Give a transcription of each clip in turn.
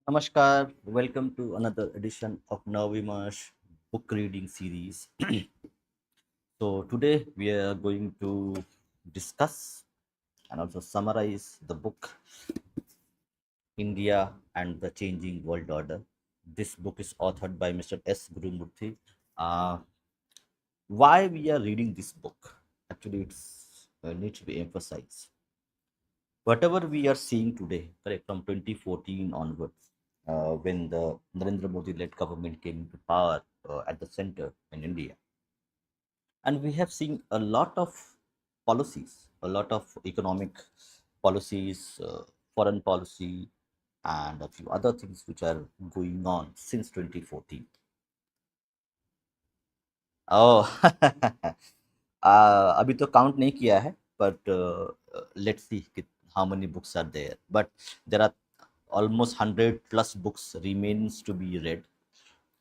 Namaskar, welcome to another edition of Navimash book reading series. So, today we are going to discuss and also summarize the book India and the Changing World Order. This book is authored by Mr. S. Gurumurthy. Uh, why we are reading this book? Actually, it's needs to be emphasized. Whatever we are seeing today, correct, from 2014 onwards, when the Narendra Modi led government came into power at the center in India. And we have seen a lot of policies, a lot of economic policies, foreign policy, and a few other things which are going on since 2014. Oh, अभी तो count नहीं किया है but let's see how many books are there, but there are almost 100 plus books remains to be read.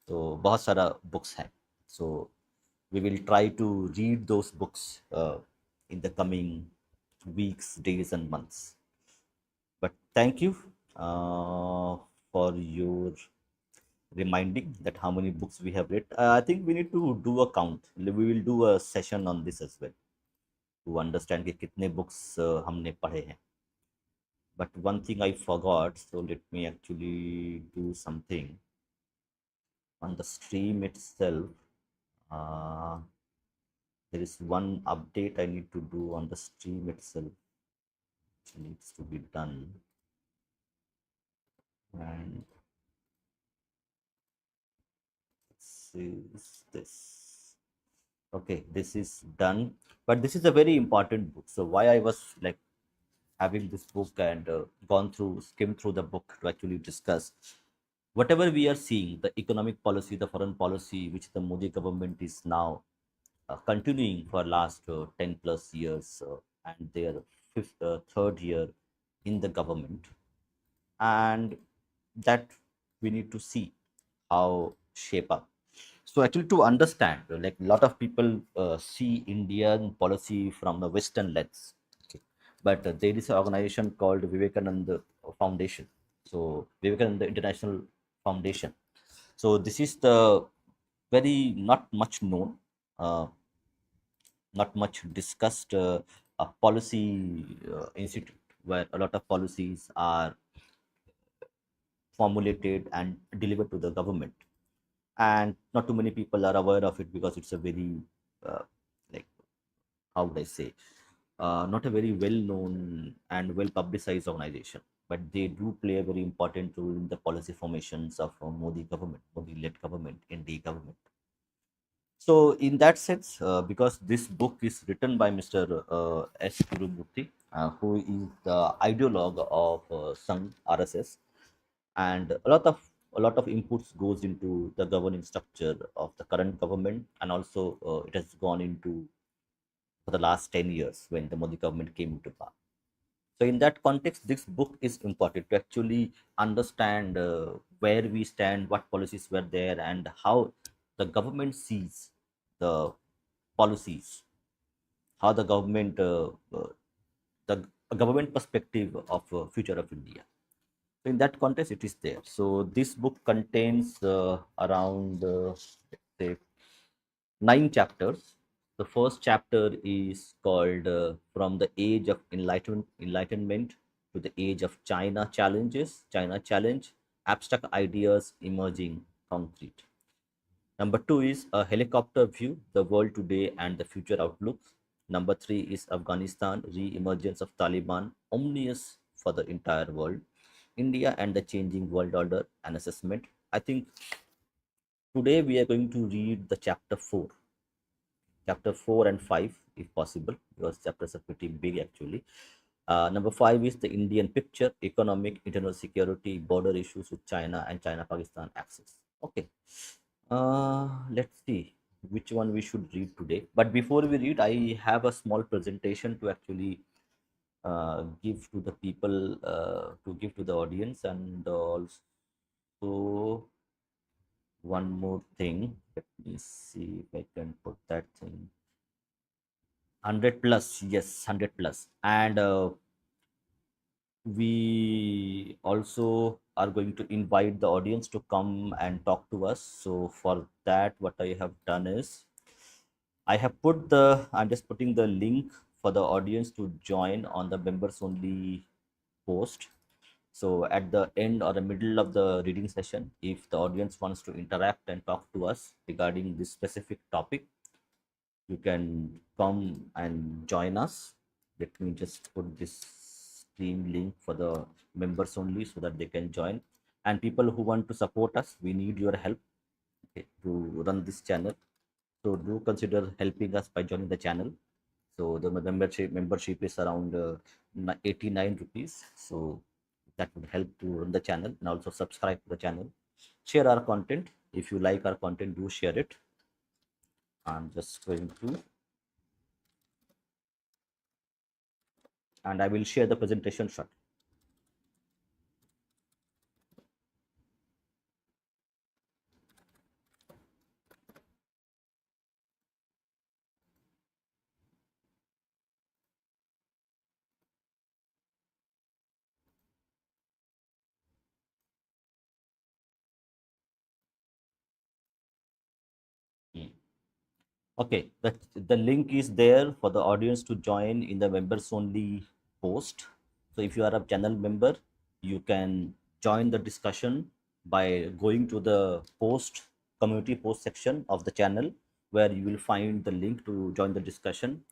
So बहुत सारा books है. So we will try to read those books in the coming weeks, days and months. But thank you for your reminding that how many books we have read. I think we need to do a count. We will do a session on this as well to understand कि कितने books हमने पढ़े हैं. But one thing I forgot, so let me actually do something on the stream itself. Uh, there is one update I need to do on the stream itself. It needs to be done. And this is this. Okay, this is done. But this is a very important book. So why I was like having this book and gone through, skimmed through the book to actually discuss whatever we are seeing, the economic policy, the foreign policy, which the Modi government is now continuing for last 10 plus years and their third year in the government, and that we need to see how shape up. So actually to understand, like a lot of people see Indian policy from the Western lens, okay, but there is an organization called Vivekananda Foundation, so Vivekananda International Foundation. So this is the very not much known, uh, not much discussed policy institute where a lot of policies are formulated and delivered to the government, and not too many people are aware of it because it's a very uh, like how would I say, not a very well known and well publicized organization, but they do play a very important role in the policy formations of Modi government, Modi led government, NDA government. So, in that sense, because this book is written by Mr. S. Gurumurthy, who is the ideologue of Sangh RSS, and a lot of inputs goes into the governing structure of the current government, and also it has gone into for the last 10 years when the Modi government came into power. So, in that context, this book is important to actually understand where we stand, what policies were there, and how the government sees the policies, how the government perspective of future of India. So, in that context, it is there. So, this book contains around let's say 9 chapters. The first chapter is called From the Age of Enlightenment to the Age of China Challenges, China Challenge, Abstract Ideas Emerging Concrete. Number two is A Helicopter View, The World Today and the Future Outlook. Number three is Afghanistan, Re-emergence of Taliban, Omnious for the Entire World. India and the Changing World Order, an assessment. I think today we are going to read the chapter 4 and 5 if possible, because chapters are pretty big actually. Number 5 is the Indian picture, economic, internal security, border issues with China and China Pakistan axis. Okay, let's see which one we should read today. But before we read, I have a small presentation to actually give to the people, to give to the audience, and also one more thing. Let me see if I can put that thing. 100 plus, yes, 100 plus. And we also are going to invite the audience to come and talk to us. So for that, what I have done is I'm just putting the link for the audience to join on the members only post. So at the end or the middle of the reading session, if the audience wants to interact and talk to us regarding this specific topic, you can come and join us. Let me just put this stream link for the members only so that they can join. And people who want to support us, we need your help, okay, to run this channel. So do consider helping us by joining the channel. So the membership is around 89 rupees. So that would help to run the channel, and also subscribe to the channel. Share our content. If you like our content, do share it. I'm just going to, and I will share the presentation shot. Hmm. Okay, the link is there for the audience to join in the members only post. So if you are a channel member, you can join the discussion by going to the post community post section of the channel, where you will find the link to join the discussion,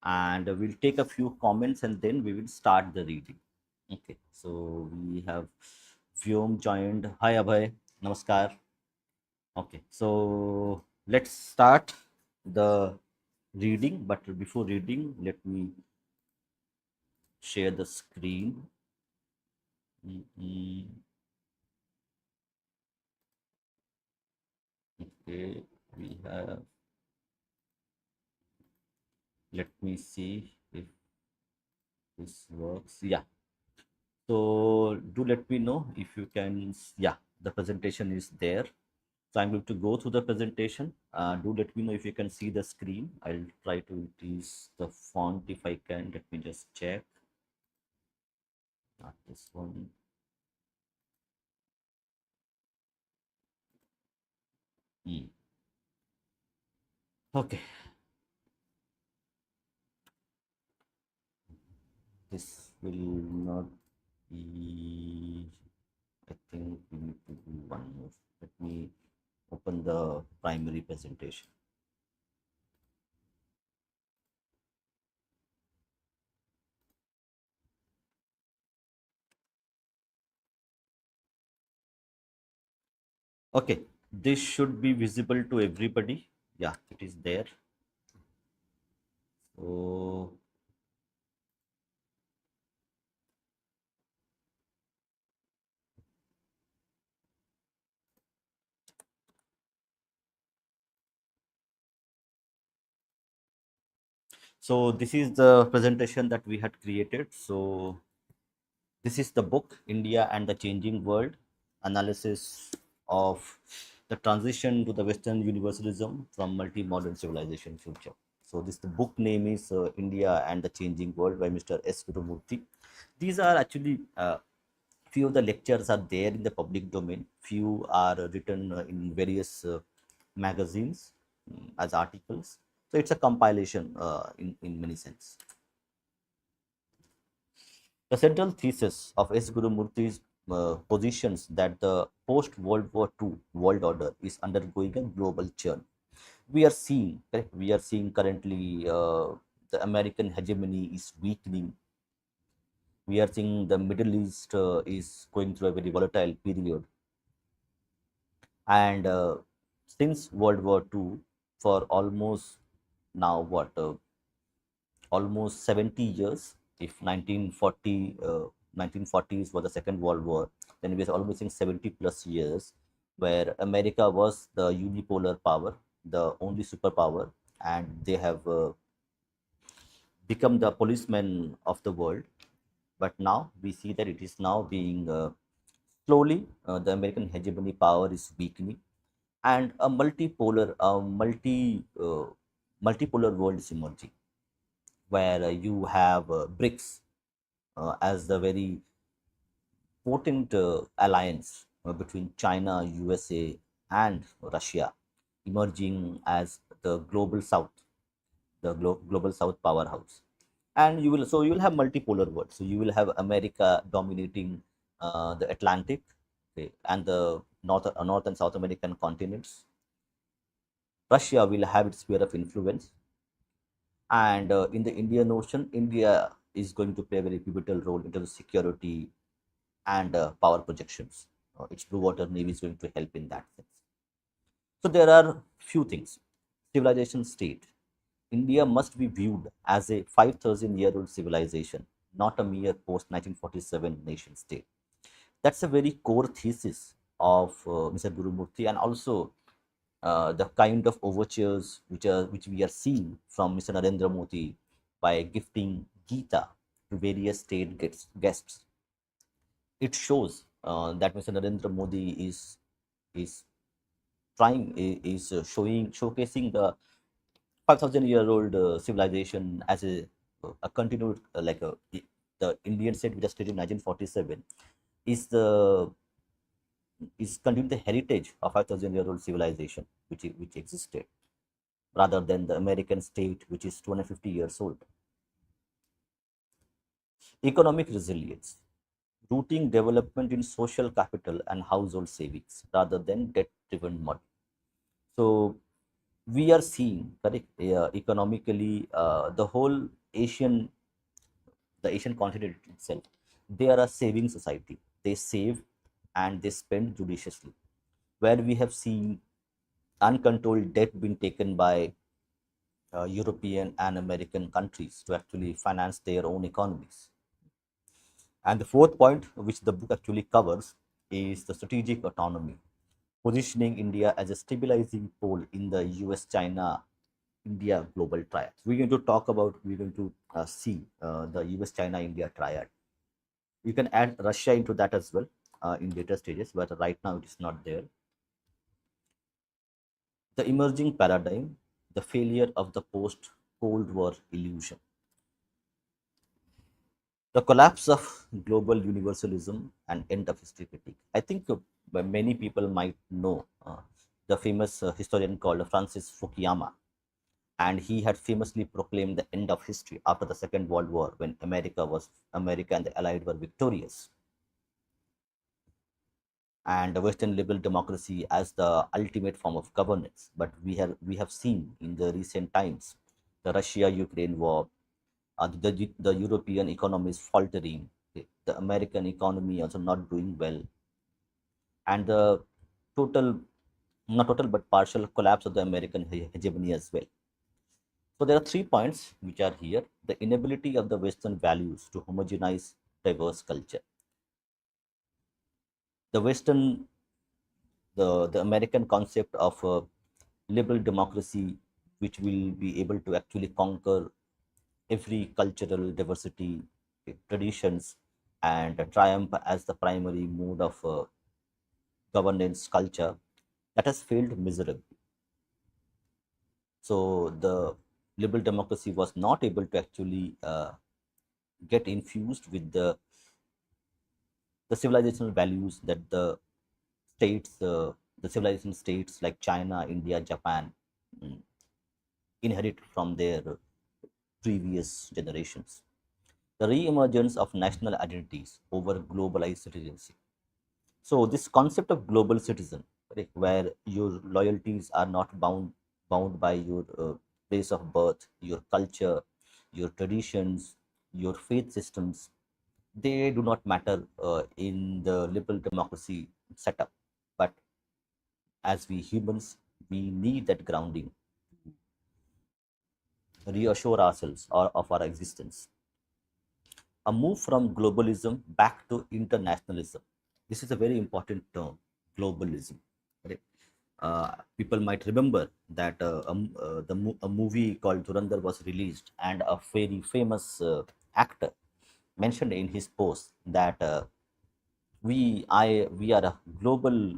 and we'll take a few comments and then we will start the reading. Okay, so we have Vyom joined. Hi Abhay, namaskar. Okay, so let's start the reading. But before reading, let me share the screen. Mhm. Okay, we have. Let me see if this works. Yeah. So do let me know if you can. Yeah, the presentation is there. So I'm going to go through the presentation. Do let me know if you can see the screen. I'll try to increase the font if I can. Let me just check. Not this one. Hmm. Okay, this will not be. I think we need to do one more. Let me open the primary presentation. Okay, this should be visible to everybody. Yeah, it is there. So so this is the presentation that we had created. So this is the book India and the Changing World, analysis of the transition to the Western universalism from multi-modern civilization future. So this the book name is India and the Changing World by Mr. S. Gurumurthy. These are actually few of the lectures are there in the public domain. Few are written in various magazines, as articles. So it's a compilation in many sense. The central thesis of S. Gurumurthy's positions that the post-World War II world order is undergoing a global churn. We are seeing currently the American hegemony is weakening. We are seeing the Middle East is going through a very volatile period, and since World War II, for almost now what almost 70 years. If 1940, 1940s was the Second World War, then we're almost in 70 plus years where America was the unipolar power, the only superpower, and they have become the policeman of the world. But now we see that it is now being slowly the American hegemony power is weakening, and a multipolar world is emerging, where you have BRICS as the very potent alliance between China, USA, and Russia emerging as the global south, the global south powerhouse. And you will have multipolar world. So you will have America dominating the Atlantic, okay, and the North and South American continents. Russia will have its sphere of influence, and in the Indian Ocean, India is going to play a very pivotal role in terms of security and power projections. Its blue water navy is going to help in that sense. So there are few things. Civilization state. India must be viewed as a 5,000-year-old civilization, not a mere post 1947 nation state. That's a very core thesis of Mr. Gurumurthy, and also the kind of overtures which we are seeing from Mr. Narendra Modi by gifting Gita to various state guests. It shows that Mr. Narendra Modi is showcasing the 5,000-year-old civilization as a continued the Indian state which was created in 1947 is the is continuing the heritage of 5,000-year-old civilization which existed, rather than the American state which is 250 years old. Economic resilience, rooting development in social capital and household savings rather than debt-driven model. So we are seeing, correct, economically, the Asian continent itself, they are a saving society. They save and they spend judiciously. Where we have seen uncontrolled debt being taken by European and American countries to actually finance their own economies. And the fourth point, which the book actually covers, is the strategic autonomy, positioning India as a stabilizing pole in the US China India global triad. We're going to see the US China India triad. You can add Russia into that as well in later stages, but right now it is not there. The emerging paradigm, the failure of the post Cold War illusion. The collapse of global universalism and end of history critique. I think many people might know the famous historian called Francis Fukuyama, and he had famously proclaimed the end of history after the Second World War when America and the Allied were victorious, and the Western liberal democracy as the ultimate form of governance. But we have seen in the recent times the Russia-Ukraine war, the European economy is faltering, the American economy also not doing well, and the total, not total but partial collapse of the American hegemony as well. So there are 3 points which are here: the inability of the Western values to homogenize diverse culture, the Western, the American concept of liberal democracy, which will be able to actually conquer every cultural diversity, traditions, and triumph as the primary mode of governance culture, that has failed miserably. So the liberal democracy was not able to actually get infused with the civilizational values that states, the civilization states like China, India, Japan mm, inherit from their previous generations. The re-emergence of national identities over globalized citizenship. So this concept of global citizen, right, where your loyalties are not bound by your place of birth, your culture, your traditions, your faith systems, they do not matter in the liberal democracy setup. But as we humans, we need that grounding, reassure ourselves or of our existence. A move from globalism back to internationalism. This is a very important term, globalism. Right? People might remember that a movie called Dhurandhar was released, and a very famous actor mentioned in his post that we are a global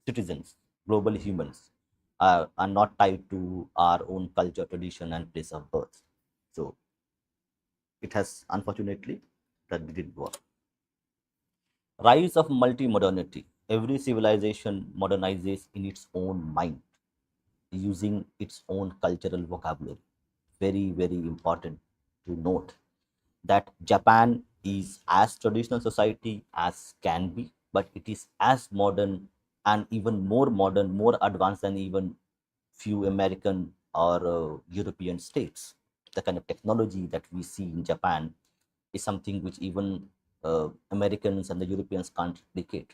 citizens, global humans, are not tied to our own culture, tradition, and place of birth. So it has, unfortunately, that didn't work. Rise of multi-modernity. Every civilization modernizes in its own mind, using its own cultural vocabulary. Very, very important to note that Japan is as traditional society as can be, but it is as modern and even more modern, more advanced than even few American or European states. The kind of technology that we see in Japan is something which even Americans and the Europeans can't replicate.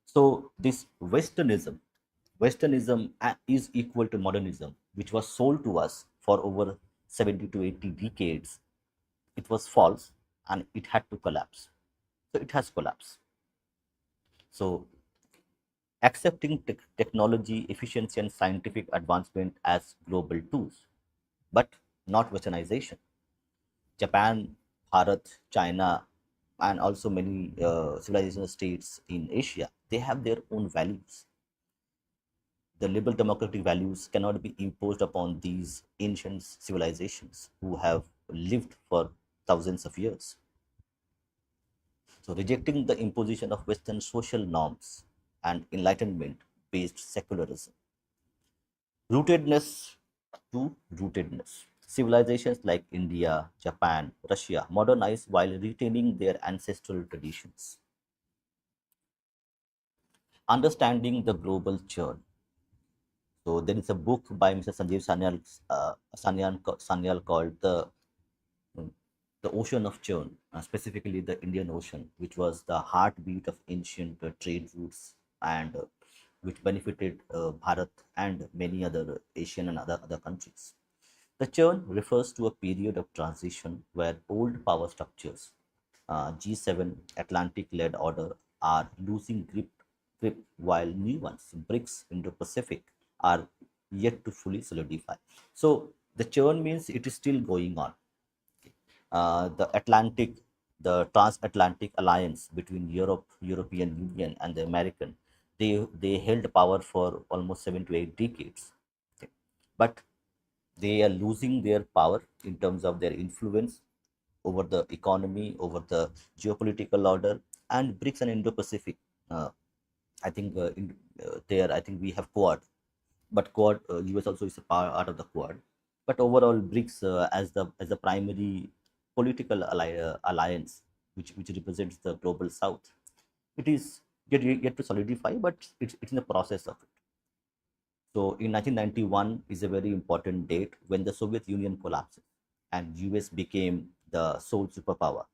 So this Westernism is equal to modernism, which was sold to us for over 70 to 80 decades. It was false and it had to collapse. So it has collapsed. So accepting technology, efficiency, and scientific advancement as global tools, but not westernization. Japan, Bharat, China, and also many civilization states in Asia, they have their own values. The liberal democratic values cannot be imposed upon these ancient civilizations who have lived for thousands of years. So, rejecting the imposition of Western social norms and enlightenment based secularism. Rootedness to rootedness. Civilizations like India, Japan, Russia modernize while retaining their ancestral traditions. Understanding the global churn. So there is a book by Mr. Sanjeev Sanyal called the Ocean of Churn, specifically the Indian Ocean, which was the heartbeat of ancient trade routes and which benefited Bharat and many other Asian and other countries. The churn refers to a period of transition where old power structures, G7 Atlantic led order, are losing grip while new ones, BRICS Indo Pacific, are yet to fully solidify. So the churn means it is still going on. The transatlantic alliance between European Union, and the American, they held power for almost 7 to 8 decades. Okay. But they are losing their power in terms of their influence over the economy, over the geopolitical order, and BRICS and Indo-Pacific. I think there, I think we have Quad, but Quad, US also is a part of the Quad. But overall, BRICS as the primary political alliance, which represents the global South, it is yet to solidify, but it's in the process of it. So in 1991 is a very important date when the Soviet Union collapsed and US became the sole superpower.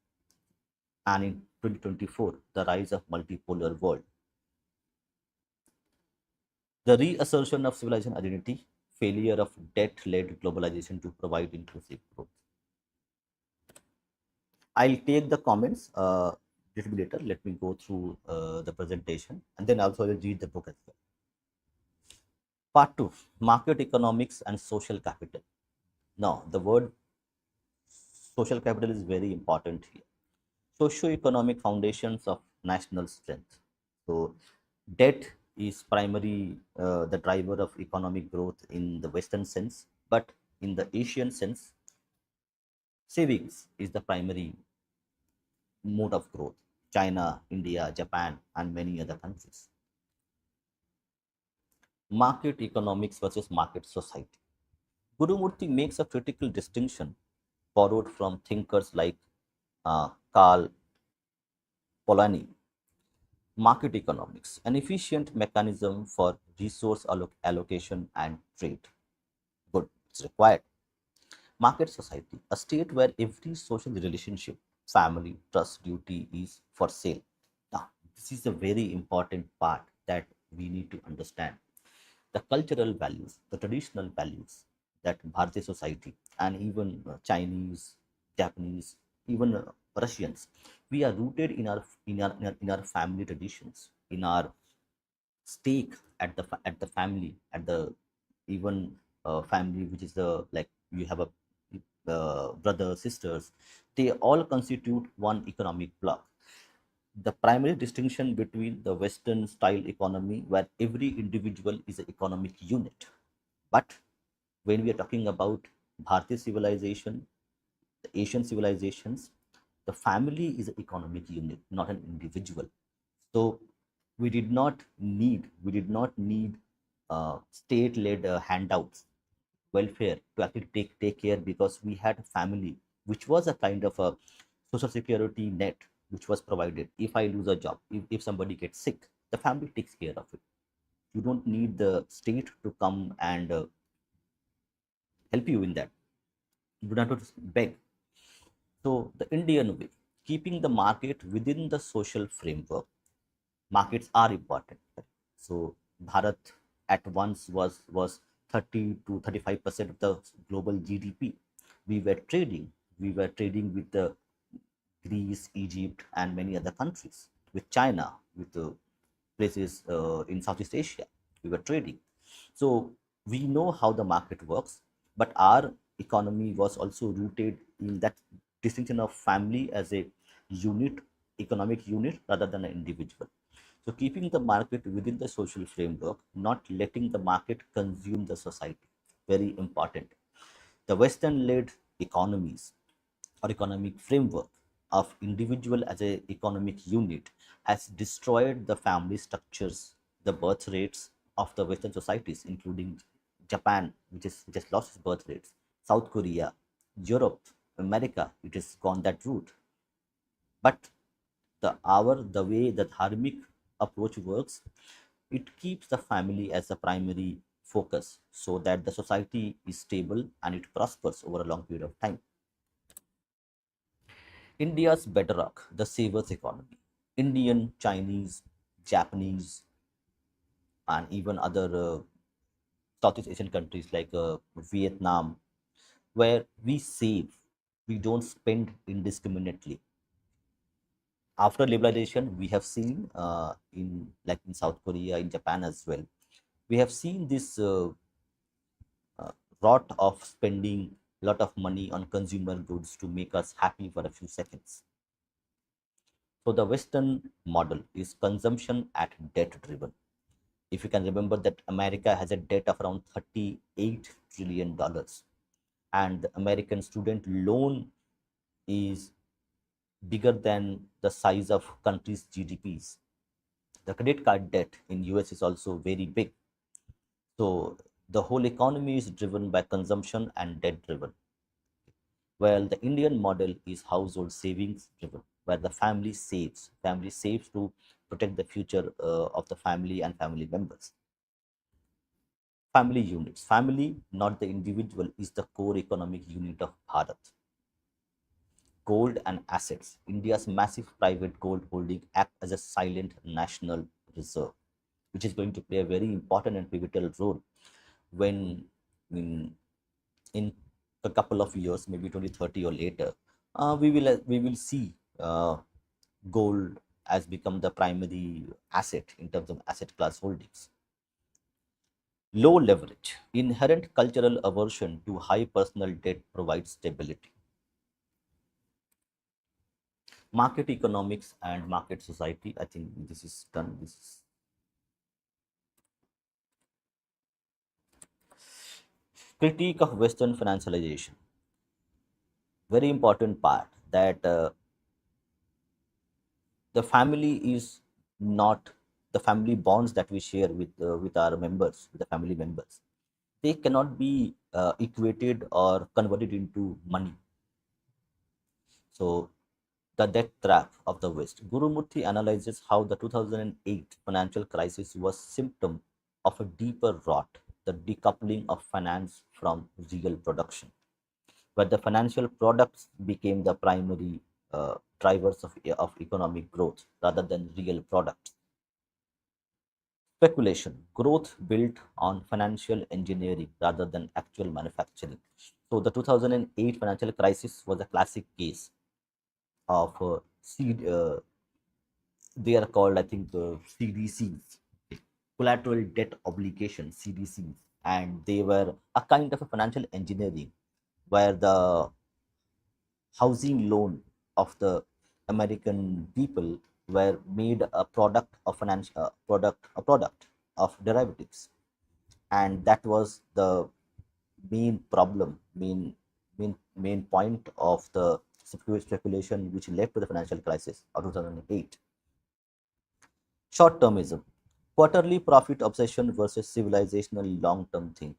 And in 2024, the rise of multipolar world, the reassertion of civilization identity, failure of debt-led globalization to provide inclusive growth. I'll take the comments little bit later. Let me go through the presentation and then also I'll read the book as well. Part 2, Market Economics and Social Capital. Now, the word social capital is very important here. Socio-economic foundations of national strength. So, debt is primary the driver of economic growth in the Western sense, but in the Asian sense, savings is the primary mode of growth. China, India, Japan, and many other countries. Market economics versus market society. Gurumurthy makes a critical distinction borrowed from thinkers like Karl Polanyi. Market economics, an efficient mechanism for resource allocation and trade. Good, it's required. Market society, a state where every social relationship, family, trust, duty is for sale. Now, this is a very important part that we need to understand. The cultural values, the traditional values that Bharatiya society and even Chinese, Japanese, even Russians, we are rooted in our family traditions, in our stake at the family, at the even family which is the like you have a brother sisters, they all constitute one economic block. The primary distinction between the Western style economy, where every individual is an economic unit. But when we are talking about Bharatiya civilization, the Asian civilizations, The family is an economic unit, not an individual. So we did not need state-led handouts, welfare to actually take care, because we had a family which was a kind of a social security net which was provided. If I lose a job, if somebody gets sick, the family takes care of it. You don't need the state to come and help you in that. You don't have to beg. So the Indian way, keeping the market within the social framework. Markets are important. So Bharat at once was 30 to 35% of the global GDP. We were trading. We were trading with the Greece, Egypt, and many other countries, with China, with places in Southeast Asia. We were trading. So we know how the market works, but our economy was also rooted in that distinction of family as a unit, economic unit, rather than an individual. So keeping the market within the social framework, not letting the market consume the society, very important. The Western-led economies or economic framework of individual as a economic unit has destroyed the family structures, the birth rates of the Western societies, including Japan, which has lost its birth rates, South Korea, Europe, America, it has gone that route. But the way the dharmic approach works, it keeps the family as a primary focus, so that the society is stable and it prospers over a long period of time. India's bedrock, the savers economy. Indian, Chinese, Japanese, and even other Southeast Asian countries like Vietnam, where we save, we don't spend indiscriminately. After liberalization, we have seen in like in South Korea, in Japan as well, we have seen this rot of spending a lot of money on consumer goods to make us happy for a few seconds. So the Western model is consumption at debt driven. If you can remember that America has a debt of around $38 trillion, and the American student loan is bigger than the size of countries' GDPs. The credit card debt in US is also very big. So the whole economy is driven by consumption and debt driven. While the Indian model is household savings driven, where the family saves to protect the future of the family and family members. Family units. Family, not the individual, is the core economic unit of Bharat. Gold and assets. India's massive private gold holding act as a silent national reserve, which is going to play a very important and pivotal role when in, in a couple of years, maybe 2030 or later, we will see gold has become the primary asset in terms of asset class holdings. Low leverage. Inherent cultural aversion to high personal debt provides stability. Market economics and market society. I think this is done. This is critique of Western financialization. Very important part that the family is not the family bonds that we share with our members, with the family members. They cannot be equated or converted into money. So the debt trap of the West. Gurumurthy analyzes how the 2008 financial crisis was symptom of a deeper rot, the decoupling of finance from real production, where the financial products became the primary drivers of economic growth rather than real products. Speculation, growth built on financial engineering rather than actual manufacturing. So the 2008 financial crisis was a classic case of seed. They are called, I think, CDCs, collateral debt obligation, CDCs, and they were a kind of a financial engineering where the housing loan of the American people were made a product of financial product of derivatives, and that was the main problem, main point of the speculation which led to the financial crisis of 2008. Short termism, quarterly profit obsession versus civilizational long term thinking.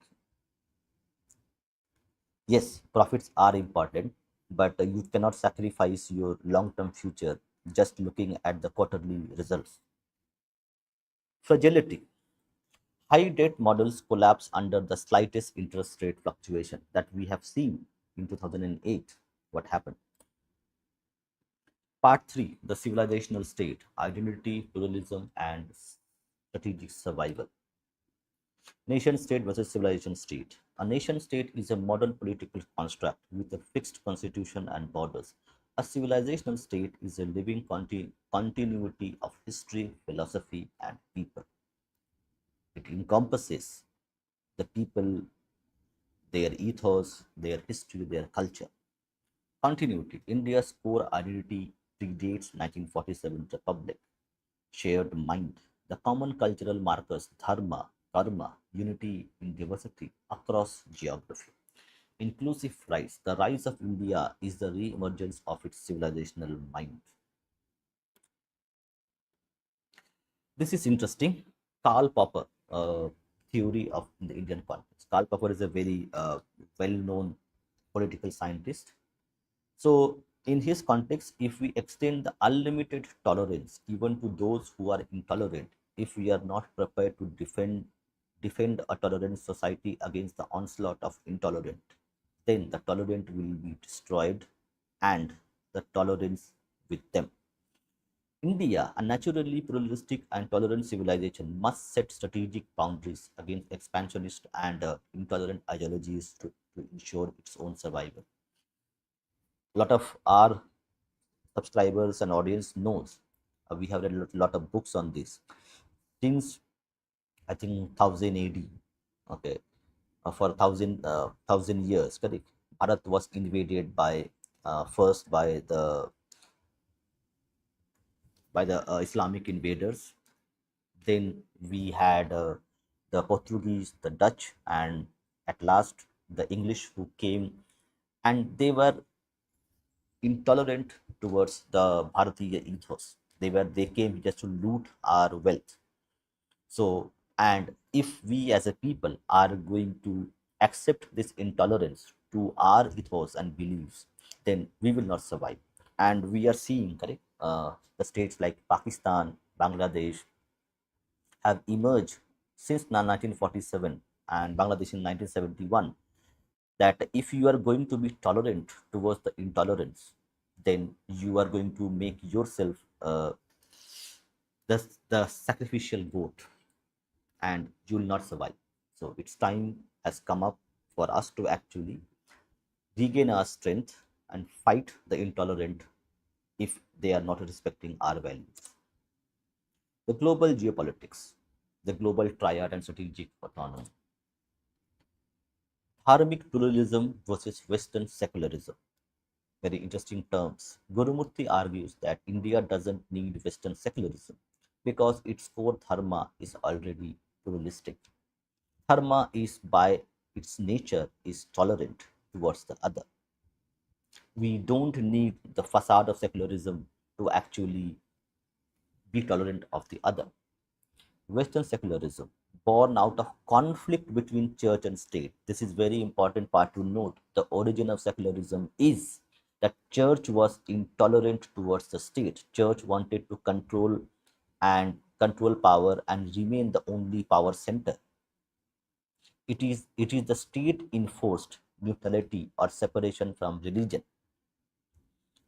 Yes, profits are important, but you cannot sacrifice your long term future just looking at the quarterly results. Fragility, high debt models collapse under the slightest interest rate fluctuation that we have seen in 2008. What happened? Part 3, the civilizational state, identity, pluralism, and strategic survival. Nation state versus civilization state. A nation state is a modern political construct with a fixed constitution and borders. A civilizational state is a living continuity of history, philosophy, and people. It encompasses the people, their ethos, their history, their culture. Continuity. India's core identity predates 1947 Republic. Shared mind. The common cultural markers dharma, karma, unity in diversity across geography. Inclusive rise. The rise of India is the re-emergence of its civilizational mind. This is interesting. Karl Popper, theory of the Indian context. Karl Popper is a very well-known political scientist. So, in his context, if we extend the unlimited tolerance even to those who are intolerant, if we are not prepared to defend a tolerant society against the onslaught of intolerant, then the tolerant will be destroyed and the tolerance with them. India, a naturally pluralistic and tolerant civilization, must set strategic boundaries against expansionist and intolerant ideologies to ensure its own survival. A lot of our subscribers and audience knows we have read a lot of books on this since I think 1000 AD. Okay, for 1000 years, correct. Bharat was invaded by first by the Islamic invaders. Then we had the Portuguese, the Dutch, and at last the English who came, and they were intolerant towards the Bharatiya ethos. They came just to loot our wealth. So, and if we as a people are going to accept this intolerance to our ethos and beliefs, then we will not survive. And we are seeing, correct, the states like Pakistan, Bangladesh have emerged since 1947 and Bangladesh in 1971, that if you are going to be tolerant towards the intolerance, then you are going to make yourself the sacrificial goat and you will not survive. So its time has come up for us to actually regain our strength and fight the intolerant if they are not respecting our values. The global geopolitics, the global triad and strategic autonomy, dharmic pluralism versus Western secularism. Very interesting terms. Gurumurthy argues that India doesn't need Western secularism because its core dharma is already pluralistic. Dharma is by its nature is tolerant towards the other. We don't need the facade of secularism to actually be tolerant of the other. Western secularism, born out of conflict between church and state. This is very important part to note. The origin of secularism is that church was intolerant towards the state. Church wanted to control power and remain the only power center. It is the state enforced neutrality or separation from religion.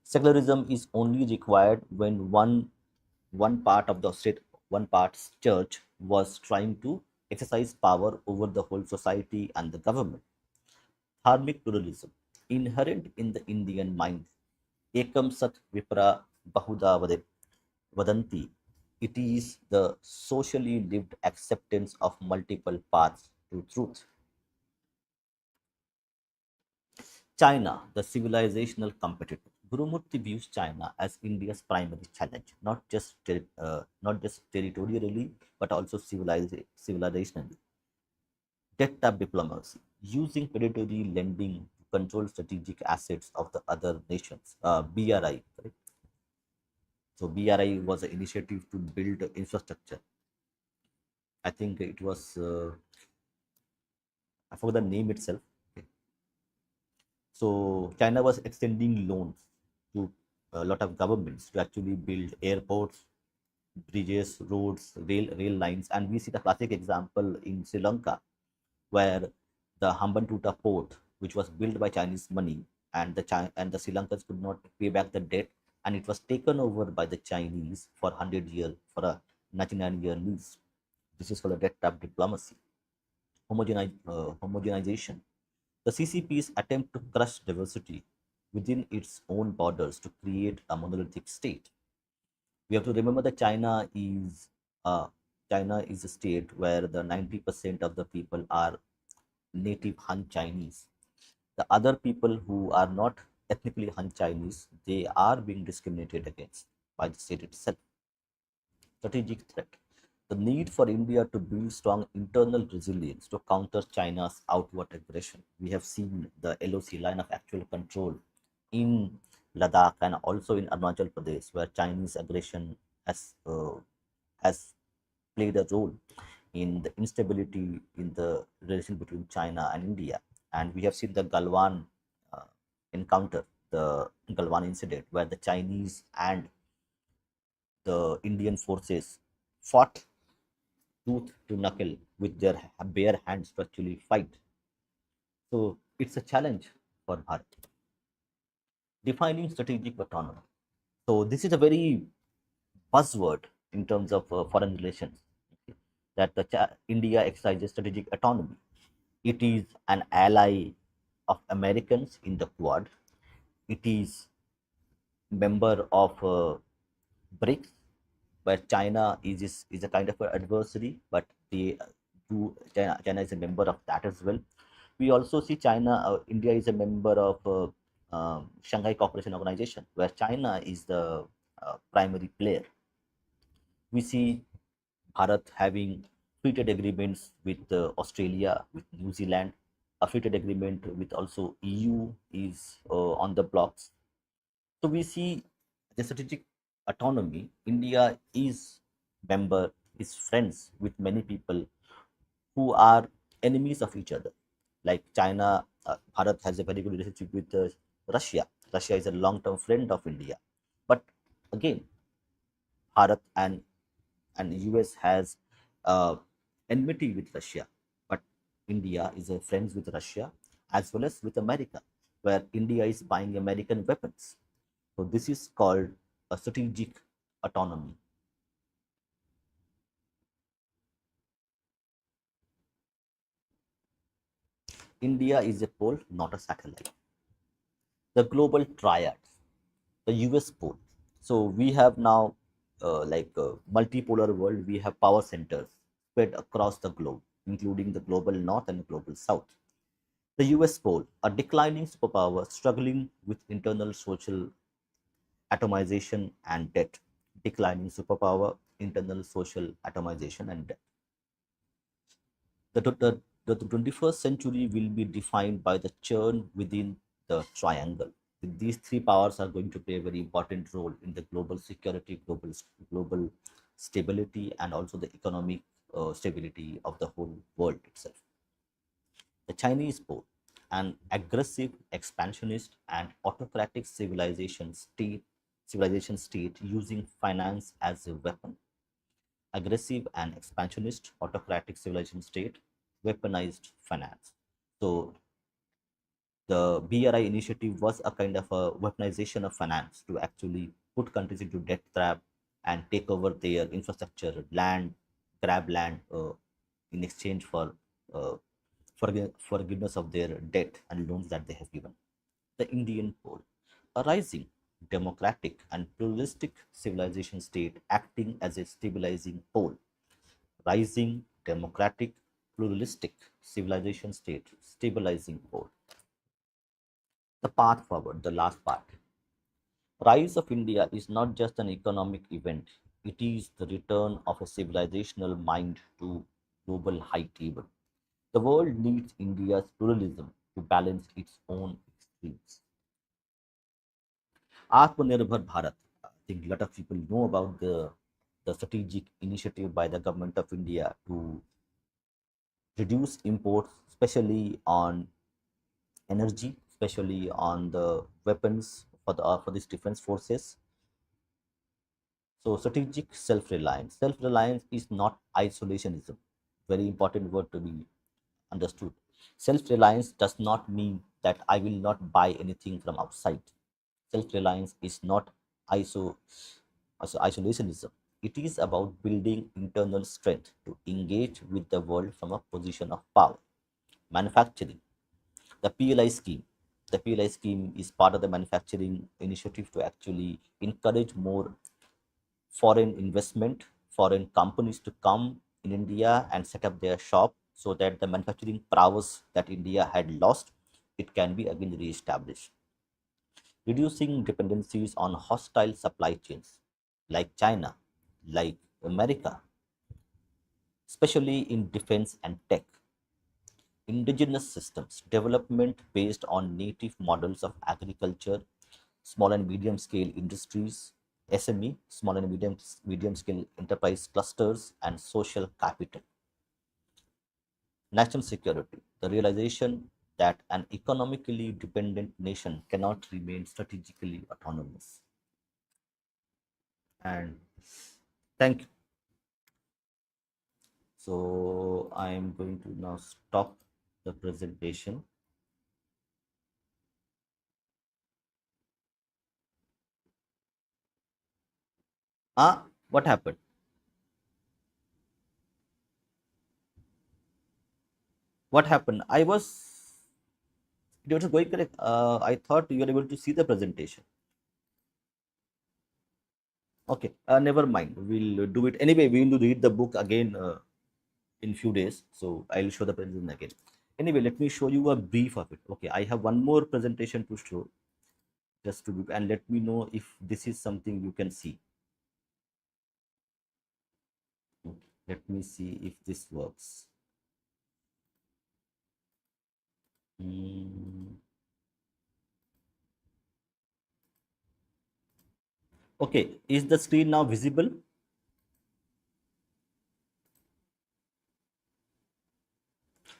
Secularism is only required when one part of the state, one part's church was trying to exercise power over the whole society and the government. Dharmic pluralism, inherent in the Indian mind, ekam sat vipra bahuda vadanti. It is the socially lived acceptance of multiple paths to truth. China, the civilizational competitor. Gurumurthy views China as India's primary challenge, not just territorially, but also civilizationally. Debt diplomacy, using predatory lending to control strategic assets of the other nations. BRI, correct? So BRI was an initiative to build infrastructure. I think it was, I forgot the name itself. Okay. So China was extending loans to a lot of governments to actually build airports, bridges, roads, rail lines, and we see the classic example in Sri Lanka, where the Hambantota port, which was built by Chinese money, and the Sri Lankans could not pay back the debt, and it was taken over by the Chinese for 100 years for a 99-year lease. This is called a debt trap diplomacy, homogenization. The CCP's attempt to crush diversity within its own borders to create a monolithic state. We have to remember that uh, China is a state where the 90% of the people are native Han Chinese. The other people who are not ethnically Han Chinese, they are being discriminated against by the state itself. Strategic threat. The need for India to build strong internal resilience to counter China's outward aggression. We have seen the LOC, line of actual control, in Ladakh and also in Arunachal Pradesh, where Chinese aggression has played a role in the instability in the relation between China and India. And we have seen the Galwan uh, encounter, the Galwan incident, where the Chinese and the Indian forces fought tooth to knuckle with their bare hands to actually fight. So it's a challenge for Bharat. Defining strategic autonomy. So this is a very buzzword in terms of foreign relations, okay, that India exercises strategic autonomy. It is an ally of Americans in the Quad. It is member of BRICS, where China is a kind of an adversary, but China is a member of that as well. We also see India is a member of Shanghai Cooperation Organization, where China is the primary player. We see Bharat having free trade agreements with Australia, with New Zealand. A free trade agreement with also EU is on the blocks. So we see the strategic autonomy. India is friends with many people who are enemies of each other. Like China, Bharat has a very good relationship with Russia. Russia is a long-term friend of India. But again, Bharat and US has enmity with Russia, but India is a friends with Russia as well as with America, where India is buying American weapons. So this is called a strategic autonomy. India is a pole, not a satellite. The global triad, the US pole. So we have now like a multipolar world. We have power centers spread across the globe, including the global north and the global south. The US pole, a declining superpower struggling with internal social atomization and debt. Declining superpower, internal social atomization and debt. The 21st century will be defined by the churn within the triangle. These three powers are going to play a very important role in the global security, global stability, and also the economic stability of the whole world itself. The Chinese pole, an aggressive, expansionist, and autocratic civilization state using finance as a weapon. Aggressive and expansionist, autocratic civilization state, weaponized finance. So the BRI initiative was a kind of a weaponization of finance to actually put countries into debt trap and take over their infrastructure, land, grab land in exchange for uh, forgiveness of their debt and loans that they have given. The Indian pole, a rising, democratic, and pluralistic civilization state acting as a stabilizing pole. Rising, democratic, pluralistic civilization state, stabilizing pole. The path forward, the last part. Rise of India is not just an economic event, it is the return of a civilizational mind to global high table. The world needs India's pluralism to balance its own streams. Atmanirbhar Bharat. I think a lot of people know about the strategic initiative by the government of India to reduce imports, especially on energy, especially on the weapons for these defense forces. So strategic self-reliance. Self-reliance is not isolationism. Very important word to be understood. Self-reliance does not mean that I will not buy anything from outside. Self-reliance is not iso, isolationism. It is about building internal strength to engage with the world from a position of power. Manufacturing. The PLI scheme. The PLI scheme is part of the manufacturing initiative to actually encourage more foreign investment, foreign companies to come in India and set up their shop so that the manufacturing prowess that India had lost, it can be again re-established. Reducing dependencies on hostile supply chains like China, like America, especially in defense and tech. Indigenous systems, development based on native models of agriculture, small and medium scale industries, SME, small and medium scale enterprise clusters, and social capital. National security, the realization that an economically dependent nation cannot remain strategically autonomous. And thank you. So I'm going to now stop the presentation. What happened? What happened? It was going correct. I thought you were able to see the presentation. Okay, never mind. We'll do it anyway. We will read the book again in few days. So I'll show the presentation again. Anyway, let me show you a brief of it. Okay, I have one more presentation to show, just to be, and let me know if this is something you can see. Okay, let me see if this works. Hmm. Okay, is the screen now visible?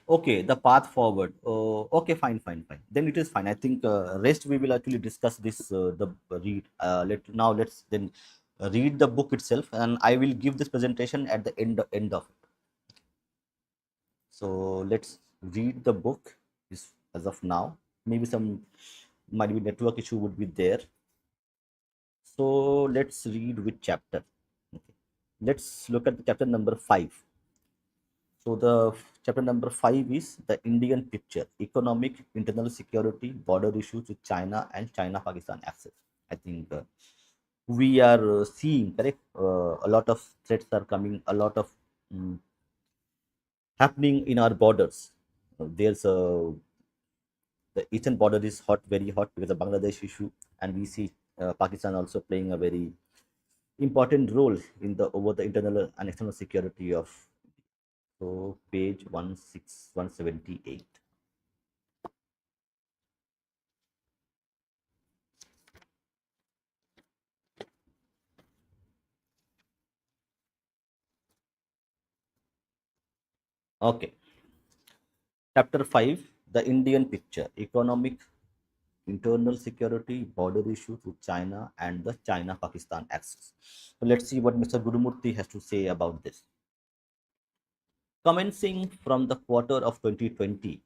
Okay, the path forward. Okay, fine, fine, fine. Then it is fine. I think rest we will actually discuss this the read. Let's then read the book itself, and I will give this presentation at the end of it. So let's read the book. Is as of now. Maybe some might be network issue would be there. So let's read which chapter. Okay. Let's look at the chapter number 5. So the chapter number 5 is the Indian picture, economic, internal security, border issues with China and China-Pakistan axis. I think we are seeing, correct, a lot of threats are coming, a lot of mm, happening in our borders. There's a the eastern border is hot, very hot because of Bangladesh issue, and we see Pakistan also playing a very important role in the over the internal and external security of. So page 178. Okay, chapter 5, the Indian picture, economic, internal security, border issues with China and the China-Pakistan axis. So let's see what Mr. Gurumurthy has to say about this. Commencing from the quarter of 2020,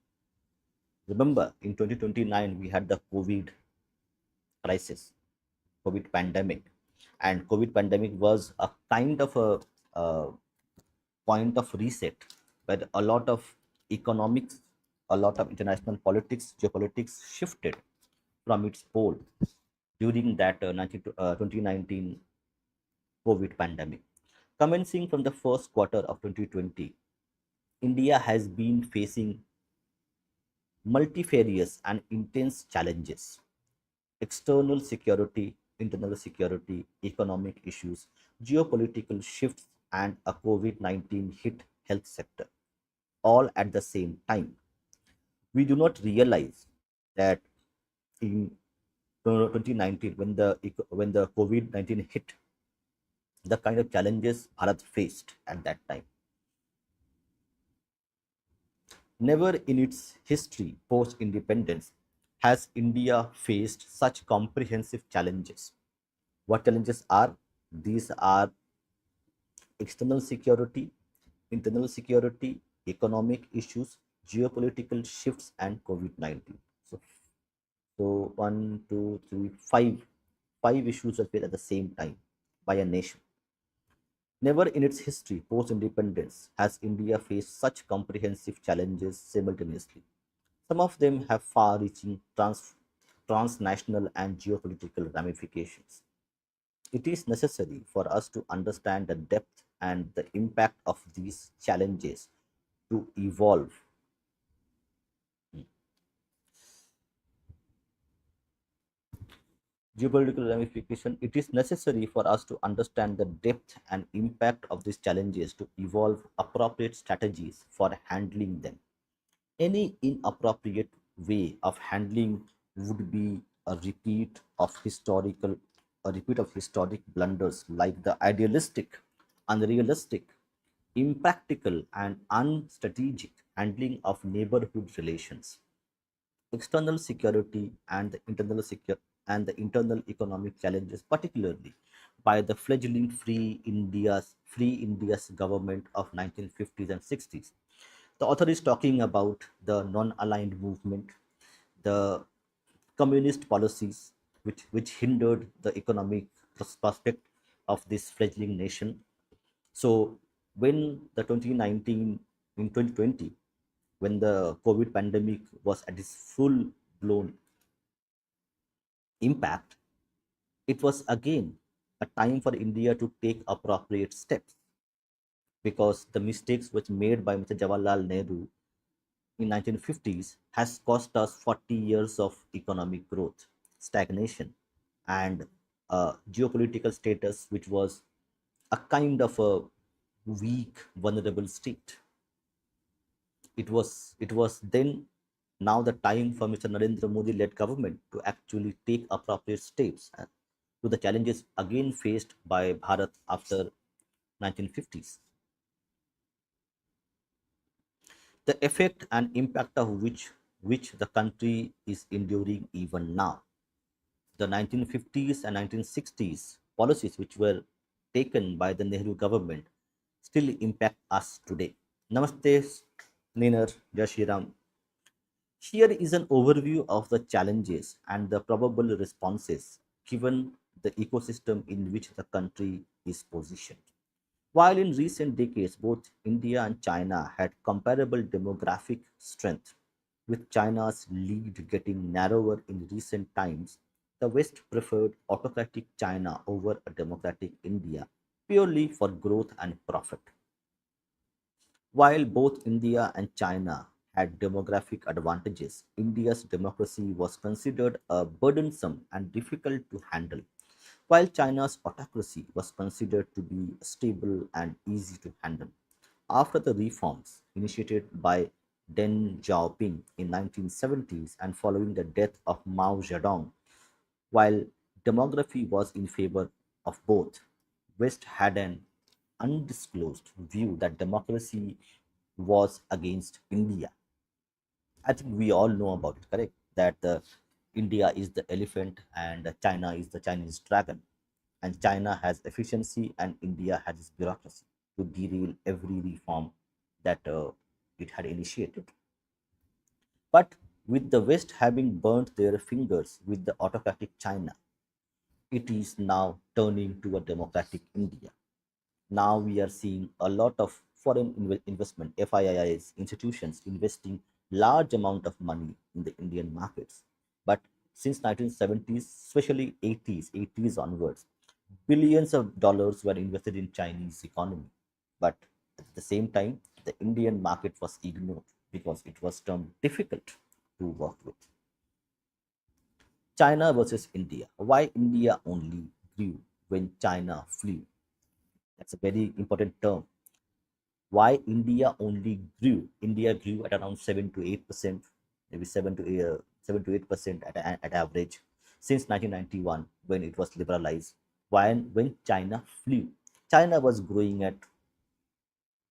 remember in 2029 we had the COVID crisis, COVID pandemic, and COVID pandemic was a kind of a point of reset where a lot of economics, a lot of international politics, geopolitics shifted from its pole during that 2019 COVID pandemic. Commencing from the first quarter of 2020, India has been facing multifarious and intense challenges: external security, internal security, economic issues, geopolitical shifts, and a COVID 19 hit health sector, all at the same time. We do not realize that in 2019 when the COVID-19 hit, the kind of challenges Bharat faced at that time. Never in its history post independence has India faced such comprehensive challenges. What challenges are? These are external security, internal security, economic issues, geopolitical shifts, and COVID 19. So one, two, three, five issues are faced at the same time by a nation. Never in its history post independence has India faced such comprehensive challenges simultaneously. Some of them have far reaching transnational and geopolitical ramifications. It is necessary for us to understand the depth and the impact of these challenges to evolve. Geopolitical ramification, it is necessary for us to understand the depth and impact of these challenges to evolve appropriate strategies for handling them. Any inappropriate way of handling would be a repeat of historic blunders like the idealistic, unrealistic, impractical, and unstrategic handling of neighborhood relations, external security, and the internal economic challenges, particularly by the fledgling Free India's government of 1950s and 60s. The author is talking about the non-aligned movement, the communist policies which hindered the economic prospect of this fledgling nation. So when the 2019 in 2020, when the COVID pandemic was at its full blown impact, it was again a time for India to take appropriate steps because the mistakes which made by Mr. Jawaharlal Nehru in 1950s has cost us 40 years of economic growth, stagnation, and geopolitical status which was a kind of a weak, vulnerable state. It was then now the time for Mr. Narendra Modi led government to actually take appropriate steps to the challenges again faced by Bharat after 1950s. The effect and impact of which the country is enduring even now. The 1950s and 1960s policies which were taken by the Nehru government still impact us today. Namaste, Ninar, Jai Shri Ram. Here is an overview of the challenges and the probable responses given the ecosystem in which the country is positioned. While in recent decades both India and China had comparable demographic strength, with China's lead getting narrower in recent times, the West preferred autocratic China over a democratic India purely for growth and profit. While both India and China had demographic advantages, India's democracy was considered a burdensome and difficult to handle, while China's autocracy was considered to be stable and easy to handle. After the reforms initiated by Deng Xiaoping in 1970s and following the death of Mao Zedong, while demography was in favor of both, West had an undisclosed view that democracy was against India. I think we all know about it, correct? That India is the elephant and China is the Chinese dragon. And China has efficiency and India has its bureaucracy to derail every reform that it had initiated. But with the West having burnt their fingers with the autocratic China, it is now turning to a democratic India. Now we are seeing a lot of foreign investment, FIIs, institutions investing large amount of money in the Indian markets. But since 1970s, especially 80s onwards, billions of dollars were invested in Chinese economy. But at the same time, the Indian market was ignored because it was termed difficult to work with. China versus India. Why India only grew when China flew? That's a very important term. Why India only grew? India grew at around 7 to 8%, maybe 7 to 8% at average since 1991 when it was liberalized. When China flew, China was growing at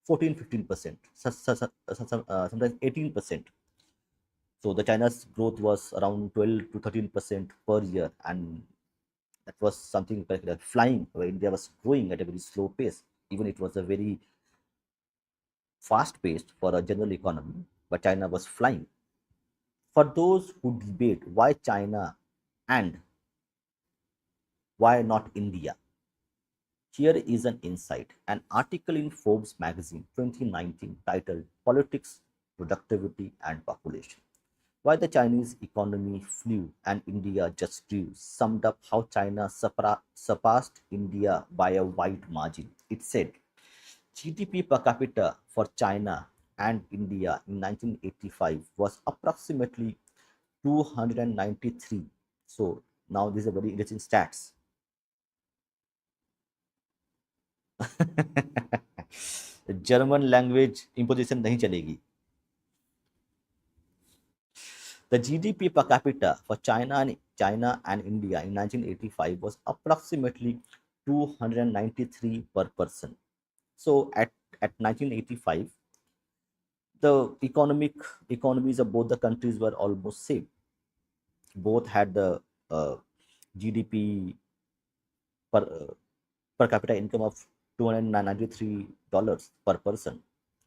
14-15%, sometimes 18%. So the China's growth was around 12 to 13% per year, and that was something like flying, where India was growing at a very slow pace. Even it was a very fast paced for a general economy, but China was flying. For those who debate why China and why not India, here is an insight. An article in Forbes magazine 2019 titled Politics, Productivity and Population. Why the Chinese economy flew and India just grew summed up how China surpassed India by a wide margin. It said GDP per capita for China and India in 1985 was approximately 293. So now these are very interesting stats. German language imposition नहीं चलेगी. The GDP per capita for China and India in 1985 was approximately 293 per person. So at 1985, the economies of both the countries were almost same. Both had the GDP per per capita income of $293 per person.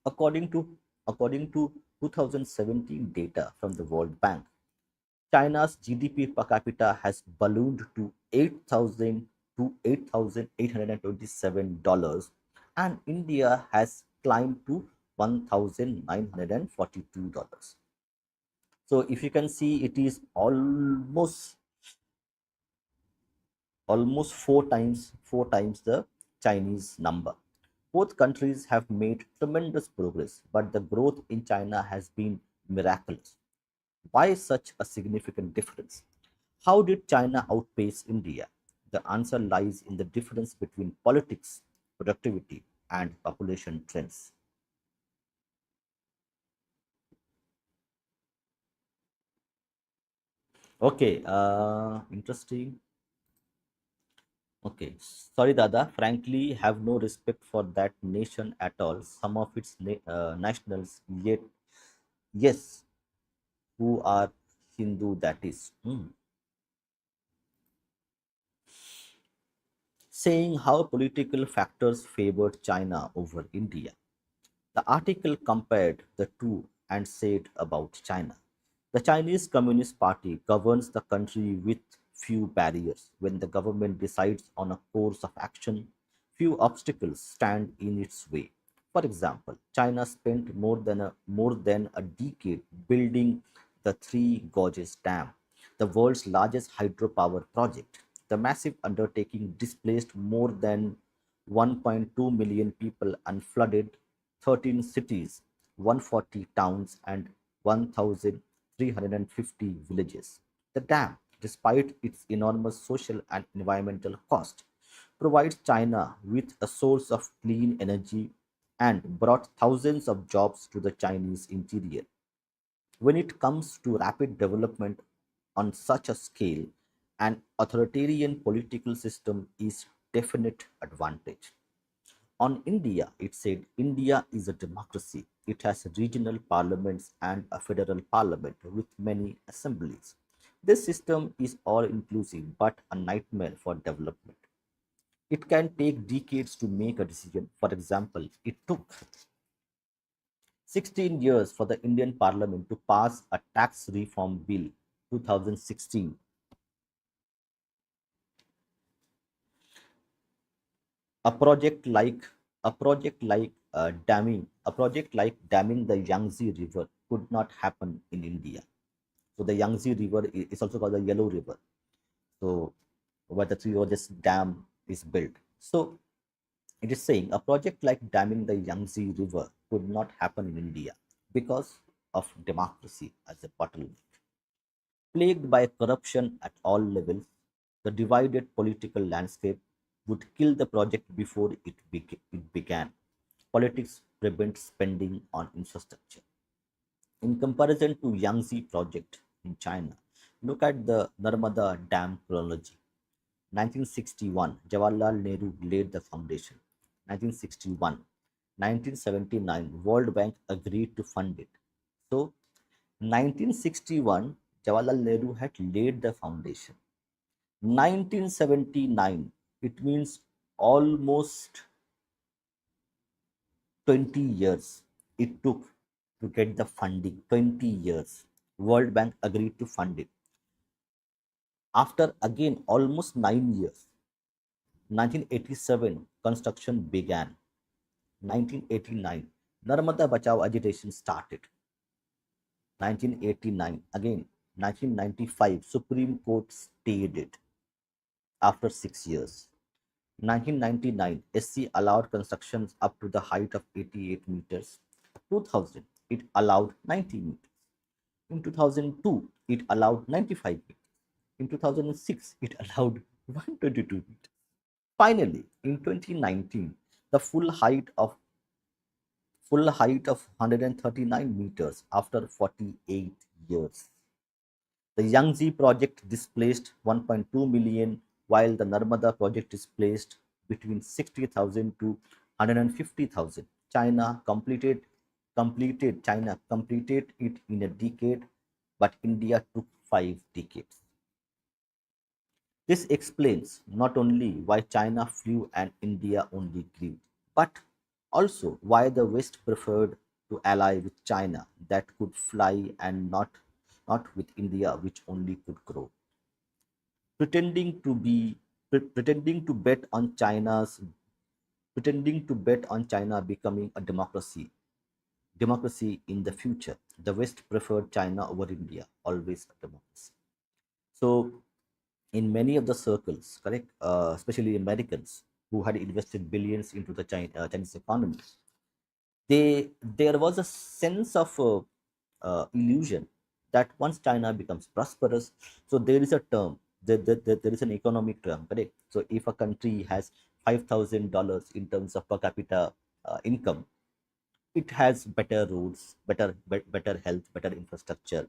According to according to 2017 data from the World Bank, China's GDP per capita has ballooned to 8,000 to $8,827, and India has climbed to $1,942. So if you can see, it is almost four times the Chinese number. Both countries have made tremendous progress, but the growth in China has been miraculous. Why such a significant difference? How did China outpace India? The answer lies in the difference between politics, productivity, and population trends. Okay, interesting. Okay, sorry, Dada. Frankly, have no respect for that nation at all. Some of its nationals, yet, yes, who are Hindu, that is. Saying how political factors favored China over India. The article compared the two and said about China. The Chinese Communist Party governs the country with few barriers. When the government decides on a course of action, few obstacles stand in its way. For example, China spent more than a decade building the Three Gorges Dam, the world's largest hydropower project. The massive undertaking displaced more than 1.2 million people and flooded 13 cities, 140 towns, and 1,350 villages. The dam, despite its enormous social and environmental cost, provides China with a source of clean energy and brought thousands of jobs to the Chinese interior. When it comes to rapid development on such a scale, an authoritarian political system is definite advantage. On India, it said India is a democracy. It has regional parliaments and a federal parliament with many assemblies. This system is all inclusive but a nightmare for development. It can take decades to make a decision. For example, it took 16 years for the Indian Parliament to pass a tax reform bill 2016. A project like damming the Yangtze River could not happen in India. So the Yangtze River is also called the Yellow River. So where the Three Gorges Dam is built. So it is saying a project like damming the Yangtze River could not happen in India because of democracy as a bottleneck. Plagued by corruption at all levels, the divided political landscape would kill the project before it began. Politics prevent spending on infrastructure. In comparison to Yangtze project, in China. Look at the Narmada Dam chronology. 1961, Jawaharlal Nehru laid the foundation. 1961, 1979, World Bank agreed to fund it. So, 1961, Jawaharlal Nehru had laid the foundation. 1979, it means almost 20 years it took to get the funding. 20 years. World Bank agreed to fund it. After again almost 9 years, 1987, construction began. 1989, Narmada Bachao agitation started. 1989, again 1995, Supreme Court stayed it after 6 years. 1999, SC allowed constructions up to the height of 88 meters. 2000, it allowed 90 meters. In 2002, it allowed 95 meters. In 2006, it allowed 122 meters. Finally, in 2019, the full height of 139 meters after 48 years. The Yangtze project displaced 1.2 million, while the Narmada project displaced between 60,000 to 150,000. China completed it in a decade, but India took 5 decades. This explains not only why China flew and India only grew, but also why the West preferred to ally with China that could fly and not with India which only could grow. Pretending to bet on China becoming a democracy in the future. The West preferred China over India, always a democracy. So in many of the circles, correct, especially Americans who had invested billions into the Chinese economy, there was a sense of illusion that once China becomes prosperous, so there is a term, there is an economic term, correct? So if a country has $5,000 in terms of per capita income, it has better roads, better health, better infrastructure,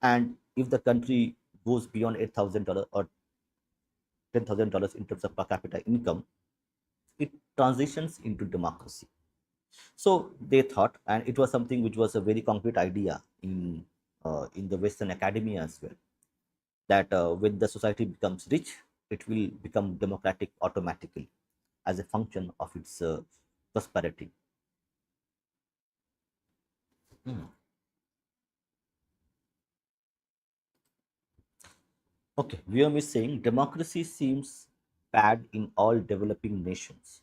and if the country goes beyond $8,000 or $10,000 in terms of per capita income, it transitions into democracy. So they thought, and it was something which was a very concrete idea in the Western academia as well, that when the society becomes rich, it will become democratic automatically as a function of its prosperity. Mm. Okay, Vyom is saying democracy seems bad in all developing nations,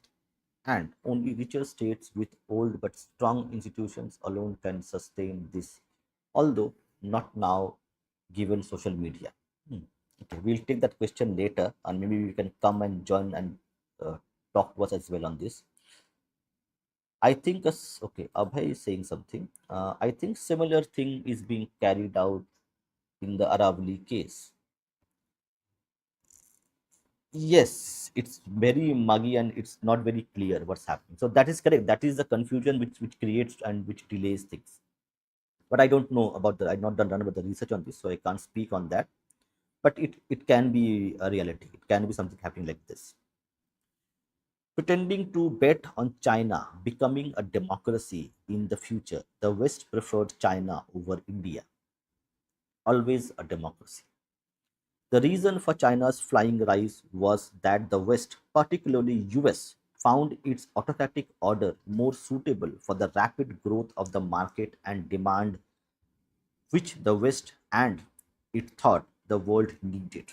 and only richer states with old but strong institutions alone can sustain this, although not now given social media. Hmm. Okay, we'll take that question later, and maybe you can come and join and uh, talk to us as well on this. I think, okay, Abhay is saying something. I think similar thing is being carried out in the Aravali case. Yes, it's very muggy and it's not very clear what's happening. So that is correct. That is the confusion which creates and which delays things. But I don't know about the. I've not done about the research on this, so I can't speak on that. But it can be a reality. It can be something happening like this. Pretending to bet on China becoming a democracy in the future, the West preferred China over India, always a democracy. The reason for China's flying rise was that the West, particularly US, found its autocratic order more suitable for the rapid growth of the market and demand which the West and it thought the world needed.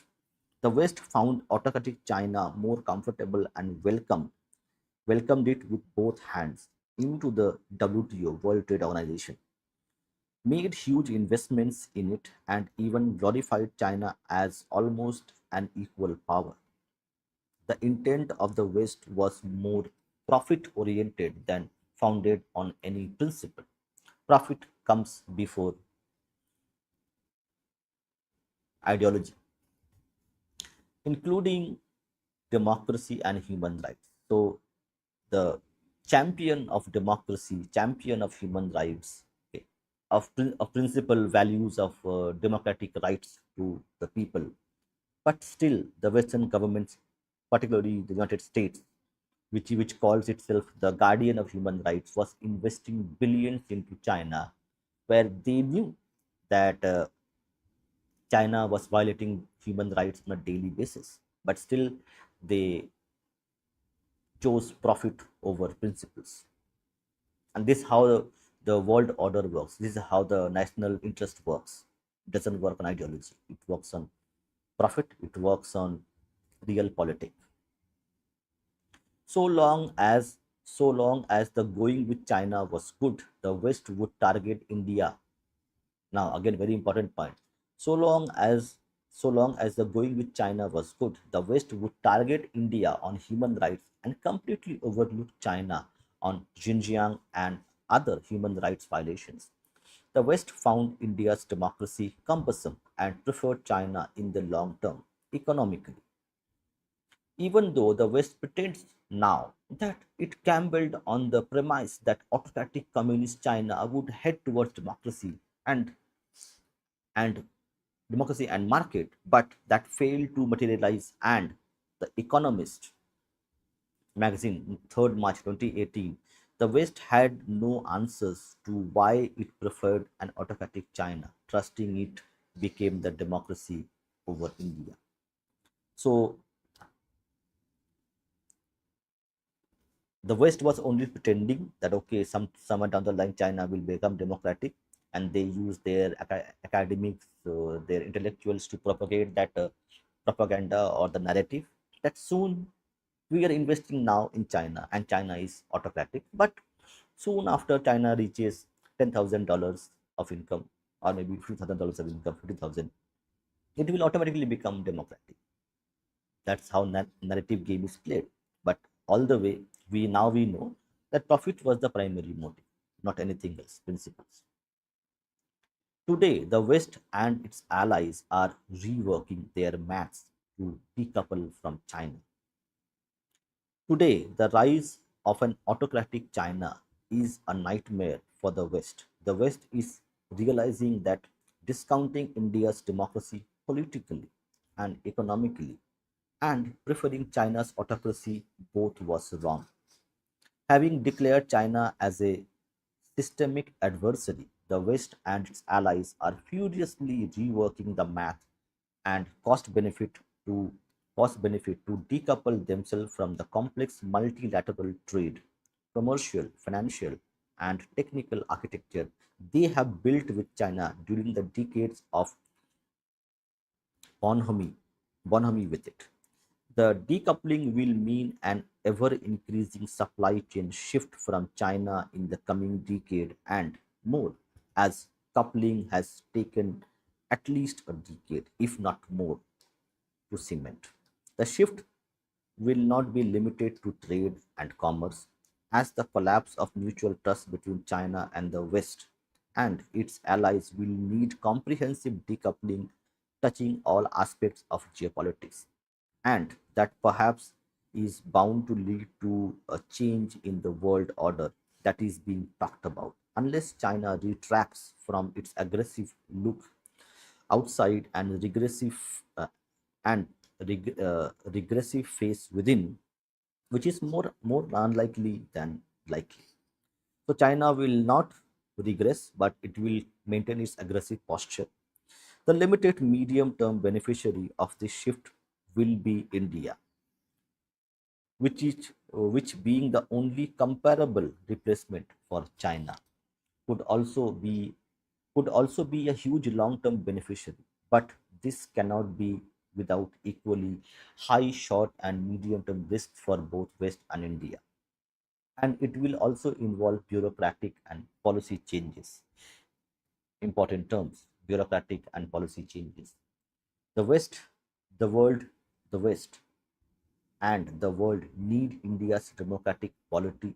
The West found autocratic China more comfortable and welcomed it with both hands into the WTO, World Trade Organization, made huge investments in it, and even glorified China as almost an equal power. The intent of the West was more profit oriented than founded on any principle. Profit comes before ideology, including democracy and human rights. So, the champion of democracy, champion of human rights, okay, of principal values of democratic rights to the people. But still, the Western governments, particularly the United States, which calls itself the guardian of human rights, was investing billions into China, where they knew that China was violating human rights on a daily basis. But still, they chose profit over principles. And this is how the world order works. This is how the national interest works. It doesn't work on ideology. It works on profit. It works on real politics. So long as the going with China was good, the West would target India. Now, again, very important point. So long as so long as the going with China was good, the West would target India on human rights and completely overlook China on Xinjiang and other human rights violations. The West found India's democracy cumbersome and preferred China in the long term, economically. Even though the West pretends now that it gambled on the premise that autocratic communist China would head towards and democracy and market, but that failed to materialize. And the Economist magazine, 3rd March 2018, the West had no answers to why it preferred an autocratic China, trusting it became the democracy over India. So the West was only pretending that okay, somewhere down the line China will become democratic, and they use their academics, their intellectuals to propagate that propaganda or the narrative that soon we are investing now in China and China is autocratic. But soon after China reaches $10,000 of income, or maybe $50,000 of income, 50,000, it will automatically become democratic. That's how narrative game is played. But all the way, we know that profit was the primary motive, not anything else, principles. Today, the West and its allies are reworking their maths to decouple from China. Today, the rise of an autocratic China is a nightmare for the West. The West is realizing that discounting India's democracy politically and economically and preferring China's autocracy both was wrong. Having declared China as a systemic adversary, the West and its allies are furiously reworking the math and to cost benefit to decouple themselves from the complex multilateral trade, commercial, financial, and technical architecture they have built with China during the decades of bonhomie, bonhomie with it. The decoupling will mean an ever increasing supply chain shift from China in the coming decade and more, as coupling has taken at least a decade, if not more, to cement. The shift will not be limited to trade and commerce, as the collapse of mutual trust between China and the West and its allies will need comprehensive decoupling touching all aspects of geopolitics, and that perhaps is bound to lead to a change in the world order that is being talked about. Unless China retracts from its aggressive look outside and and regressive phase within, which is more unlikely than likely. So China will not regress, but it will maintain its aggressive posture. The limited medium-term beneficiary of this shift will be India, which being the only comparable replacement for China could also be a huge long-term beneficiary. But this cannot be without equally high short and medium-term risks for both West and India. And it will also involve bureaucratic and policy changes. Important terms: bureaucratic and policy changes. The West, the world, the West and the world need India's democratic polity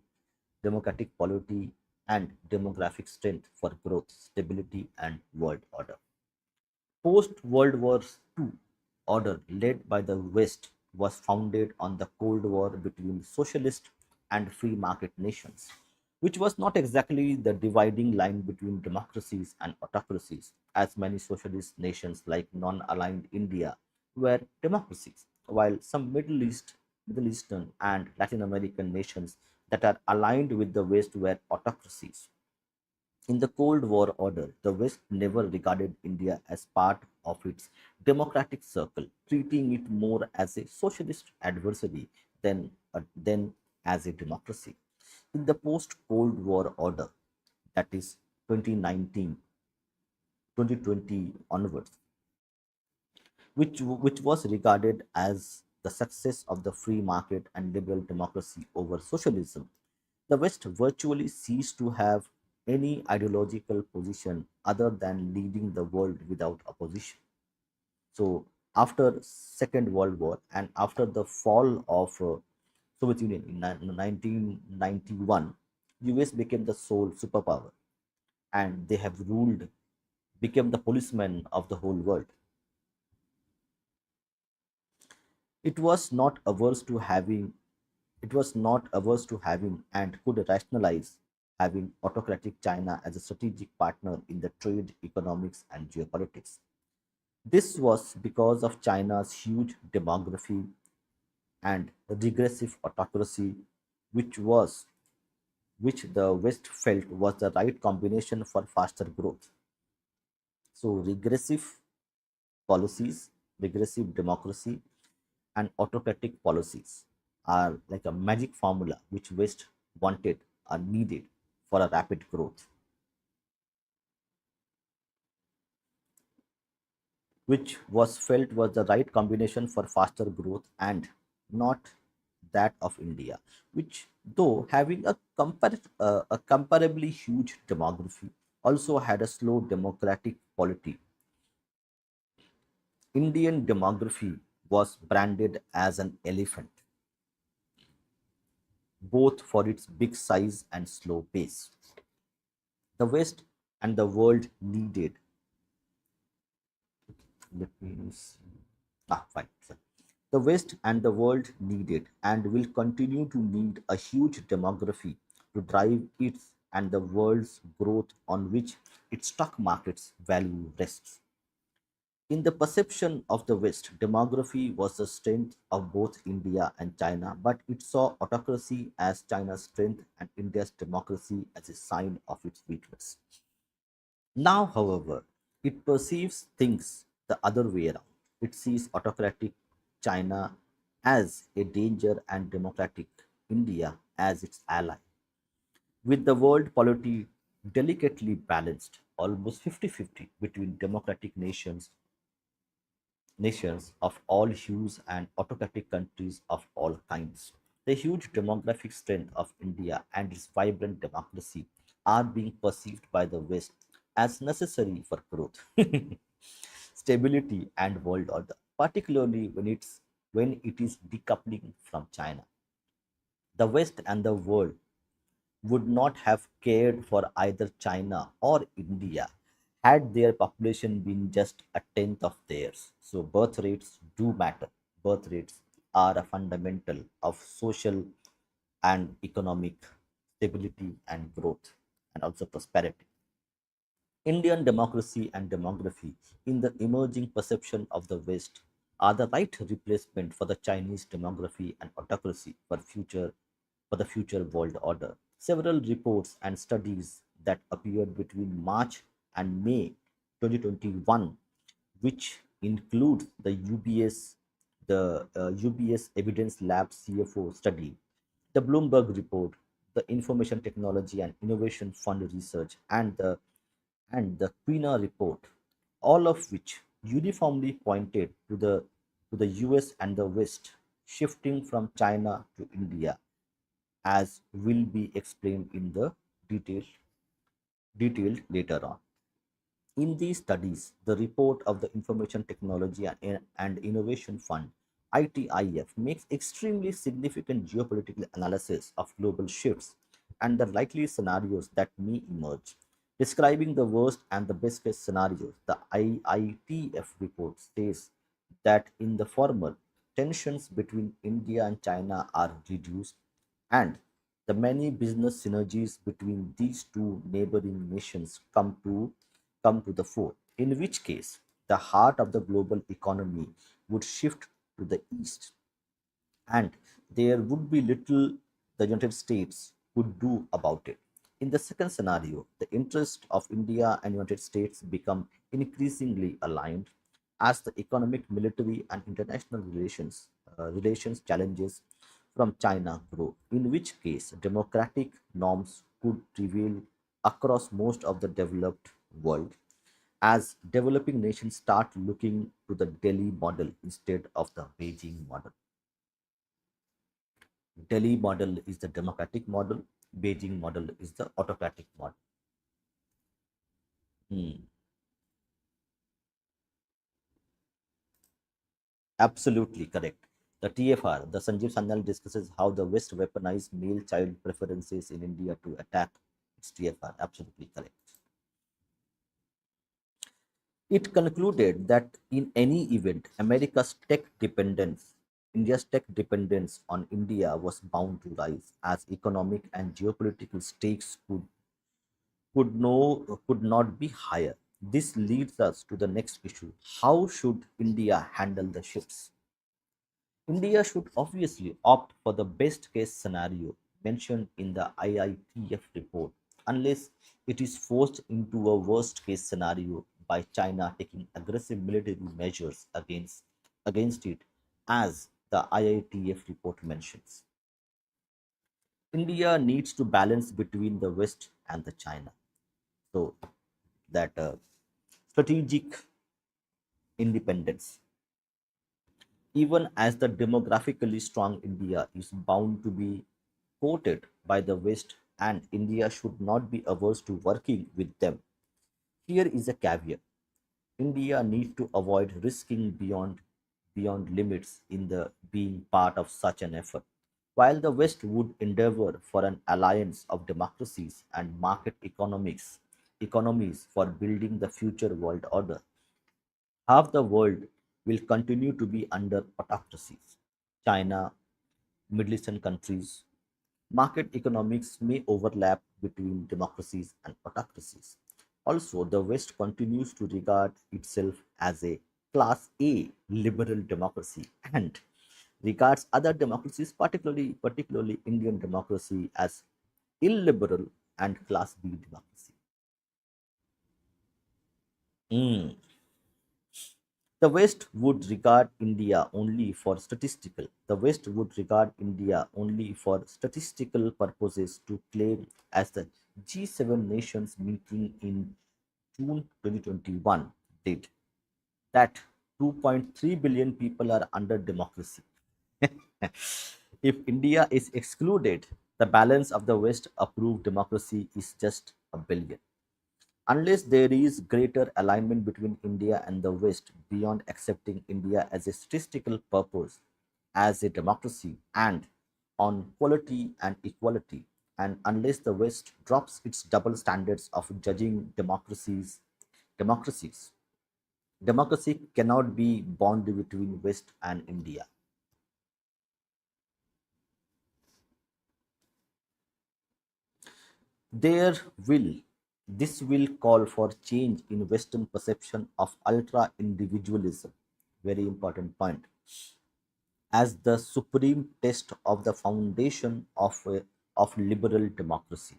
and demographic strength for growth, stability, and world order. Post World War II order led by the West was founded on the Cold War between socialist and free market nations. which was not exactly the dividing line between democracies and autocracies, as many socialist nations like non-aligned India were democracies, while some Middle Eastern and Latin American nations that are aligned with the West were autocracies. In the Cold War order, the West never regarded India as part of its democratic circle, treating it more as a socialist adversary than as a democracy. In the post Cold War order, that is 2019, 2020 onwards, which was regarded as the success of the free market and liberal democracy over socialism, the West virtually ceased to have any ideological position other than leading the world without opposition. So, after Second World War and after the fall of Soviet Union in 1991, US became the sole superpower, and they have ruled, became the policeman of the whole world. It was not averse to having it was not averse to having and could rationalize having autocratic China as a strategic partner in the trade, economics, and geopolitics. This was because of China's huge demography and regressive autocracy, which was which the West felt was the right combination for faster growth. So policies, regressive democracy, and autocratic policies are like a magic formula which West wanted or needed for a rapid growth, which was felt was the right combination for faster growth and not that of India, which though having a comparably huge demography also had a slow democratic polity. Indian demography was branded as an elephant, both for its big size and slow pace. The West and the world needed, let me see. Fine. Sir. The West and the world needed and will continue to need a huge demography to drive its and the world's growth on which its stock market's value rests. In the perception of the West, demography was the strength of both India and China, but it saw autocracy as China's strength and India's democracy as a sign of its weakness. Now, however, it perceives things the other way around. It sees autocratic China as a danger and democratic India as its ally. With the world polity delicately balanced, almost 50-50 between democratic nations of all hues and autocratic countries of all kinds. The huge demographic strength of India and its vibrant democracy are being perceived by the West as necessary for growth, stability, and world order, particularly when it is decoupling from China. The West and the world would not have cared for either China or India had their population been just a tenth of theirs. So, birth rates do matter. Birth rates are a fundamental of social and economic stability and growth and also prosperity. Indian democracy and demography, in the emerging perception of the West, are the right replacement for the Chinese demography and autocracy for the future world order. Several reports and studies that appeared between March and May 2021, which include the UBS Evidence Lab CFO study, the Bloomberg report, the Information Technology and Innovation Fund research, and the Quina report, all of which uniformly pointed to the US and the West shifting from China to India, as will be explained in the detailed later on. In these studies, the report of the Information Technology and Innovation Fund (ITIF) makes extremely significant geopolitical analysis of global shifts and the likely scenarios that may emerge. Describing the worst and the best case scenarios, the IITF report says that in the former, tensions between India and China are reduced, and The many business synergies between these two neighboring nations come to the fore, in which case the heart of the global economy would shift to the east, and there would be little the United States could do about it. In the second scenario, the interests of India and United States become increasingly aligned as the economic, military, and international relations challenges from China grow, in which case democratic norms could prevail across most of the developed world as developing nations start looking to the Delhi model instead of the Beijing model. Delhi model is the democratic model, Beijing model is the autocratic model. Hmm. Absolutely correct. The TFR, the Sanjeev Sanyal discusses how the West weaponized male child preferences in India to attack its TFR. Absolutely correct. It concluded that in any event, India's tech dependence on India was bound to rise as economic and geopolitical stakes could not be higher. This leads us to the next issue. How should India handle the shifts? India should obviously opt for the best case scenario mentioned in the IITF report, unless it is forced into a worst case scenario by China taking aggressive military measures against it, as the IITF report mentions. India needs to balance between the West and the China. So that strategic independence. Even as the demographically strong India is bound to be courted by the West, and India should not be averse to working with them. Here is a caveat. India needs to avoid risking beyond limits in the being part of such an effort. While the West would endeavor for an alliance of democracies and market economies for building the future world order, half the world will continue to be under autocracies. China, Middle Eastern countries, market economics may overlap between democracies and autocracies. Also, the West continues to regard itself as a Class A liberal democracy and regards other democracies, particularly Indian democracy, as illiberal and Class B democracy. Mm. The West would regard India only for statistical. The West would regard India only for statistical purposes to claim as the G7 nations meeting in June 2021 did that 2.3 billion people are under democracy. If India is excluded, the balance of the West approved democracy is just a billion. Unless there is greater alignment between India and the West beyond accepting India as a statistical purpose, as a democracy, and on quality and equality, and unless the West drops its double standards of judging democracies, democracy cannot be bond between West and India. There will This will call for change in Western perception of ultra individualism. Very important point. As the supreme test of the foundation of liberal democracy.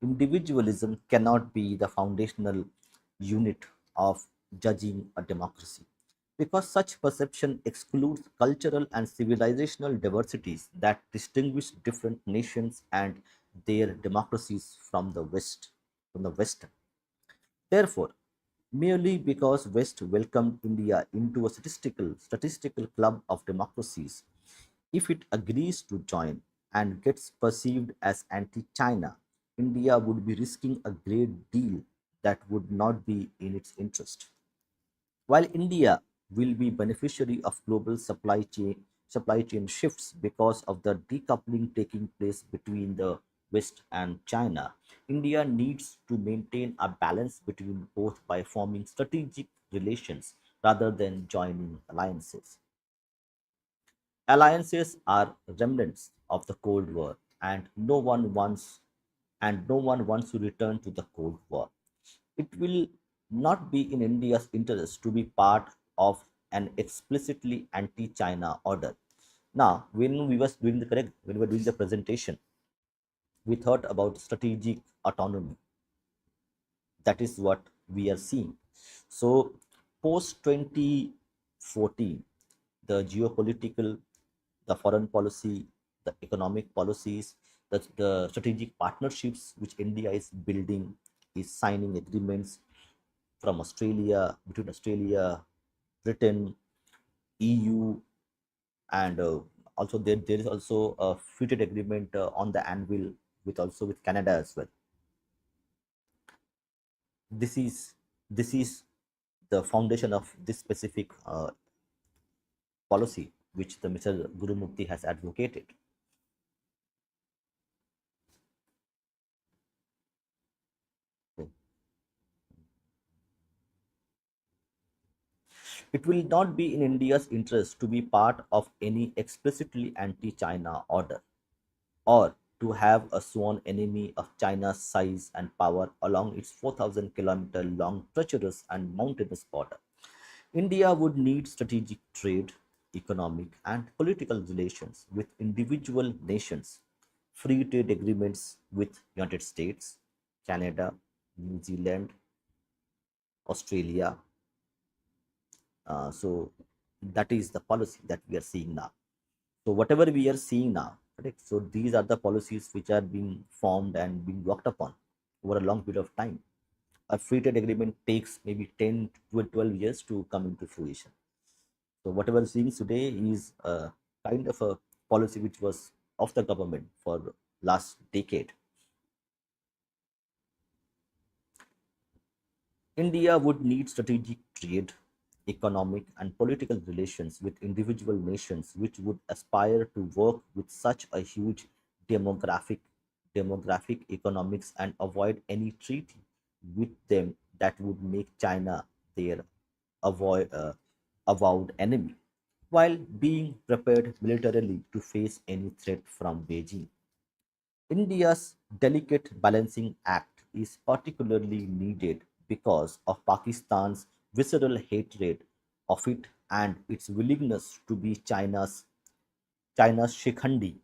Individualism cannot be the foundational unit of judging a democracy because such perception excludes cultural and civilizational diversities that distinguish different nations and their democracies from the West. Therefore, merely because West welcomed India into a statistical club of democracies, if it agrees to join and gets perceived as anti-China, India would be risking a great deal that would not be in its interest. While India will be beneficiary of global supply chain shifts because of the decoupling taking place between the West and China, India needs to maintain a balance between both by forming strategic relations rather than joining alliances. Alliances are remnants of the Cold War, and no one wants to return to the Cold War. It will not be in India's interest to be part of an explicitly anti-China order. Now, when we were doing the presentation, we thought about strategic autonomy. That is what we are seeing. So, post 2014, the geopolitical, the foreign policy, the economic policies, the strategic partnerships which India is building, is signing agreements from Australia, between Australia, Britain, EU, and also there is also a free trade agreement on the anvil with Canada as well. This is this is the foundation of this specific policy which the Mr. Gurumurthy has advocated. It will not be in India's interest to be part of any explicitly anti-China order, or to have a sworn enemy of China's size and power along its 4,000-kilometer long treacherous and mountainous border. India would need strategic trade, economic, and political relations with individual nations, free trade agreements with United States, Canada, New Zealand, Australia. So that is the policy that we are seeing now. So whatever we are seeing now, correct? So these are the policies which are being formed and being worked upon over a long period of time. A free trade agreement takes maybe 10 to 12 years to come into fruition. So whatever we're seeing today is a kind of a policy which was of the government for last decade. India would need strategic trade, economic, and political relations with individual nations which would aspire to work with such a huge demographic, economics and avoid any treaty with them that would make China their avowed enemy, while being prepared militarily to face any threat from Beijing. India's delicate balancing act is particularly needed because of Pakistan's visceral hatred of it and its willingness to be China's shikhandi.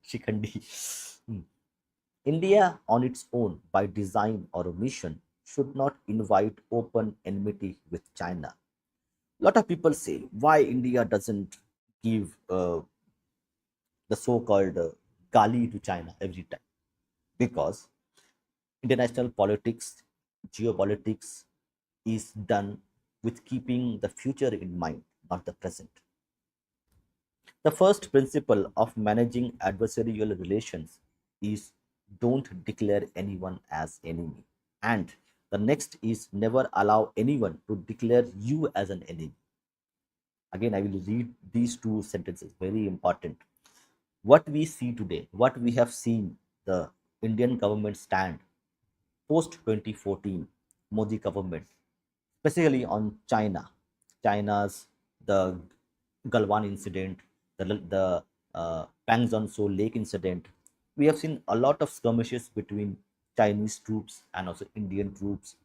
Shikhandi. Hmm. India, on its own, by design or omission, should not invite open enmity with China. A lot of people say why India doesn't give the so-called gali to China every time, because international politics, geopolitics is done with keeping the future in mind, not the present. The first principle of managing adversarial relations is don't declare anyone as enemy. And the next is never allow anyone to declare you as an enemy. Again, I will read these two sentences, very important. What we see today, what we have seen the Indian government stand post 2014 Modi government, specifically on China, China's the Galwan incident, the Pangzhou Lake incident. We have seen a lot of skirmishes between Chinese troops and also Indian troops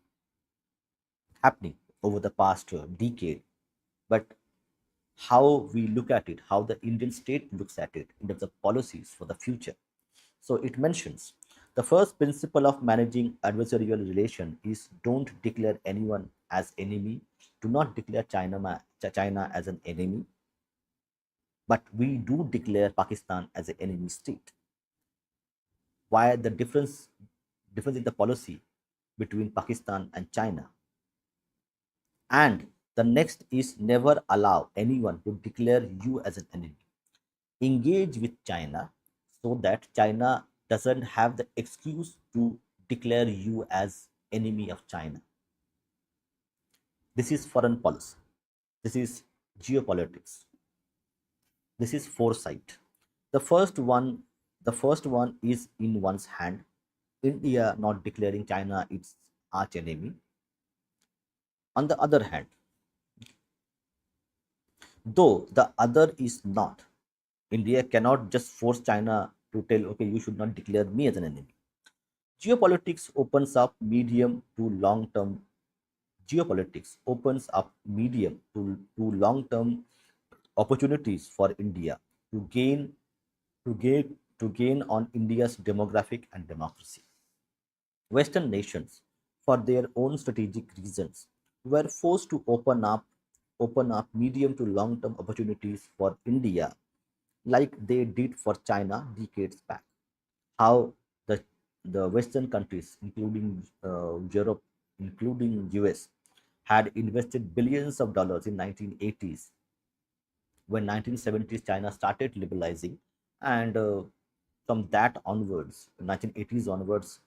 happening over the past decade. But how we look at it, how the Indian state looks at it in terms of policies for the future. So it mentions the first principle of managing adversarial relation is don't declare anyone as enemy. Do not declare China as an enemy, but we do declare Pakistan as an enemy state. Why the difference in the policy between Pakistan and China? And the next is never allow anyone to declare you as an enemy. Engage with China so that China doesn't have the excuse to declare you as enemy of China. This is foreign policy. This is geopolitics. This is foresight. The first one, the first one is in one's hand. India not declaring China its arch enemy. On the other hand, though the other is not, India cannot just force China to tell, okay, you should not declare me as an enemy. Geopolitics opens up medium to long term geopolitics opens up medium to long term opportunities for India to gain to gain to gain on India's demographic and democracy. Western nations, for their own strategic reasons, were forced to open up medium to long term opportunities for India like they did for China decades back. How the Western countries, including Europe, including US, had invested billions of dollars in 1980s when 1970s China started liberalizing, and from that onwards, 1980s onwards,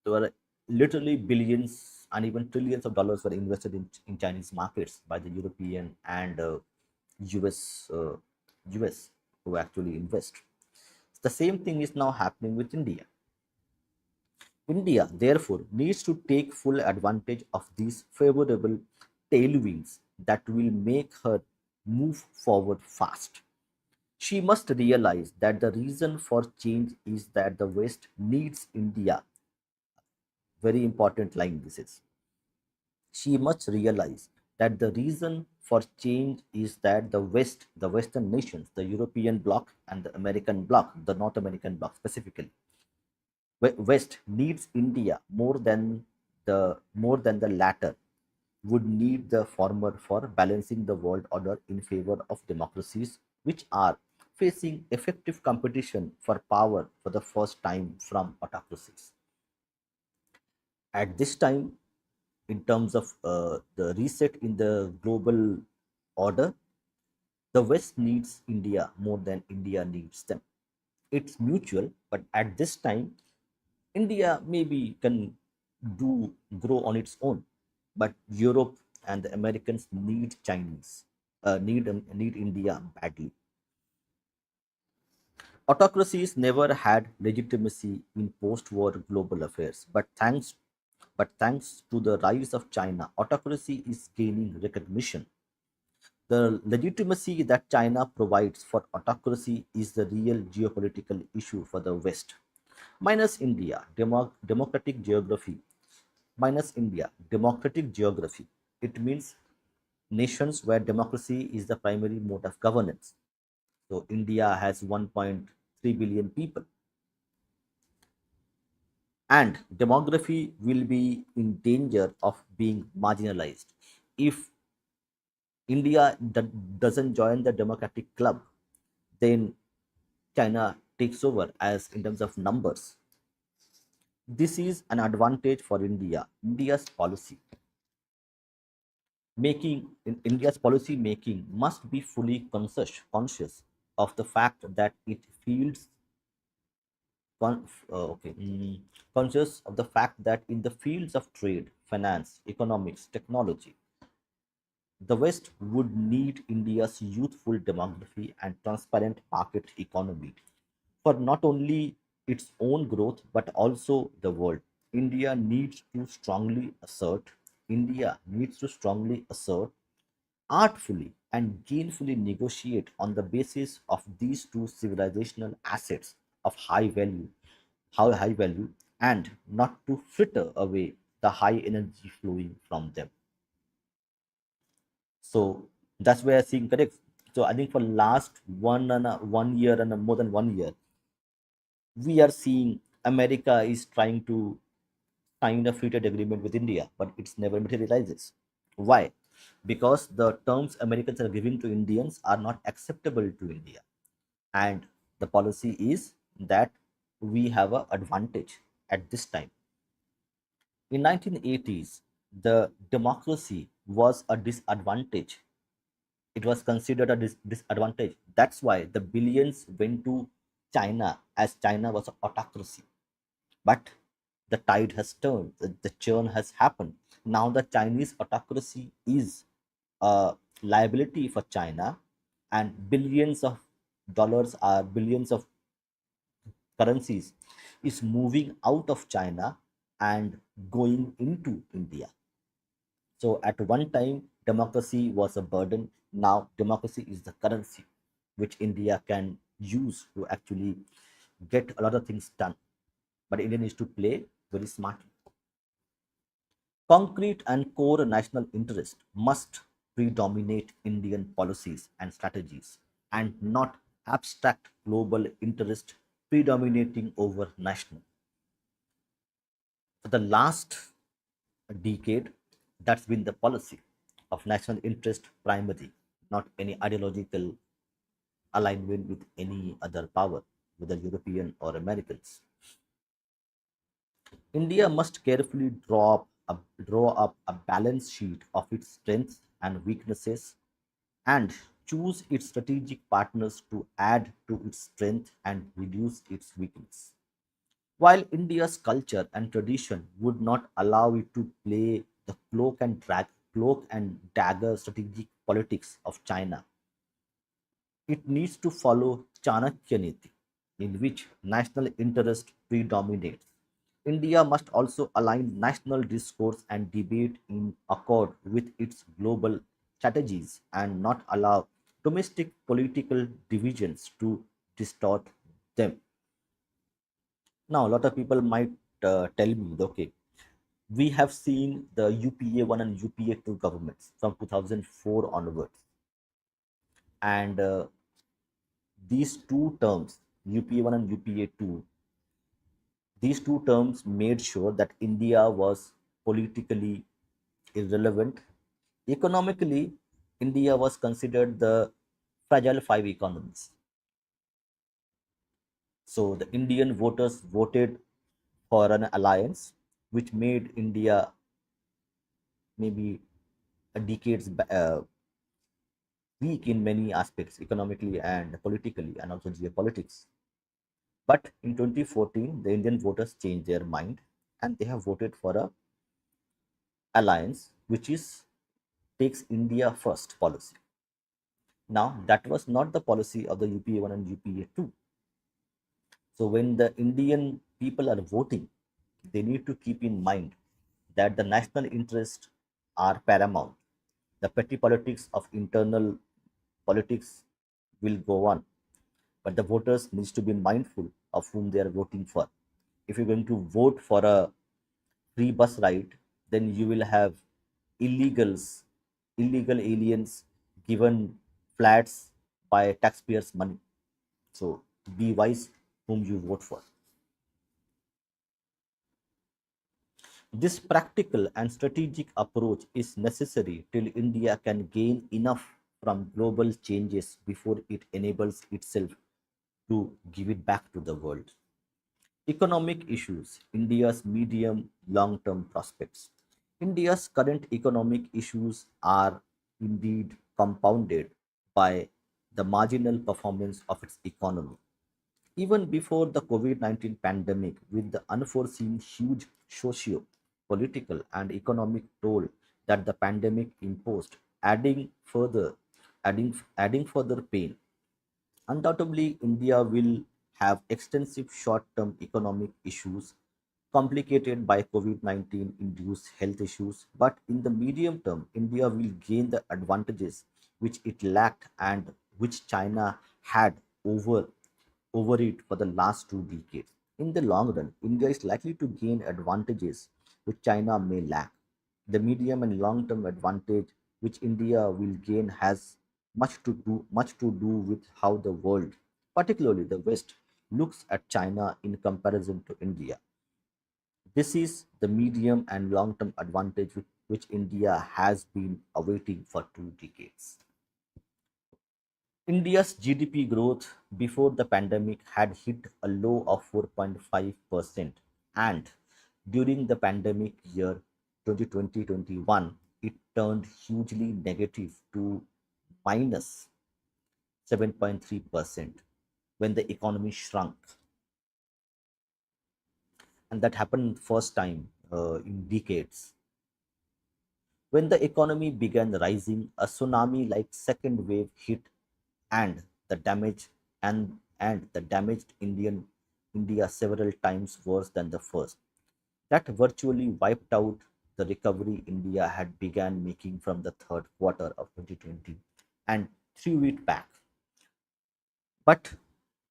there were literally billions and even trillions of dollars were invested in Chinese markets by the European and US US who actually invest. The same thing is now happening with India. India, therefore, needs to take full advantage of these favorable tailwinds that will make her move forward fast. She must realize that the reason for change is that the West needs India. Very important line this is. She must realize that the reason for change is that the Western nations, the European bloc and the American bloc, the North American bloc specifically, West needs India more than the latter would need the former for balancing the world order in favor of democracies which are facing effective competition for power for the first time from autocracies. At this time, in terms of the reset in the global order, the West needs India more than India needs them. It's mutual, but at this time, India maybe can do grow on its own, but Europe and the Americans need Chinese, need India badly. Autocracies never had legitimacy in post-war global affairs, but thanks to the rise of China, autocracy is gaining recognition. The legitimacy that China provides for autocracy is the real geopolitical issue for the West. Minus India, democratic geography. Minus India, democratic geography. It means nations where democracy is the primary mode of governance. So India has 1.3 billion people, and demography will be in danger of being marginalized if India doesn't join the democratic club. Then China takes over as in terms of numbers. This is an advantage for India. India's policy making must be fully conscious of the fact that it fields con- okay, conscious of the fact that in the fields of trade, finance, economics, technology, the West would need India's youthful demography and transparent market economy for not only its own growth but also the world. India needs to strongly assert, India needs to strongly assert, artfully and gainfully negotiate on the basis of these two civilizational assets of high value, and not to fritter away the high energy flowing from them. So that's where I think correct. So I think for last 1 year and more than 1 year, we are seeing America is trying to sign a free trade agreement with India, but it's never materializes. Why? Because the terms Americans are giving to Indians are not acceptable to India, and the policy is that we have an advantage at this time. In 1980s, the democracy was a disadvantage. It was considered a disadvantage. That's why the billions went to China, as China was an autocracy. But the tide has turned, the churn has happened. Now the Chinese autocracy is a liability for China, and billions of currencies is moving out of China and going into India. So at one time, democracy was a burden. Now democracy is the currency which India can use to actually get a lot of things done, but India needs to play very smartly. Concrete and core national interest must predominate Indian policies and strategies, and not abstract global interest predominating over national. For the last decade, that's been the policy of national interest primary, not any ideological alignment with any other power, whether European or Americans. India must carefully draw up a balance sheet of its strengths and weaknesses, and choose its strategic partners to add to its strength and reduce its weakness. While India's culture and tradition would not allow it to play the cloak and dagger strategic politics of China, it needs to follow Chanakya Niti, in which national interest predominates. India must also align national discourse and debate in accord with its global strategies, and not allow domestic political divisions to distort them. Now, a lot of people might tell me, okay, we have seen the UPA 1 and UPA 2 governments from 2004 onwards, and these two terms, UPA 1 and UPA 2, these two terms made sure that India was politically irrelevant. Economically, India was considered the fragile five economies. So the Indian voters voted for an alliance which made India maybe a weak in many aspects, economically and politically, and also geopolitics. But in 2014, the Indian voters changed their mind, and they have voted for a alliance which is takes India first policy. Now, that was not the policy of the UPA 1 and UPA 2. So, when the Indian people are voting, they need to keep in mind that the national interests are paramount. The petty politics of internal politics will go on, but the voters needs to be mindful of whom they are voting for. If you're going to vote for a free bus ride, then you will have illegals, illegal aliens given flats by taxpayers' money. So be wise whom you vote for. This practical and strategic approach is necessary till India can gain enough from global changes before it enables itself to give it back to the world. Economic issues, India's medium long term prospects. India's current economic issues are indeed compounded by the marginal performance of its economy. Even before the COVID 19 pandemic, with the unforeseen huge socio political and economic toll that the pandemic imposed, adding further pain. Undoubtedly, India will have extensive short term economic issues complicated by COVID 19 induced health issues, but in the medium term, India will gain the advantages which it lacked and which China had over it for the last 2 decades. In the long run, India is likely to gain advantages which China may lack. The medium and long term advantage which India will gain has much to do with how the world, particularly the West, looks at China in comparison to India. This is the medium and long term advantage which India has been awaiting for 2 decades. India's GDP growth before the pandemic had hit a low of 4.5%, and during the pandemic year 2020-21, it turned hugely negative to minus 7.3% when the economy shrunk. And that happened first time in decades. When the economy began rising, a tsunami like second wave hit, and the damage and the damaged India several times worse than the first. That virtually wiped out the recovery India had began making from the third quarter of 2020 and threw it back. But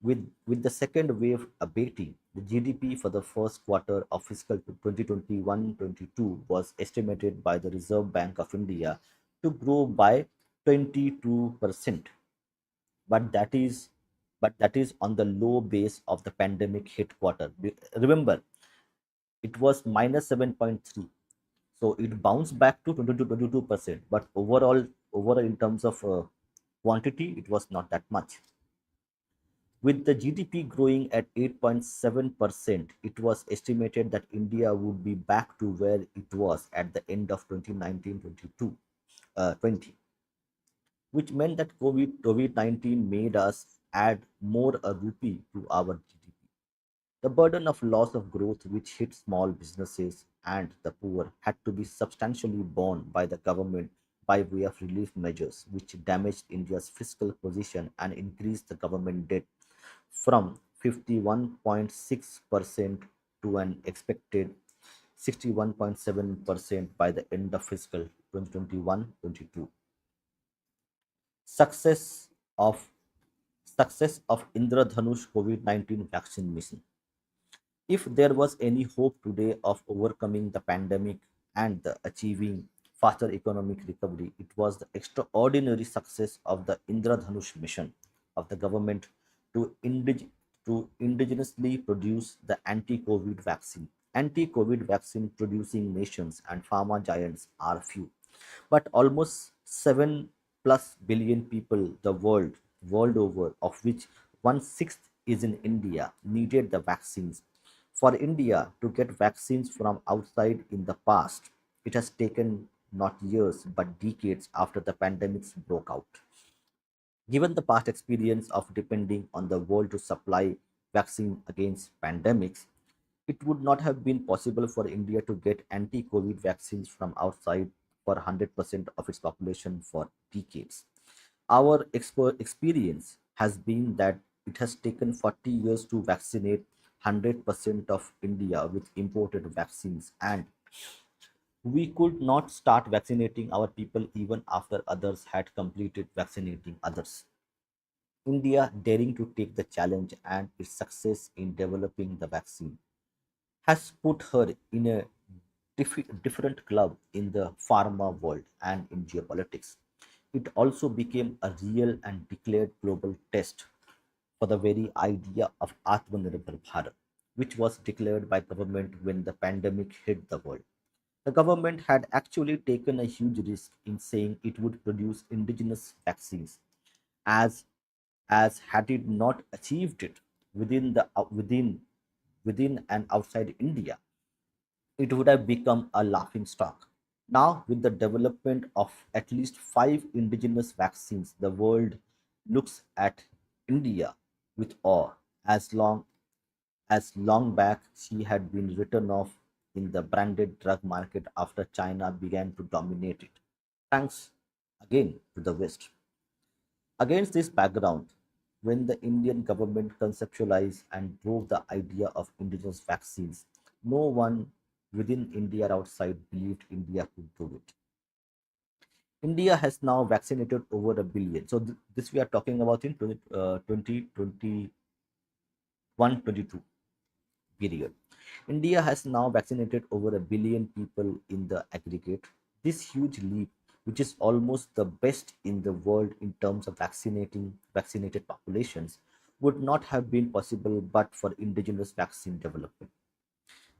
With the second wave abating, the GDP for the first quarter of fiscal 2021-22 was estimated by the Reserve Bank of India to grow by 22%. But that is on the low base of the pandemic hit quarter. Remember, it was minus 7.3. So it bounced back to 22%. But overall in terms of quantity, it was not that much. With the GDP growing at 8.7%, it was estimated that India would be back to where it was at the end of 2019-20, which meant that COVID-19 made us add more a rupee to our GDP. The burden of loss of growth, which hit small businesses and the poor, had to be substantially borne by the government by way of relief measures, which damaged India's fiscal position and increased the government debt from 51.6% to an expected 61.7% by the end of fiscal 2021-22. Success of Success of Indradhanush COVID-19 vaccine mission. If there was any hope today of overcoming the pandemic and the achieving faster economic recovery, it was the extraordinary success of the Indradhanush mission of the government to, to indigenously produce the anti-COVID vaccine. Anti-COVID vaccine producing nations and pharma giants are few, but almost 7 plus billion people the world over, of which one sixth is in India, needed the vaccines. For India to get vaccines from outside in the past, it has taken not years but decades after the pandemics broke out. Given the past experience of depending on the world to supply vaccine against pandemics, it would not have been possible for India to get anti COVID vaccines from outside for 100% of its population for decades. Our experience has been that it has taken 40 years to vaccinate 100% of India with imported vaccines, and we could not start vaccinating our people even after others had completed vaccinating others. India daring to take the challenge and its success in developing the vaccine has put her in a different club in the pharma world and in geopolitics. It also became a real and declared global test for the very idea of Atmanirbhar Bharat, which was declared by government when the pandemic hit the world. The government had actually taken a huge risk in saying it would produce indigenous vaccines, as had it not achieved it within the within and outside India, it would have become a laughing stock. Now, with the development of at least five indigenous vaccines, the world looks at India with awe, as long back she had been written off in the branded drug market after China began to dominate it. Thanks again to the West. Against this background, when the Indian government conceptualized and drove the idea of indigenous vaccines, no one within India or outside believed India could do it. India has now vaccinated over a billion. So, this we are talking about in 2021-22 period. India has now vaccinated over a billion people in the aggregate. This huge leap, which is almost the best in the world in terms of vaccinated populations, would not have been possible but for indigenous vaccine development.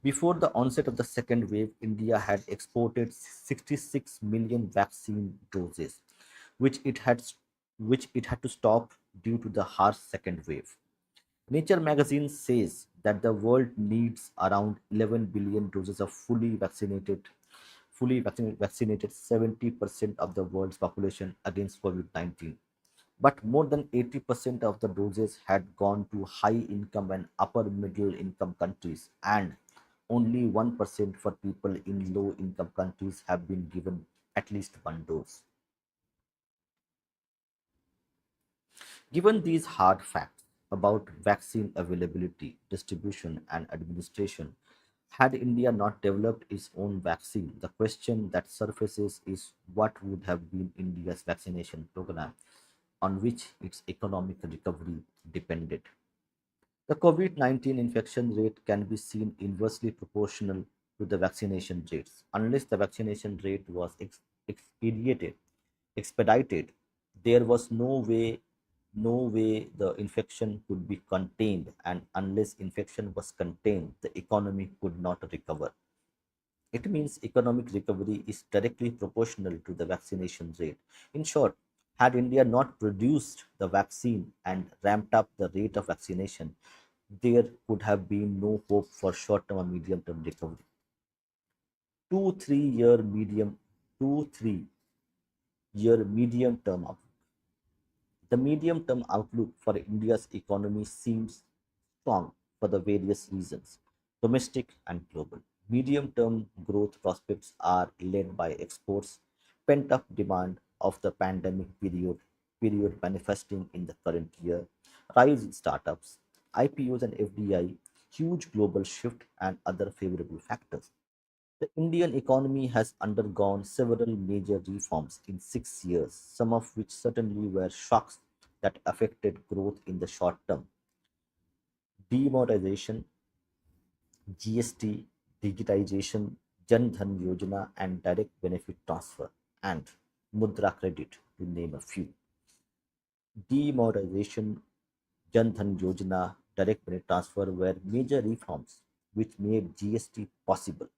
Before the onset of the second wave, India had exported 66 million vaccine doses, which it had which it had to stop due to the harsh second wave. Nature magazine says that the world needs around 11 billion doses of fully vaccinated 70% of the world's population against COVID-19. But more than 80% of the doses had gone to high income and upper middle income countries, and only 1% for people in low income countries have been given at least one dose. Given these hard facts about vaccine availability, distribution, and administration, had India not developed its own vaccine, the question that surfaces is what would have been India's vaccination program on which its economic recovery depended. The COVID 19 infection rate can be seen inversely proportional to the vaccination rates. Unless the vaccination rate was expedited, expedited, there was no way the infection could be contained, and unless infection was contained, the economy could not recover. It means economic recovery is directly proportional to the vaccination rate. In short, had India not produced the vaccine and ramped up the rate of vaccination, there could have been no hope for short-term or medium-term recovery. Two, 3 year medium, 2, 3 year medium term The medium term outlook for India's economy seems strong for the various reasons, domestic and global. Medium term growth prospects are led by exports, pent up demand of the period manifesting in the current year, rise in startups, IPOs and FDI, huge global shift, and other favorable factors. The Indian economy has undergone several major reforms in 6 years, some of which certainly were shocks that affected growth in the short term. Demonetization, GST, digitization, Jan Dhan Yojana, and direct benefit transfer, and Mudra credit, to name a few. Demonetization, Jan Dhan Yojana, direct benefit transfer were major reforms which made GST possible.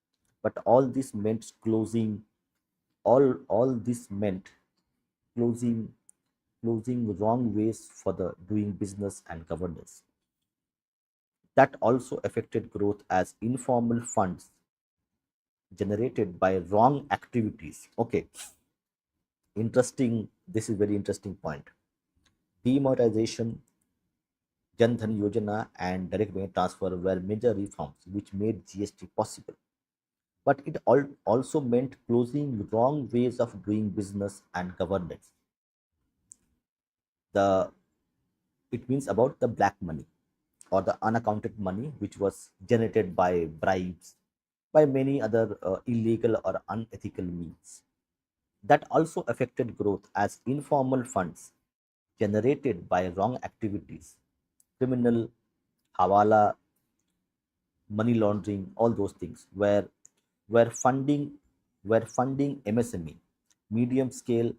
But all this meant closing closing wrong ways for the doing business and governance. That also affected growth as informal funds generated by wrong activities. Okay, interesting. This is very interesting point. Demonetization, Jan Dhan Yojana, and direct benefit transfer were major reforms which made GST possible. But it also meant closing wrong ways of doing business and governance. The It means about the black money or the unaccounted money which was generated by bribes, by many other illegal or unethical means. That also affected growth as informal funds generated by wrong activities, criminal, hawala, money laundering, all those things were funding were funding MSME, medium scale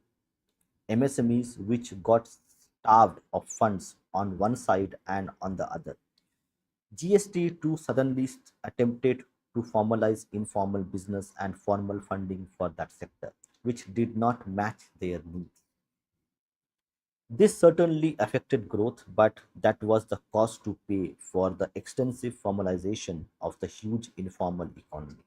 MSMEs, which got starved of funds on one side and on the other. GST too suddenly attempted to formalize informal business and formal funding for that sector, which did not match their needs. This certainly affected growth, but that was the cost to pay for the extensive formalization of the huge informal economy.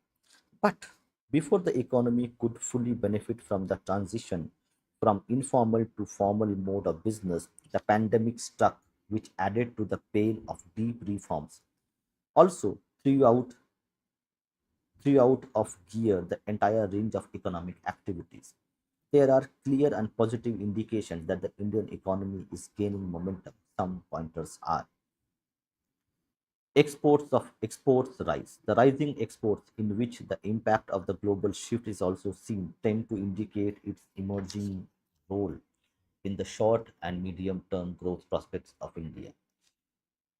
But before the economy could fully benefit from the transition from informal to formal mode of business, the pandemic struck, which added to the pain of deep reforms. Also, throughout of gear the entire range of economic activities. There are clear and positive indications that the Indian economy is gaining momentum. Some pointers are exports rise. The rising exports, in which the impact of the global shift is also seen, tend to indicate its emerging role in the short and medium term growth prospects of India.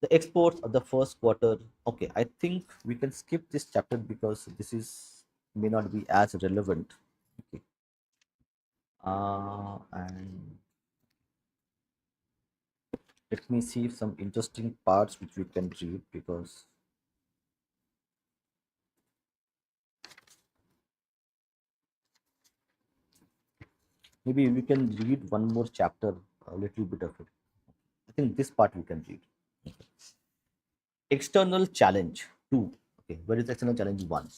The exports of the first quarter. Okay, I think we can skip this chapter because this is may not be as relevant. Okay. And let me see some interesting parts which we can read, because maybe we can read one more chapter, a little bit of it. I think this part we can read. External challenge two. Okay, where is external challenge one?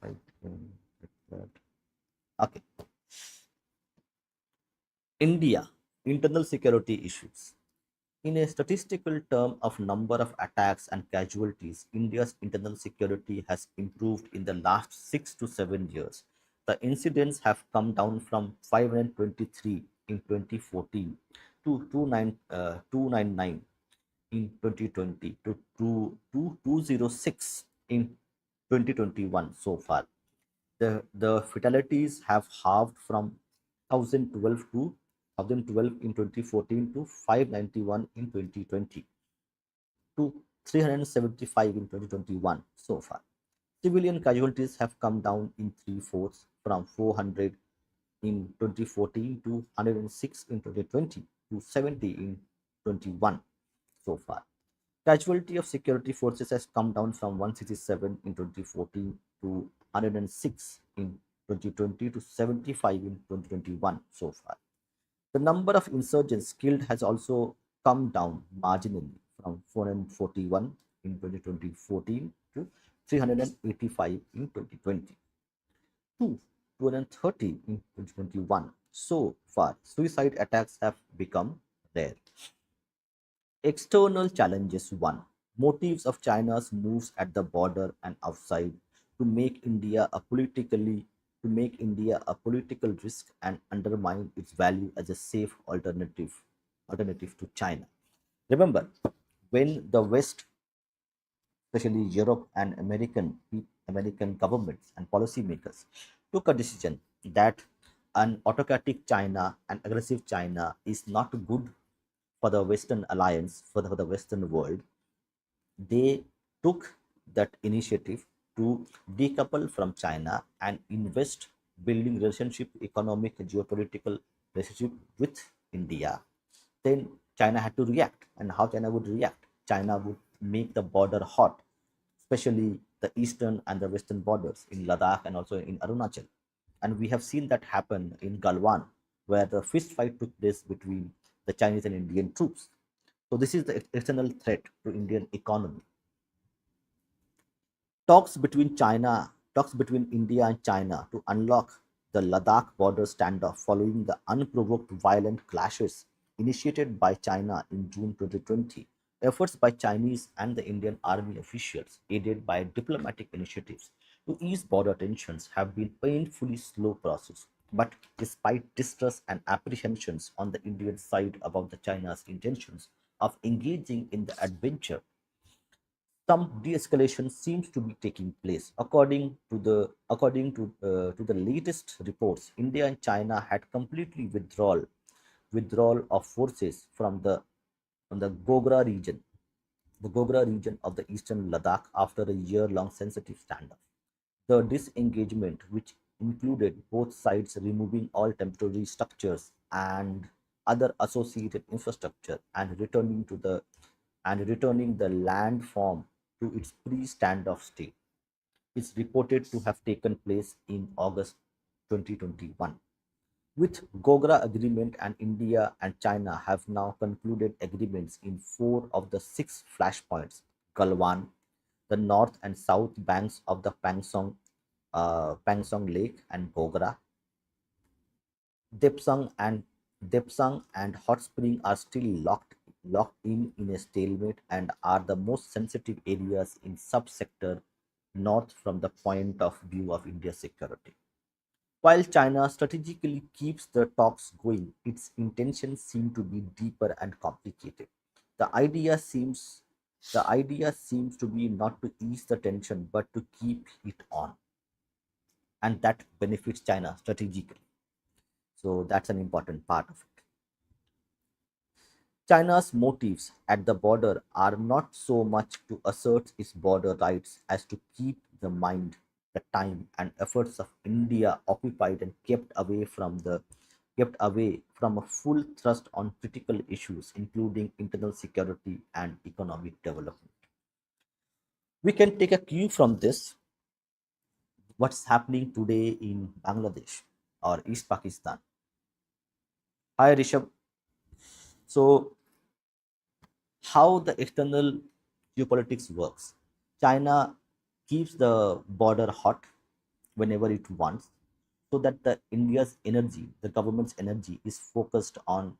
I can get that. Okay, India internal security issues. In a statistical term of number of attacks and casualties, India's internal security has improved in the last 6 to 7 years. The incidents have come down from 523 in 2014 to 299 in 2020 to 206 in 2021 so far. The fatalities have halved from 1012 in 2014 to 591 in 2020. to 375 in 2021 so far. Civilian casualties have come down in three-fourths from 400 in 2014 to 106 in 2020 to 70 in 21 so far. Casualty of security forces has come down from 167 in 2014 to 106 in 2020 to 75 in 2021 so far. The number of insurgents killed has also come down marginally from 441 in 2014 to 385 in 2020 to 230 in 2021. So far, suicide attacks have become rare. External challenges: 1. Motives of China's moves at the border and outside to make India a political risk and undermine its value as a safe alternative to China. Remember, when the West, especially Europe and American governments and policymakers, took a decision that an autocratic China and aggressive China is not good for the Western alliance, for the Western world, they took that initiative to decouple from China and invest building relationship, economic, geopolitical relationship with India. Then China had to react. And how China would react? China would make the border hot, especially the eastern and the western borders in Ladakh and also in Arunachal. And we have seen that happen in Galwan, where the fist fight took place between the Chinese and Indian troops. So this is the external threat to Indian economy. Talks between India and China to unlock the Ladakh border standoff following the unprovoked violent clashes initiated by China in June 2020. Efforts by Chinese and the Indian army officials, aided by diplomatic initiatives to ease border tensions, have been painfully slow process. But despite distrust and apprehensions on the Indian side about the China's intentions of engaging in the adventure, some de-escalation seems to be taking place. According to the latest reports, India and China had completely withdrawal of forces from the Gogra region of the eastern Ladakh after a year-long sensitive standoff. The disengagement, which included both sides removing all temporary structures and other associated infrastructure and returning the landform to its pre-standoff state, is reported to have taken place in August 2021. With Gogra Agreement, and India and China have now concluded agreements in four of the six flashpoints: Galwan, the north and south banks of the Pangsong Lake, and Gogra. Depsang and Depsang and Hot Spring are still locked in a stalemate and are the most sensitive areas in subsector north from the point of view of India's security. While China strategically keeps the talks going, its intentions seem to be deeper and complicated. The idea seems the idea seems to be not to ease the tension but to keep it on, and that benefits China strategically. So that's an important part of it. China's motives at the border are not so much to assert its border rights as to keep the mind, the time, and efforts of India occupied and kept away from a full thrust on critical issues, including internal security and economic development. We can take a cue from this: what's happening today in Bangladesh or East Pakistan. Hi, Rishabh. So, how the external geopolitics works. China keeps the border hot whenever it wants, so that the government's energy is focused on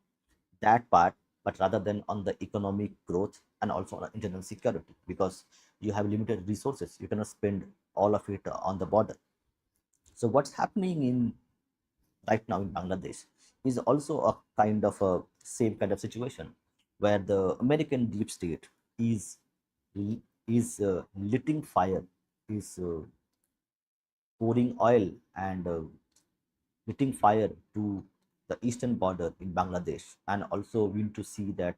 that part, but rather than on the economic growth and also on internal security, because you have limited resources, you cannot spend all of it on the border. So what's happening in right now in Bangladesh is also a kind of a same kind of situation where the American deep state is lighting fire, is pouring oil and lighting fire to the eastern border in Bangladesh, and also we need to see that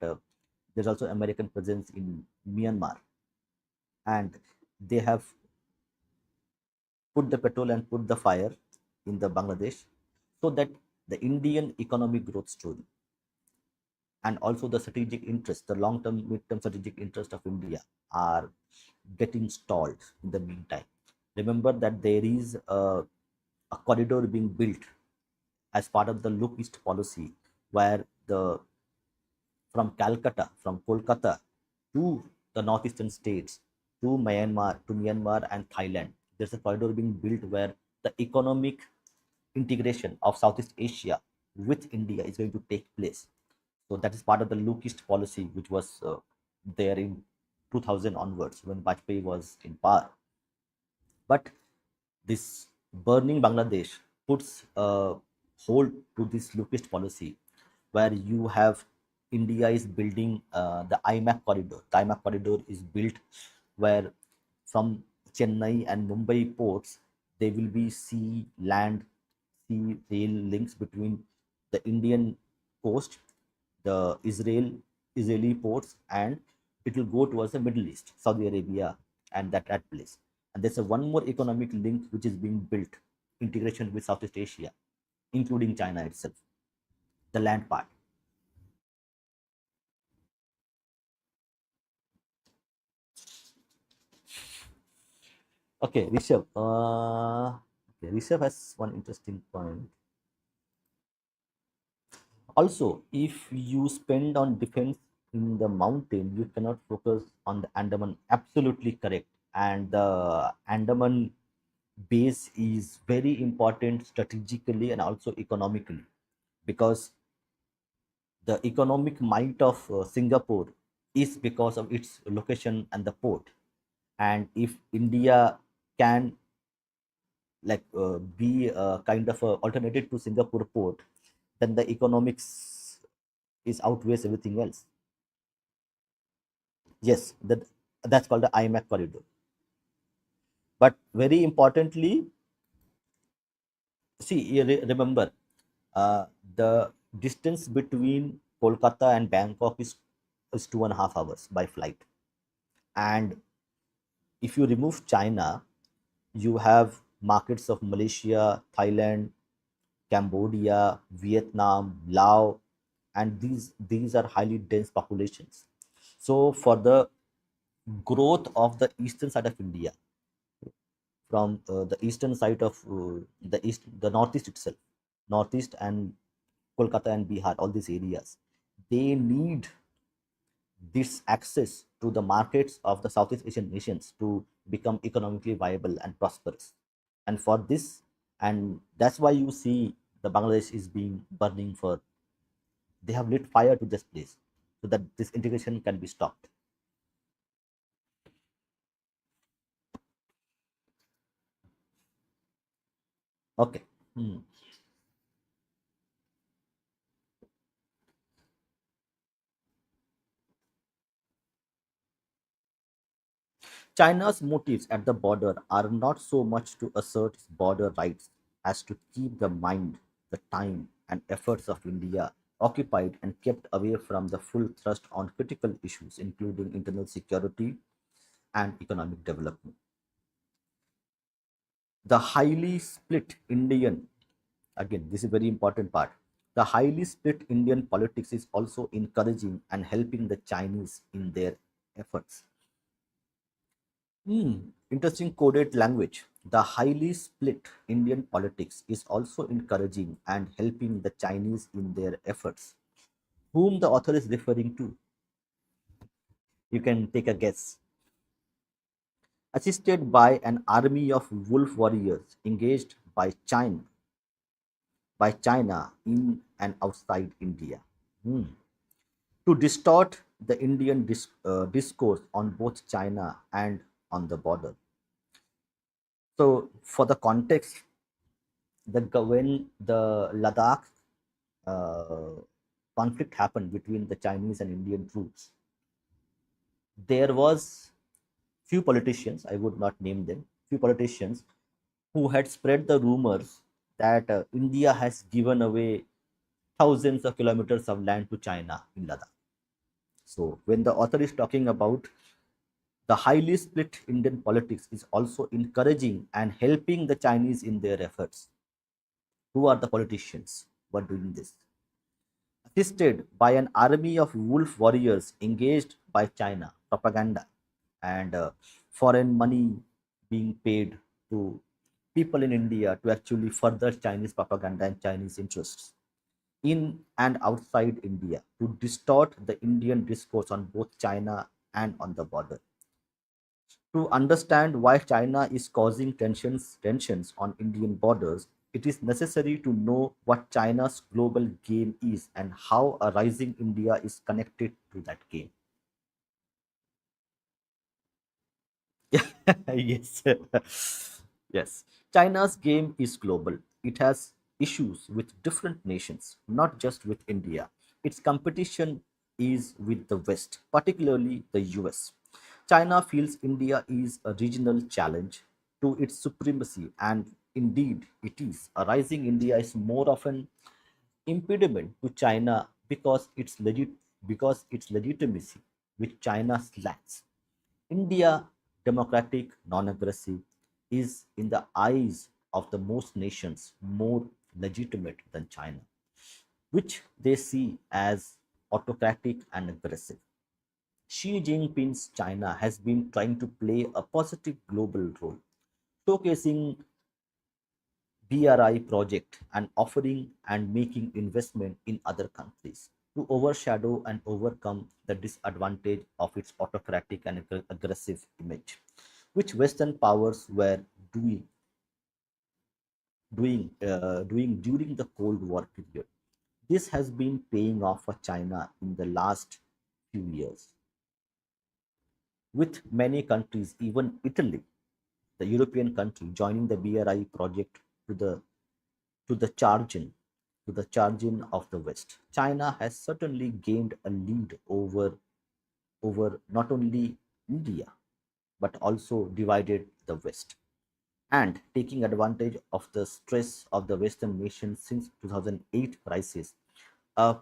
There's also American presence in Myanmar, and they have put the petrol and put the fire in the Bangladesh, so that the Indian economic growth story and also the strategic interest, the long-term, mid-term strategic interest of India are getting stalled in the meantime. Remember that there is a corridor being built as part of the Look East policy, where the from Calcutta, from Kolkata to the northeastern states, to Myanmar and Thailand. There's a corridor being built where the economic integration of Southeast Asia with India is going to take place. So that is part of the Look East policy, which was there in 2000 onwards when Bajpayee was in power. But this burning Bangladesh puts a hold to this Look East policy, where you have India is building the IMAC corridor. The IMAC corridor is built where from Chennai and Mumbai ports, there will be sea, land, sea, rail links between the Indian coast, the Israeli ports, and it will go towards the Middle East, Saudi Arabia, and that place. And there's a one more economic link which is being built, integration with Southeast Asia, including China itself, the land part. Okay, Rishabh. Okay, Rishabh has one interesting point. Also, if you spend on defense in the mountain, you cannot focus on the Andaman. Absolutely correct. And the Andaman base is very important strategically and also economically, because the economic might of Singapore is because of its location and the port. And if India can be a kind of a alternative to Singapore port, then the economics is outweighs everything else. Yes, that's called the IMAC corridor. But very importantly, see, remember, uh, the distance between Kolkata and Bangkok is 2.5 hours by flight. And if you remove China, you have markets of Malaysia, Thailand, Cambodia, Vietnam, Laos, and these are highly dense populations. So for the growth of the eastern side of India, from the eastern side of the northeast itself, northeast and Kolkata and Bihar, all these areas, they need this access to the markets of the Southeast Asian nations to become economically viable and prosperous. And for this, and that's why you see the Bangladesh is being burning for, they have lit fire to this place so that this integration can be stopped. Okay. Hmm. China's motives at the border are not so much to assert its border rights as to keep the mind, the time, and efforts of India occupied and kept away from the full thrust on critical issues, including internal security and economic development. The highly split Indian, again, this is a very important part. The highly split Indian politics is also encouraging and helping the Chinese in their efforts. Interesting coded language. The highly split Indian politics is also encouraging and helping the Chinese in their efforts. Whom the author is referring to? You can take a guess. Assisted by an army of wolf warriors engaged by China in and outside India. Hmm. To distort the Indian discourse on both China and on the border. So, for the context, when the Ladakh uh, conflict happened between the Chinese and Indian troops, there was few politicians, I would not name them, few politicians who had spread the rumors that India has given away thousands of kilometers of land to China in Ladakh. So when the author is talking about the highly split Indian politics is also encouraging and helping the Chinese in their efforts. Who are the politicians who are doing this? Assisted by an army of wolf warriors engaged by China, propaganda, and foreign money being paid to people in India to actually further Chinese propaganda and Chinese interests in and outside India to distort the Indian discourse on both China and on the border. To understand why China is causing tensions on Indian borders, it is necessary to know what China's global game is and how a rising India is connected to that game. Yes. Yes. China's game is global. It has issues with different nations, not just with India. Its competition is with the West, particularly the US. China feels India is a regional challenge to its supremacy, and indeed it is. A rising India is more often impediment to China because its legitimacy, which China lacks. India, democratic, non-aggressive, is in the eyes of the most nations more legitimate than China, which they see as autocratic and aggressive. Xi Jinping's China has been trying to play a positive global role, showcasing BRI project and offering and making investment in other countries to overshadow and overcome the disadvantage of its autocratic and aggressive image, which Western powers were doing doing during the Cold War period. This has been paying off for China in the last few years, with many countries, even Italy, the European country, joining the BRI project to the to the charging to the charging of the West. China has certainly gained a lead over not only India but also divided the West. And taking advantage of the stress of the Western nations since 2008 crisis, a,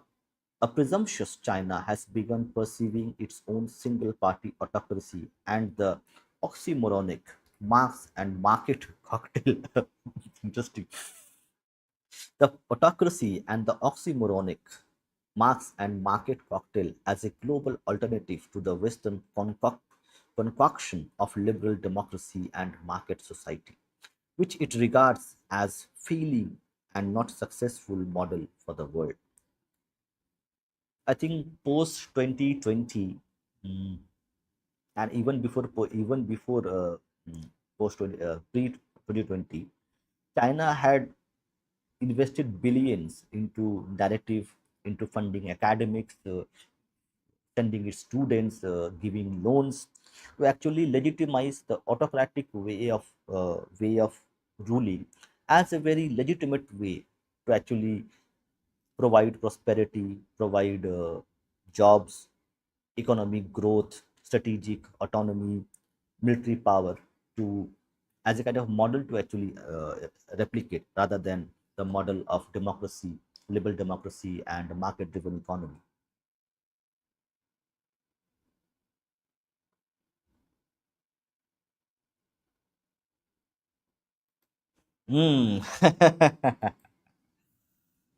a presumptuous China has begun perceiving its own single-party autocracy and the oxymoronic Marx and market cocktail. Interesting. The autocracy and the oxymoronic Marx and market cocktail as a global alternative to the Western concoction of liberal democracy and market society, which it regards as failing and not successful model for the world. I think post 2020, and even before post 20, pre 2020, China had invested billions into narrative, into funding academics, sending its students, giving loans to actually legitimize the autocratic way of ruling as a very legitimate way to actually provide prosperity, provide jobs, economic growth, strategic autonomy, military power to as a kind of model to actually replicate rather than the model of democracy, liberal democracy, and market-driven economy. Mm.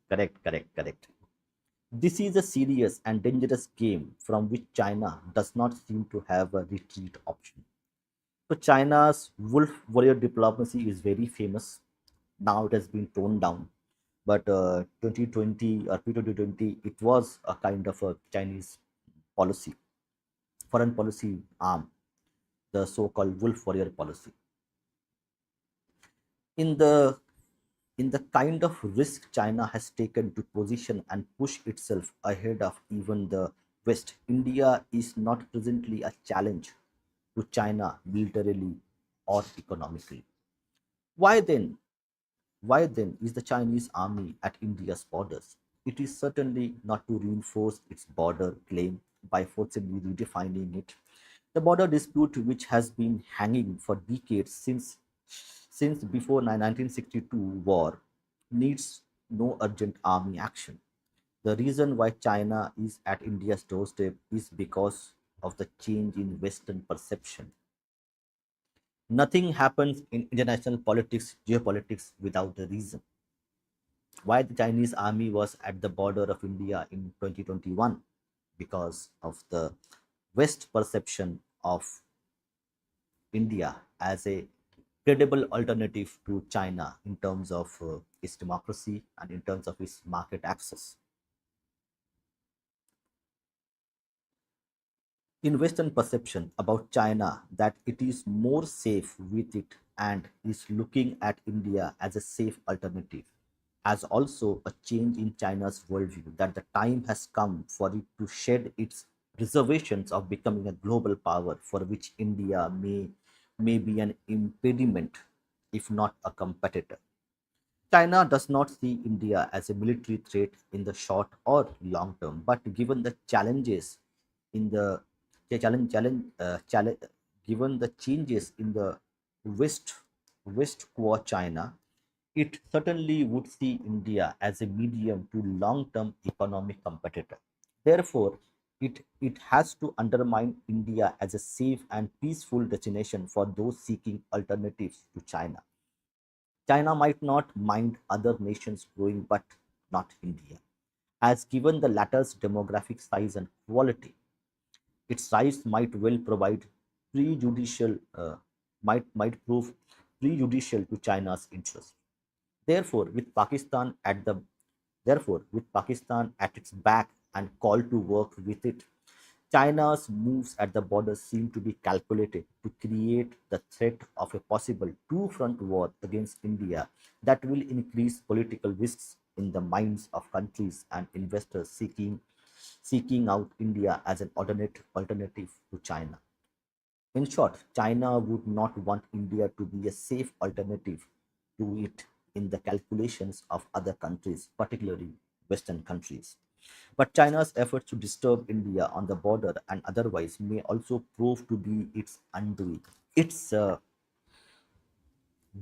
Correct, correct, correct. This is a serious and dangerous game from which China does not seem to have a retreat option. So China's wolf warrior diplomacy is very famous. Now it has been toned down, but 2020 or pre-2020, it was a kind of a Chinese policy, foreign policy arm, the so-called wolf warrior policy. In the in the kind of risk China has taken to position and push itself ahead of even the West, India is not presently a challenge to China militarily or economically. Why then? Why then is the Chinese army at India's borders? It is certainly not to reinforce its border claim by forcibly redefining it. The border dispute, which has been hanging for decades since before 1962 war, needs no urgent army action. The reason why China is at India's doorstep is because of the change in Western perception. Nothing happens in international politics, geopolitics without a reason. Why the Chinese army was at the border of India in 2021? Because of the West perception of India as a credible alternative to China in terms of its democracy and in terms of its market access. In Western perception about China that it is more safe with it and is looking at India as a safe alternative, as also a change in China's worldview that the time has come for it to shed its reservations of becoming a global power for which India may be an impediment, if not a competitor. China does not see India as a military threat in the short or long term, but given the challenges in the challenge, given the changes in the West West core China, it certainly would see India as a medium to long term economic competitor. Therefore, it has to undermine India as a safe and peaceful destination for those seeking alternatives to China. China might not mind other nations growing, but not India. As given the latter's demographic size and quality, its size might well provide prejudicial might prove prejudicial to China's interest. Therefore, with Pakistan at the Therefore, with Pakistan at its back and call to work with it, China's moves at the border seem to be calculated to create the threat of a possible two-front war against India that will increase political risks in the minds of countries and investors seeking out India as an alternative to China. In short, China would not want India to be a safe alternative to it in the calculations of other countries, particularly Western countries. But China's efforts to disturb India on the border and otherwise may also prove to be its undoing. It's a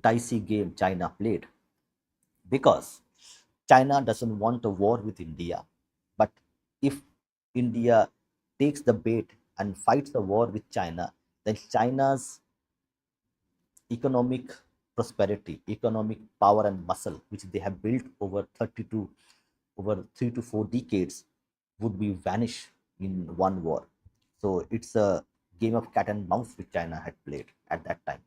dicey game China played because China doesn't want a war with India. But if India takes the bait and fights the war with China, then China's economic prosperity, economic power and muscle, which they have built over 3 to 4 decades, would be vanish in one war. So it's a game of cat and mouse which China had played at that time.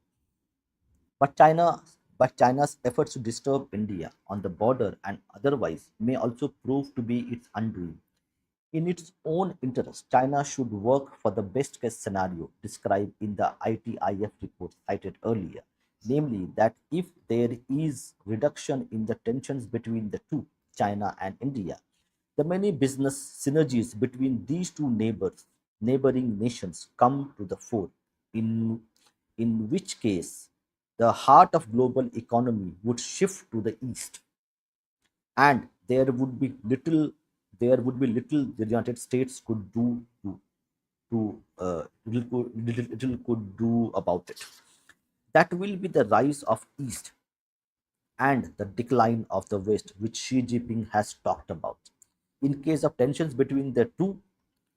But China's efforts to disturb India on the border and otherwise may also prove to be its undoing. In its own interest, China should work for the best case scenario described in the ITIF report cited earlier, namely that if there is reduction in the tensions between the two, China and India, the many business synergies between these two neighboring nations come to the fore, in, in which case the heart of global economy would shift to the east and there would be little the United States could do little could do about it. That will be the rise of East and the decline of the West, which Xi Jinping has talked about. In case of tensions between the two,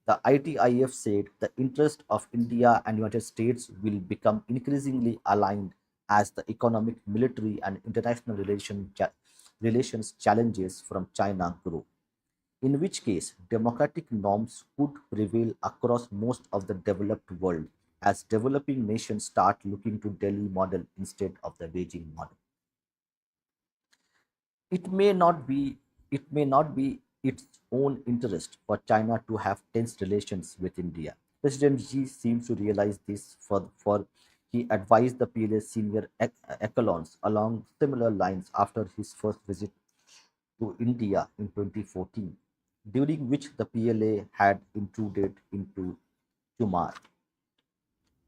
the ITIF said the interest of India and United States will become increasingly aligned as the economic, military, and international relations challenges from China grow. In which case, democratic norms could prevail across most of the developed world as developing nations start looking to Delhi model instead of the Beijing model. It may not be it may not be its own interest for China to have tense relations with India. President Xi seems to realize this for he advised the PLA senior echelons along similar lines after his first visit to India in 2014, during which the PLA had intruded into Kumar.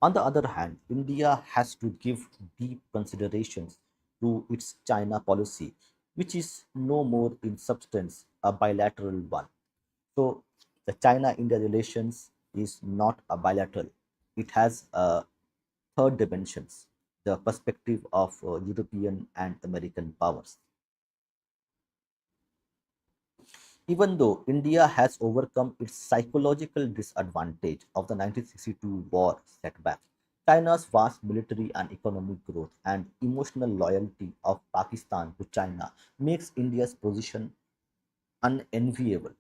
On the other hand, India has to give deep considerations to its China policy, which is no more in substance a bilateral one. So, the China India relations is not a bilateral, it has a third dimensions, the perspective of European and American powers. Even though India has overcome its psychological disadvantage of the 1962 war setback, China's vast military and economic growth and emotional loyalty of Pakistan to China makes India's position unenviable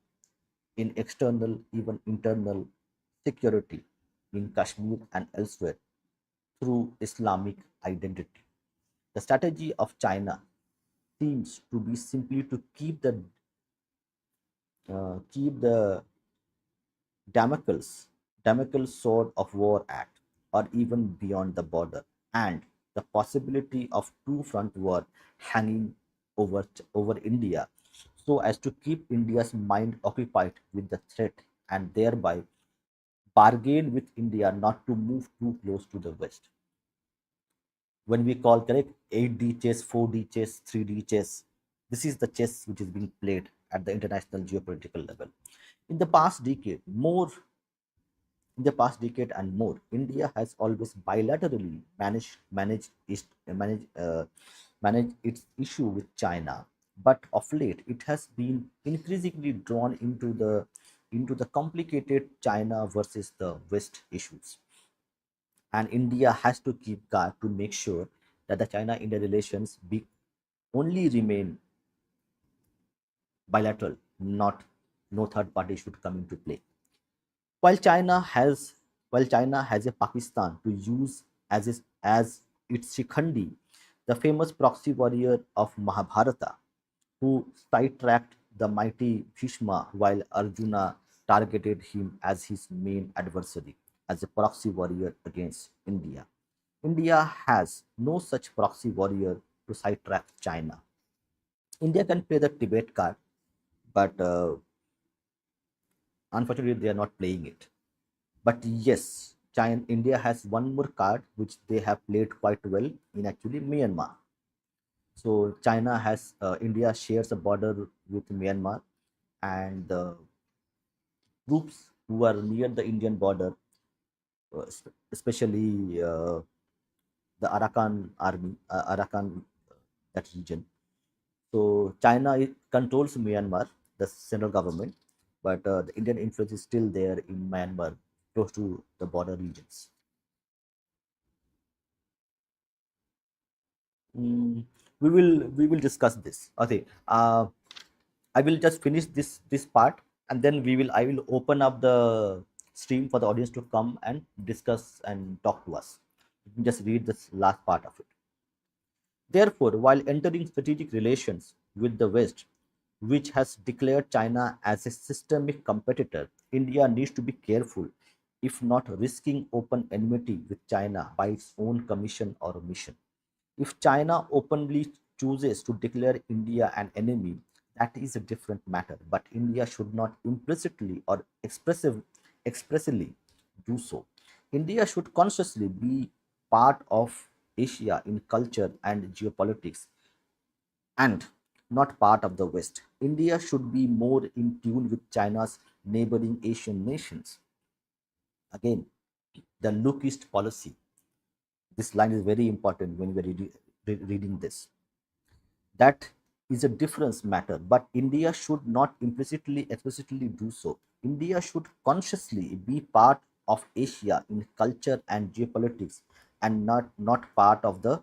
in external, even internal security in Kashmir and elsewhere through Islamic identity. The strategy of China seems to be simply to keep the Damocles sword of war at, or even beyond the border, and the possibility of two-front war hanging over India, so as to keep India's mind occupied with the threat and thereby bargain with India not to move too close to the West. When we call correct 8D chess, 4D chess, 3D chess, this is the chess which is being played at the international geopolitical level. In the past decade, more In the past decade and more, India has always bilaterally managed its issue with China, but of late it has been increasingly drawn into the complicated China versus the West issues, and India has to keep guard to make sure that the China-India relations be only remain bilateral, not no third party should come into play. While China has while China has a Pakistan to use as its Shikhandi, the famous proxy warrior of Mahabharata, who sidetracked the mighty Bhishma while Arjuna targeted him as his main adversary as a proxy warrior against India. India has no such proxy warrior to sidetrack China. India can play the Tibet card, but unfortunately, they are not playing it. But yes, India has one more card which they have played quite well in actually Myanmar. So India shares a border with Myanmar, and the troops who are near the Indian border, especially the Arakan army, Arakan that region. So China controls Myanmar, the central government, but the Indian influence is still there in Myanmar, close to the border regions. Mm, we will discuss this. Okay. I will just finish this part, and then I will open up the stream for the audience to come and discuss and talk to us. You can just read this last part of it. Therefore, while entering strategic relations with the West, which has declared China as a systemic competitor, India needs to be careful, if not risking open enmity with China by its own commission or mission. If China openly chooses to declare India an enemy, that is a different matter. But India should not implicitly or expressly do so. India should consciously be part of Asia in culture and geopolitics, and not part of the West. India should be more in tune with China's neighboring Asian nations. Again, the look east policy. This line is very important when we are reading this. That is a difference matter, but India should not implicitly explicitly do so. India should consciously be part of Asia in culture and geopolitics, and not part of the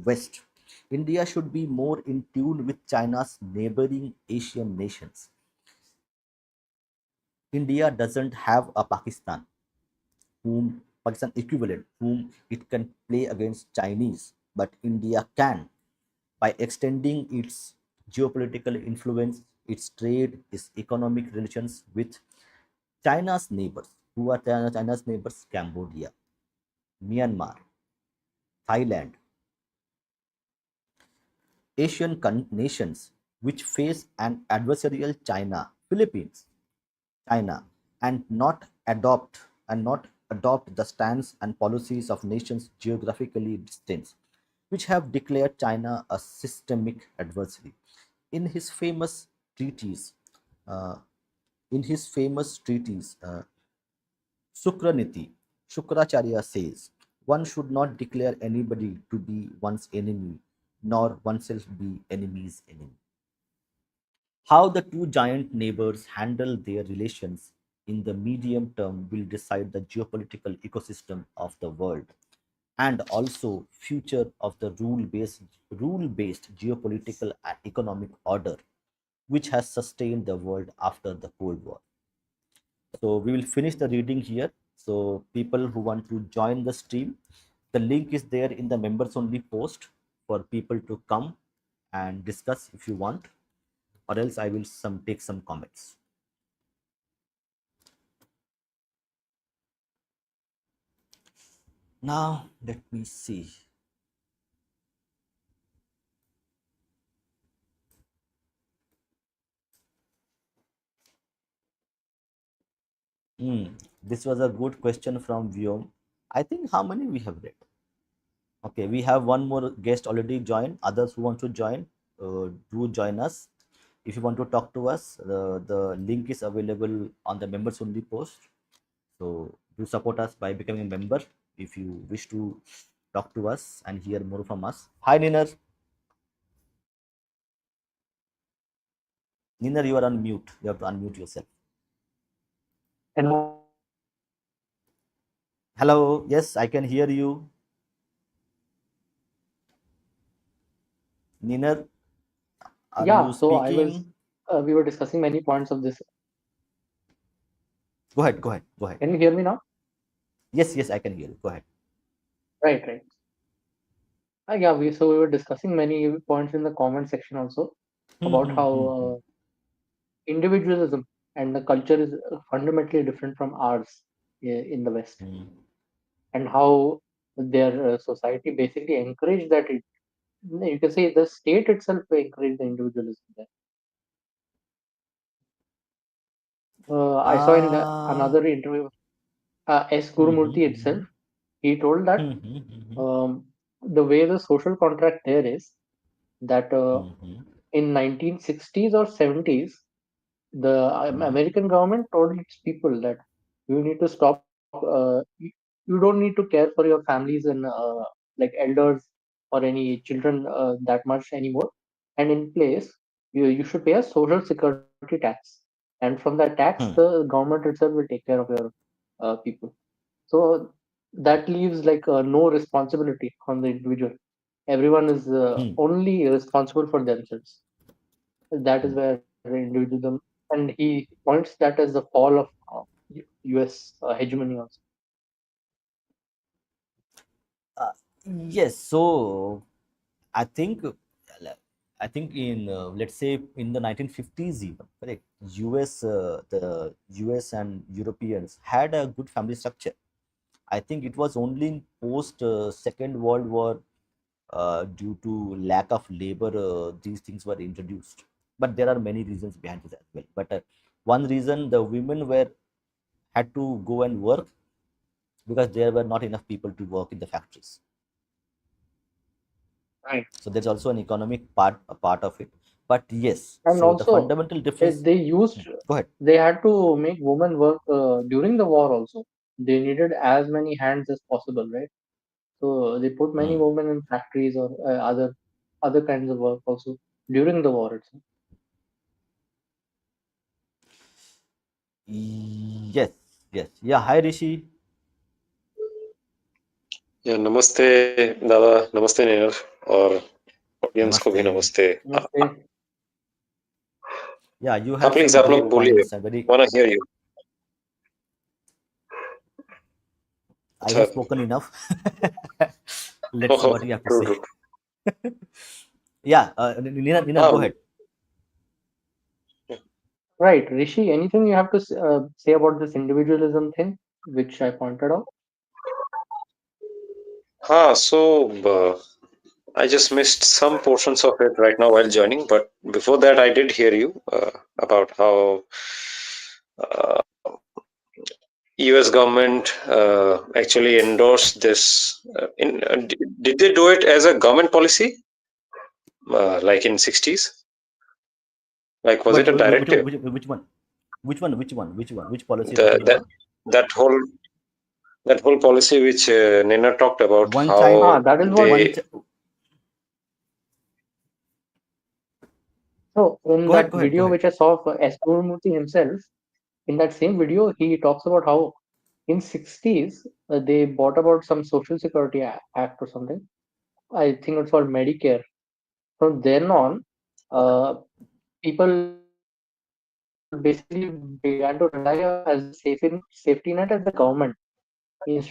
West. India should be more in tune with China's neighboring Asian nations. India doesn't have a Pakistan equivalent whom it can play against Chinese, but India can, by extending its geopolitical influence, its trade, its economic relations with China's neighbors. Who are China's neighbors? Cambodia, Myanmar, Thailand, Asian nations which face an adversarial China, Philippines, China, and not adopt the stance and policies of nations geographically distant, which have declared China a systemic adversary. In his famous treatise, uh, Sukraniti, Shukracharya says, one should not declare anybody to be one's enemy, nor oneself be enemy's enemy. How the two giant neighbors handle their relations in the medium term will decide the geopolitical ecosystem of the world and also future of the rule based geopolitical and economic order which has sustained the world after the Cold War. So we will finish the reading here. So people who want to join the stream, the link is there in the members only post for people to come and discuss if you want, or else I will some take some comments. Now let me see. Hmm. This was a good question from Vyom. I think how many we have read? Okay, we have one more guest already joined. Others who want to join, do join us. If you want to talk to us, the link is available on the members only post. So do support us by becoming a member if you wish to talk to us and hear more from us. Hi, Niner. Niner, you are on mute. You have to unmute yourself. Hello, am I audible? Hello. Yes, I can hear you. Niner, are Yeah, you so I was, speaking? we were discussing many points of this. Go ahead. Go ahead. Go ahead. Can you hear me now? Yes, yes, I can hear you. Go ahead. Right, right. Yeah, we were discussing many points in the comment section also Hmm, about hmm, how hmm, hmm, individualism and the culture is fundamentally different from ours in the West, hmm. and how their society basically encouraged that. You can say the state itself encouraged the individualism there. I saw in Ah. another interview, S. Hmm, hmm, Gurumurthy hmm, itself. hmm. He told that Hmm, hmm, hmm, hmm. the way the social contract there is that Hmm, hmm, in 1960s or 70s, the hmm, American government told its people that you need to stop. You don't need to care for your families and like elders or any children that much anymore. And in place, you should pay a social security tax. And from that tax, hmm, the government itself will take care of your people. So that leaves like no responsibility on the individual. Everyone is hmm, only responsible for themselves. That is hmm. where individualism, and he points that as the fall of U.S. Hegemony also. Uh, yes. So I think I think in let's say in the 1950s even correct US the US and Europeans had a good family structure. I think it was only in post Second World War due to lack of labor these things were introduced. But there are many reasons behind this as well. But one reason the women were had to go and work because there were not enough people to work in the factories. Right. So there's also an economic part a part of it. But yes, And so the also, fundamental difference. they used, Go ahead. they had to make women work during the war also. They needed as many hands as possible, right? So they put many Hmm. women in factories or other kinds of work also during the war itself. Yes, yes. Yeah, hi Rishi. या नमस्ते दादा, नमस्ते नीरज, और audience को भी Namaste. नमस्ते। Namaste. Yeah, you हाँ have please some आप लोग great बोलिए, points. Very, wanna hear you। I अच्छा, have spoken enough. Let's see ओहो, what you have to true say. True. Yeah, Nina, हाँ go ahead. Right, Rishi, anything you have to say about this individualism thing, which I pointed out? हाँ, so I just missed some portions of it right now while joining, but before that I did hear you about how uh, US government actually endorsed this. Did they do it as a government policy, like in 60s? Like, was But it a directive? which one? Which policy you're The talking that about? that whole policy which Nina talked about, One child, Ah, how that is what one they ch- So in Go ahead, that go ahead, go video ahead. which I saw of S. Gurumurthy himself, in that same video, he talks about how in 60s they bought about some social security act or something. I think it's called Medicare. From then on, uh, people basically began to rely as a safety net as the government instead of the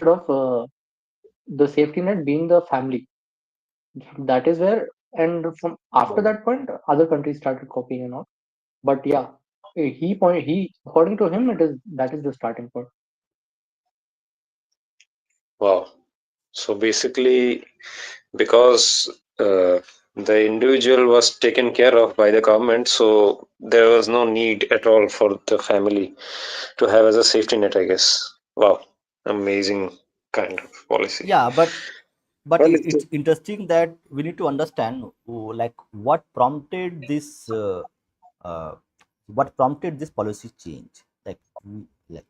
safety net being the family. That is where, and from after that Wow. point, other countries started copying and all. But yeah, he according to him, it is that is the starting point. Wow. So basically, because the individual was taken care of by the government, so there was no need at all for the family to have as a safety net, I guess. Wow. Amazing kind of policy. Yeah, but Well, it's it's interesting that we need to understand like uh, what prompted this policy change, like like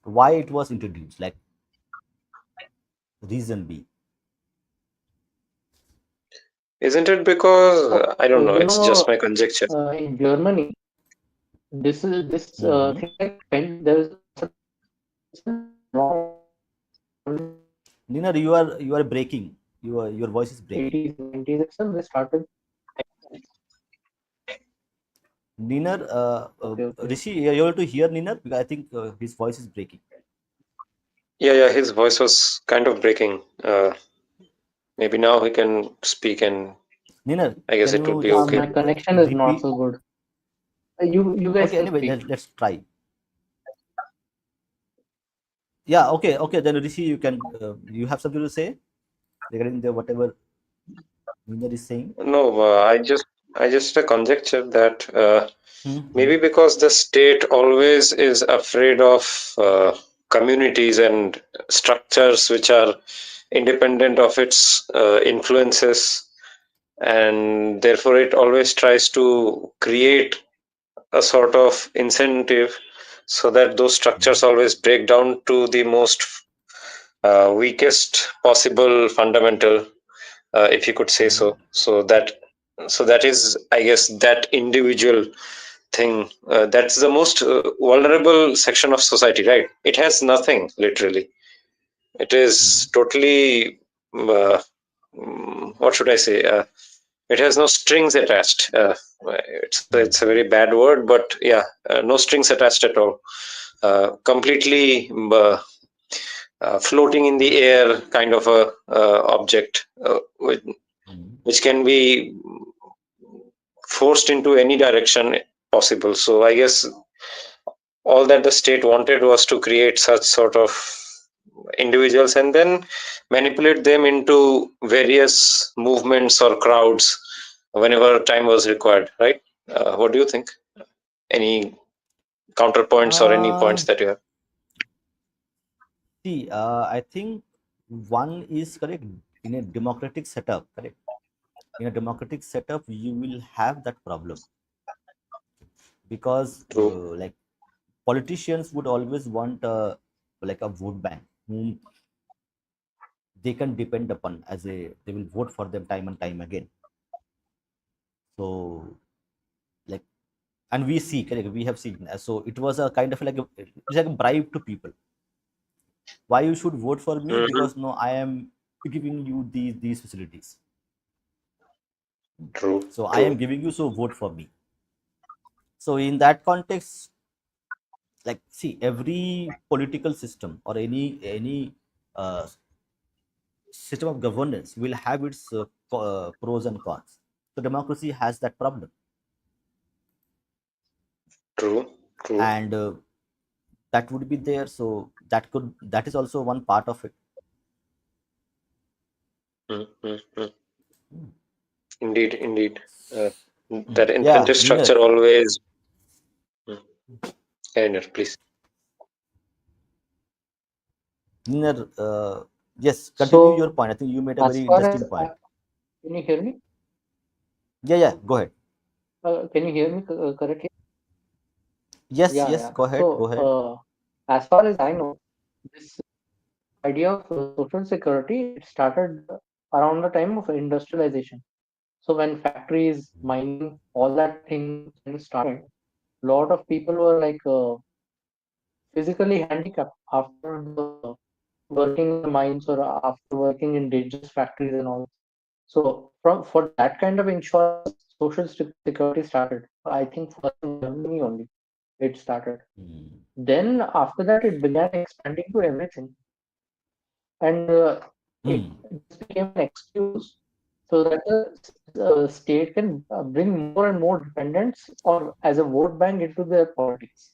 why it was introduced, like reason be. isn't it because So I don't know, you it's just know, my conjecture. in Germany, this Hmm. thing like there is a concept of pension is wrong in Germany Nina, you are breaking. Your voice is breaking. 80s, 90s itself. They started. Nina, Okay, okay. Rishi, are you able to hear Nina? Because I think his voice is breaking. Yeah, yeah, his voice was kind of breaking. Maybe now he can speak, and Nina, I guess can it would you be just okay. My connection is not repeat? so good. You guys Okay, can anyway, speak. let's try. Yeah, okay. Then Rishi, you have something to say regarding the whatever Nina is saying. No, I just a conjecture that Hmm. maybe because the state always is afraid of communities and structures which are independent of its influences, and therefore it always tries to create a sort of incentive so that those structures always break down to the most weakest possible fundamental, if you could say so. So that is, I guess, that individual thing. That's the most vulnerable section of society, right? It has nothing literally. It is totally. What should I say? It has no strings attached. It's a very bad word, but yeah, no strings attached at all. Completely floating in the air kind of a object, which can be forced into any direction possible. So I guess all that the state wanted was to create such sort of individuals and then manipulate them into various movements or crowds whenever time was required, right? What do you think? Any counterpoints or any Uh, points that you have? See, I think one is correct in a democratic setup. Correct. In a democratic setup, you will have that problem because, True. like, politicians would always want like a vote bank whom they can depend upon as a they will vote for them time and time again. So, like, and we see, correct, we have seen. So it was a kind of like it's like a bribe to people. Why you should vote for me? Hmm. Because no, I am giving you these facilities. True. So I am True. giving you, so vote for me. So in that context, like, see, every political system or any uh, system of governance will have its pros and cons. So democracy has that problem, True. True. and that would be there. So that is also one part of it. Mm. Indeed. Indeed. Uh, that Yeah, incentive Nina, structure always. Mm. Kariner, please. Nina, yes, continue your So point. I think you made a as very far as interesting point. can you hear me? Yeah, go ahead. Can you hear me correctly? Yes, Yeah, yes, yeah. go ahead, go So ahead. as far as I know, this idea of social security it started around the time of industrialization. So when factories, mining, all that things started, a lot of people were like physically handicapped after the working in the mines or after working in dangerous factories and all. So from for that kind of insurance, social security started. I think first in Germany only it started. mm, Then after that, it began expanding to everything, and it mm. this became an excuse so that the state can bring more and more dependents or as a vote bank into their politics.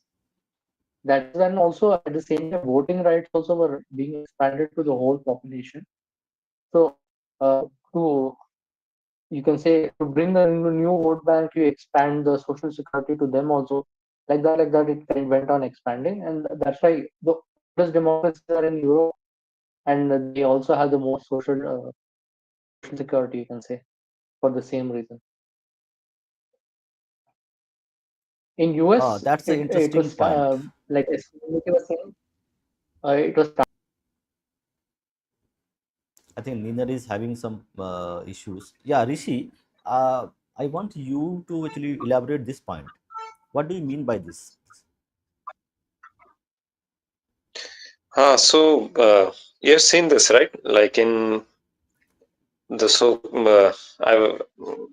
That is when also at the same time voting rights also were being expanded to the whole population. So to you can say to bring the new vote bank, you expand the social security to them also. Like that, it kind of went on expanding, and that's why the oldest democracies are in Europe, and they also have the most social security. You can say for the same reason. In US, That's an it interesting was point. like as Smriti was saying, it was I think Nina is having some issues. Yeah, Rishi, uh, I want you to actually elaborate this point. What do you mean by this? You've seen this, right? Like in the I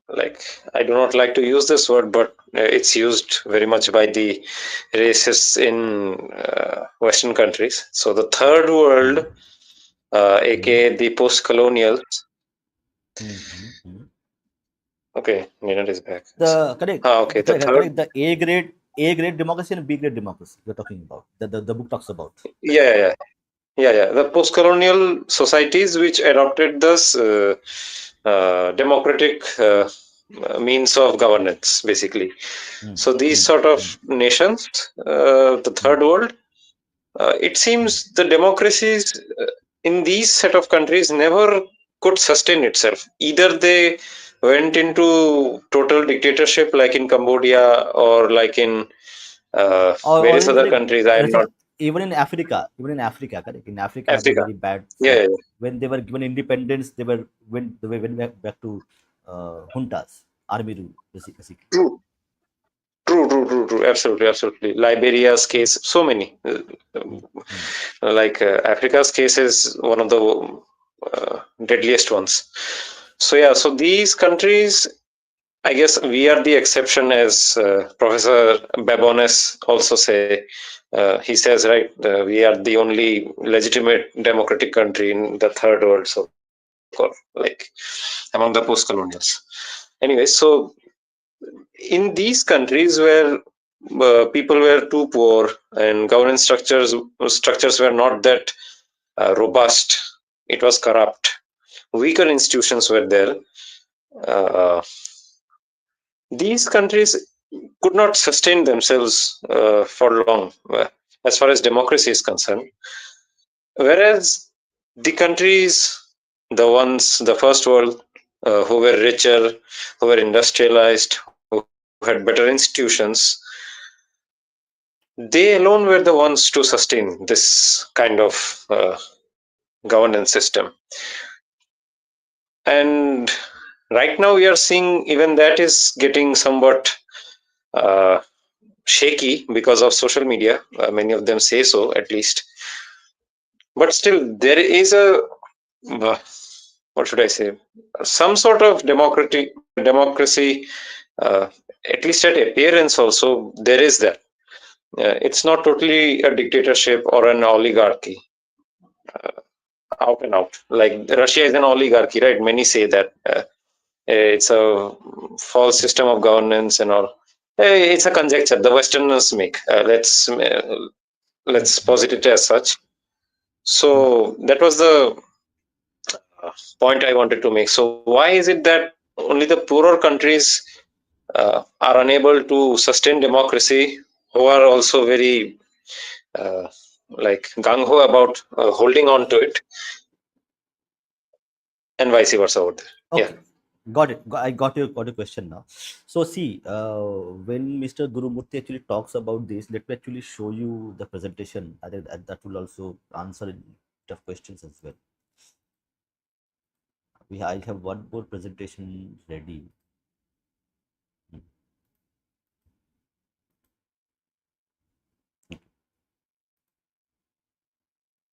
like I do not like to use this word, but it's used very much by the racists in Western countries. So the third Hmm. world, Hmm. aka the post-colonials. Hmm. Hmm. Hmm. Okay, Minot is back. The correct, Okay, the correct, third. correct. The A grade democracy and B grade democracy we're talking about. The book talks about. Yeah, yeah, yeah. The post-colonial societies which adopted this democratic means of governance, basically. Hmm. So these Hmm. sort of Hmm. nations, the Hmm. third world, it Hmm. seems the democracies in these set of countries never could sustain itself. Either they went into total dictatorship, like in Cambodia or like in Or various in other correct, countries. I am not even in Africa, correct. In Africa, had a Africa. very bad Yeah, like yeah, when they were given independence, they went back to juntas, army rule, basically. true. True. Absolutely, absolutely. Liberia's case, so many. Hmm. Hmm. Like Africa's case is one of the deadliest ones. So yeah, so these countries, I guess we are the exception, as Professor Babones also say. He says, right, we are the only legitimate democratic country in the third world, so-called, like among the post-colonials. Anyway, so in these countries where people were too poor and governance structures were not that robust, it was corrupt, weaker institutions were there. uh, these countries could not sustain themselves for long, as far as democracy is concerned, whereas the countries, the first world, who were richer, who were industrialized, who had better institutions, they alone were the ones to sustain this kind of governance system. And right now we are seeing even that is getting somewhat uh, shaky because of social media. Many of them say so, at least. But still, there is a uh, what should I say? Some sort of democracy, uh, at least at appearance. Also, there is that. It's not totally a dictatorship or an oligarchy, out and out. Like Russia is an oligarchy, right? Many say that it's a false system of governance and all. It's a conjecture the Westerners make. Let's Hmm. posit it as such. Hmm. So that was the point I wanted to make. So why is it that only the poorer countries are unable to sustain democracy, who are also very uh, like gung ho about holding on to it, and vice versa over there? Yeah. Okay, got it. I got your question now. So see, when Mr. Gurumurthy actually talks about this, let me actually show you the presentation. I think that will also answer a bit of questions as well. I have one more presentation ready. Hmm.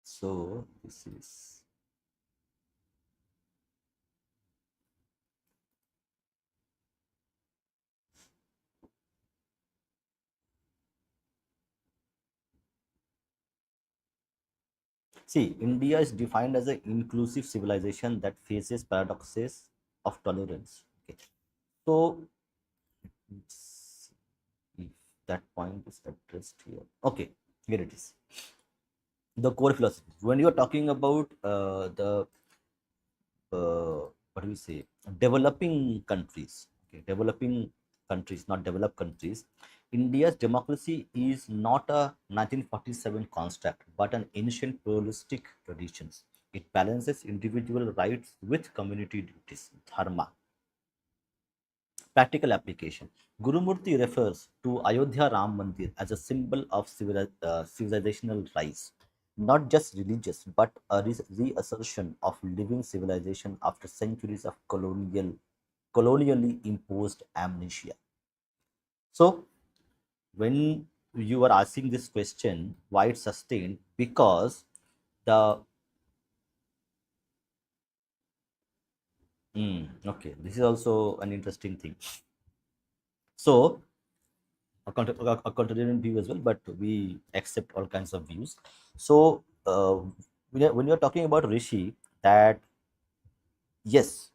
So this is, see, India is defined as an inclusive civilization that faces paradoxes of tolerance. Okay. So let's see if that point is addressed here. Okay, here it is. The core philosophy. When you are talking about the what do we say, developing countries, okay, developing countries, not developed countries, India's democracy is not a 1947 construct but an ancient pluralistic traditions. It balances individual rights with community duties, dharma. Practical application. Gurumurthy refers to Ayodhya Ram Mandir as a symbol of civilizational rise, not just religious, but a reassertion of living civilization after centuries of colonially imposed amnesia. So, when you are asking this question, why it's sustained? Because the okay, this is also an interesting thing. So, a contrarian view as well, but we accept all kinds of views. So, when you're talking about Rishi, that yes,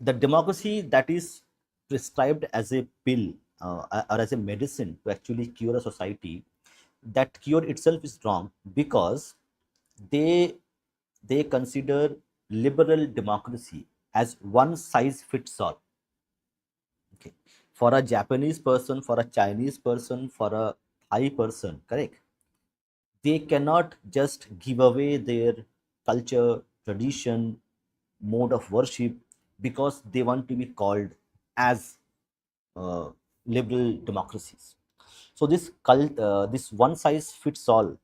the democracy that is prescribed as a pill or as a medicine to actually cure a society, that cure itself is wrong because they they consider liberal democracy as one size fits all. Okay, for a Japanese person, for a Chinese person, for a Thai person, correct, they cannot just give away their culture, tradition, mode of worship because they want to be called as uh, liberal democracies. So this one size fits all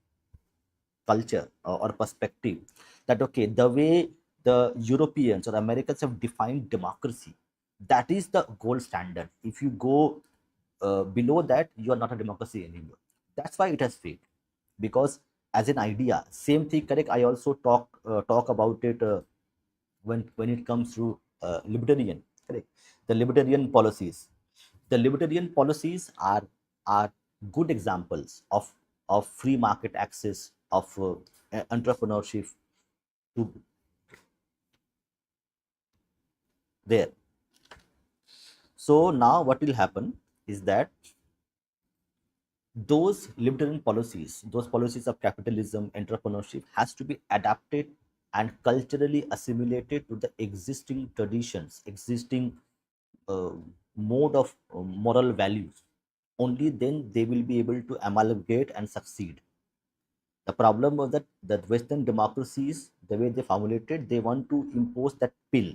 culture or perspective, that okay, the way the Europeans or Americans have defined democracy, that is the gold standard. If you go below that, you are not a democracy anymore. That's why it has failed, because as an idea, same thing, correct. I also talk about it when it comes to libertarian, correct. The libertarian policies are good examples of free market access, of entrepreneurship to there. So now what will happen is that those libertarian policies, those policies of capitalism, entrepreneurship, has to be adapted and culturally assimilated to the existing traditions, existing uh, mode of moral values. Only then they will be able to amalgamate and succeed. The problem was that Western democracies, the way they formulated, they want to impose that pill,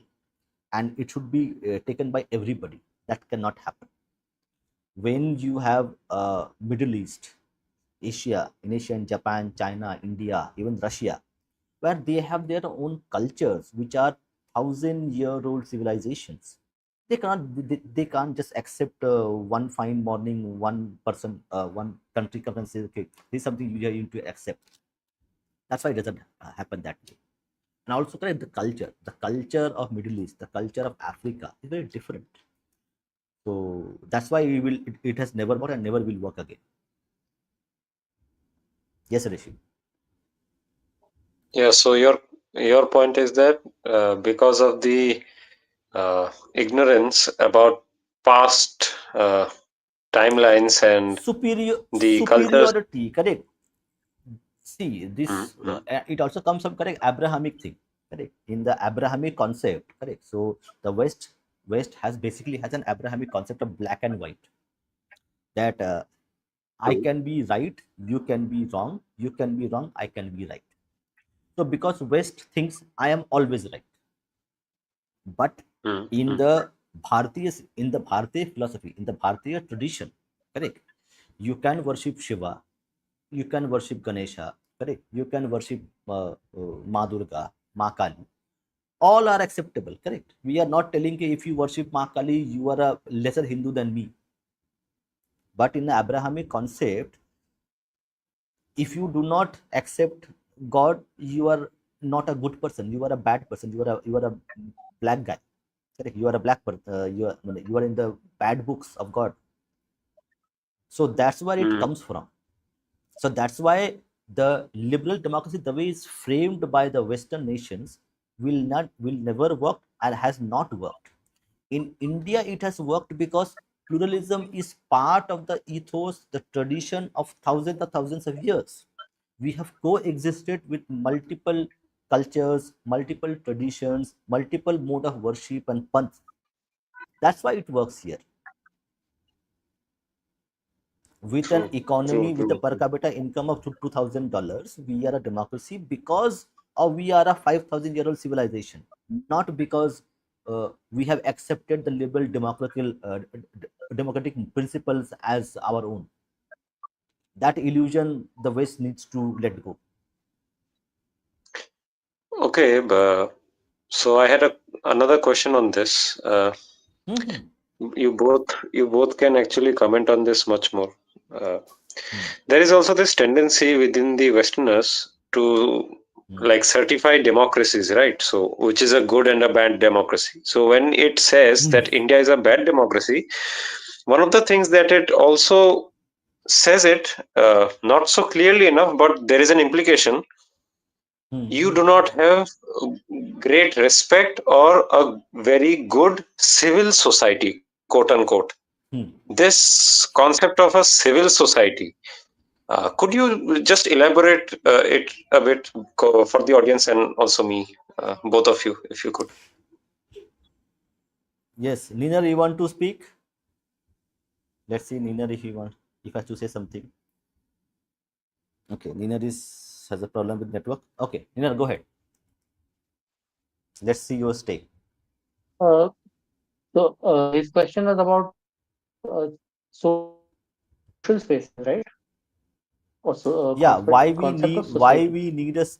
and it should be taken by everybody. That cannot happen. When you have Middle East, Asia, in Asia, and Japan, China, India, even Russia, where they have their own cultures, which are 1,000-year-old civilizations. They can't just accept one fine morning, one person, one country comes and says, okay, this is something you are going to accept. That's why it doesn't happen that way. And also, correct, the culture of Middle East, the culture of Africa is very different. So that's why it has never worked and never will work again. Yes, Rishi. Yeah, so your point is that because of the ignorance about past timelines and the cultures. Superiority, correct. See, this Mm-hmm. it also comes from, correct, Abrahamic thing, correct. In the Abrahamic concept, correct. So the West has an Abrahamic concept of black and white, that I can be right, you can be wrong, you can be wrong, I can be right. So because West thinks I am always right, but in Mm-hmm. the Bharatiya philosophy, in the Bharatiya tradition, correct, you can worship Shiva, you can worship Ganesha, correct, you can worship Ma Durga, Ma Kali, all are acceptable, correct? We are not telling if you worship Ma Kali, you are a lesser Hindu than me. But in the Abrahamic concept, if you do not accept God, you are not a good person. You are a bad person. You are a black guy. Correct? You are a black person. You are in the bad books of God. So that's where it Mm. comes from. So that's why the liberal democracy, the way it's framed by the Western nations, will never work and has not worked. In India, it has worked because pluralism is part of the ethos, the tradition of thousands of years. We have coexisted with multiple cultures, multiple traditions, multiple mode of worship and panth. That's why it works here. With an True, economy true, with a true. per capita income of $2,000, we are a democracy because we are a 5,000-year-old civilization, not because we have accepted the liberal democratic principles as our own. That illusion the West needs to let go. Okay, so I had another question on this. Mhm. You both can actually comment on this much more. Uh, Hmm. there is also this tendency within the Westerners to Hmm. like certify democracies, right? So, which is a good and a bad democracy. So, when it says Hmm. that India is a bad democracy, one of the things that it also says it not so clearly enough, but there is an implication. Hmm. You do not have great respect or a very good civil society, quote unquote. Hmm. This concept of a civil society, could you just elaborate it a bit for the audience and also me, both of you, if you could? Yes, Nina, you want to speak? Let's see, Nina, if I have to say something. Okay, Nina has a problem with network. Okay, Nina, go ahead. Let's see your stake. Uh, so his question was about social spaces, right? Or so Yeah, why concept we of need society. why we need us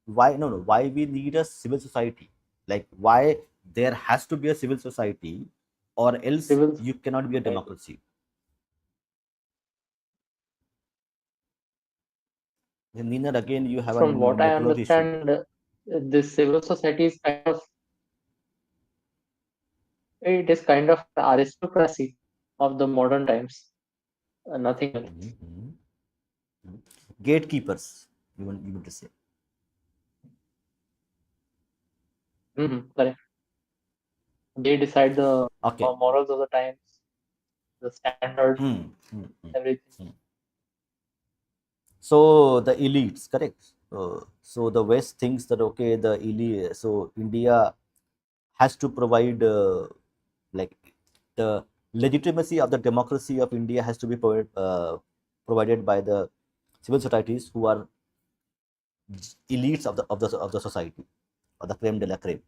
why no no why we need a civil society, like why there has to be a civil society, or else Civil you cannot be a society. democracy. Then Nina, again you have a From what I network issue. understand, this civil society is kind of an aristocracy of the modern times, nothing else. Mhm. Gatekeepers, you want to say. Correct. They decide the Okay. morals of the times, the standards, Hmm. Hmm. Hmm. everything. Hmm. So the elites, correct? So the West thinks that okay, the elite. So India has to provide like the legitimacy of the democracy of India has to be provided by the civil societies who are elites of the society, or the creme de la creme.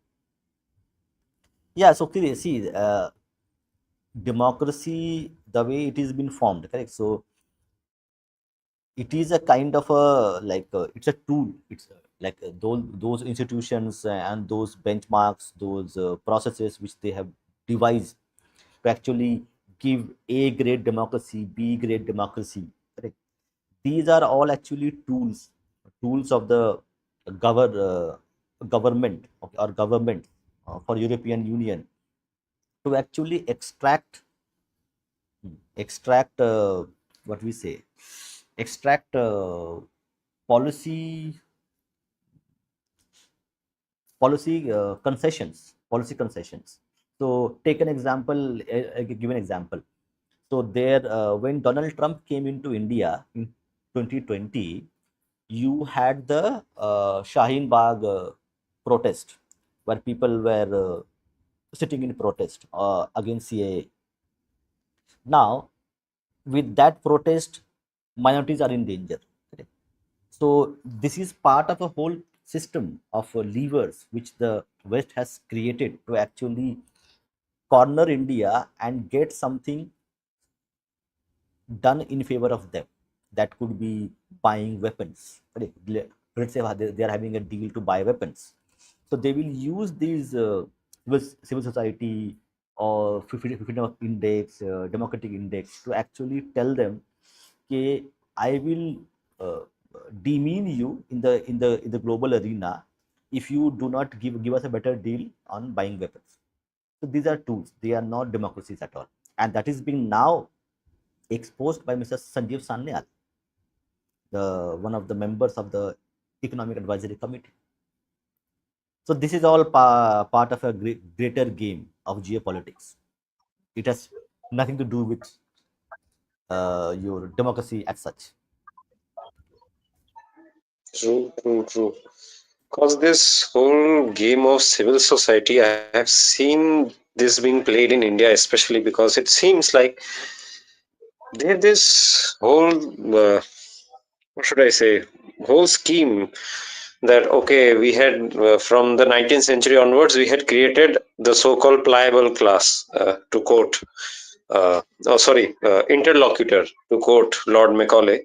Yeah. So clearly, see, democracy, the way it is been formed, correct? So it is a kind of a like it's a tool. It's like those institutions and those benchmarks, those processes which they have devised to actually give A grade democracy, B grade democracy, correct? These are all actually tools of the government, okay, or government for European Union to actually extract what we say, extract policy policy concessions. So take an example, give an example. So there, when Donald Trump came into India in 2020, you had the Shaheen Bagh protest, where people were sitting in protest against CAA. Now, with that protest, minorities are in danger. Correct? So this is part of a whole system of levers which the West has created to actually corner India and get something done in favor of them. That could be buying weapons. Correct? Let's say they are having a deal to buy weapons. So they will use these civil society or freedom of index, democratic index to actually tell them, okay, I will uh, demean you in the global arena if you do not give us a better deal on buying weapons. So these are tools. They are not democracies at all, and that is being now exposed by Mr. Sanjeev Sanyal, the one of the members of the Economic Advisory Committee. So this is all part of a greater game of geopolitics. It has nothing to do with your democracy as such. True, true, true. Because this whole game of civil society, I have seen this being played in India, especially because it seems like they have this whole, what should I say, whole scheme that, okay, we had from the 19th century onwards, we had created the so called pliable class, to quote, interlocutor, to quote Lord Macaulay.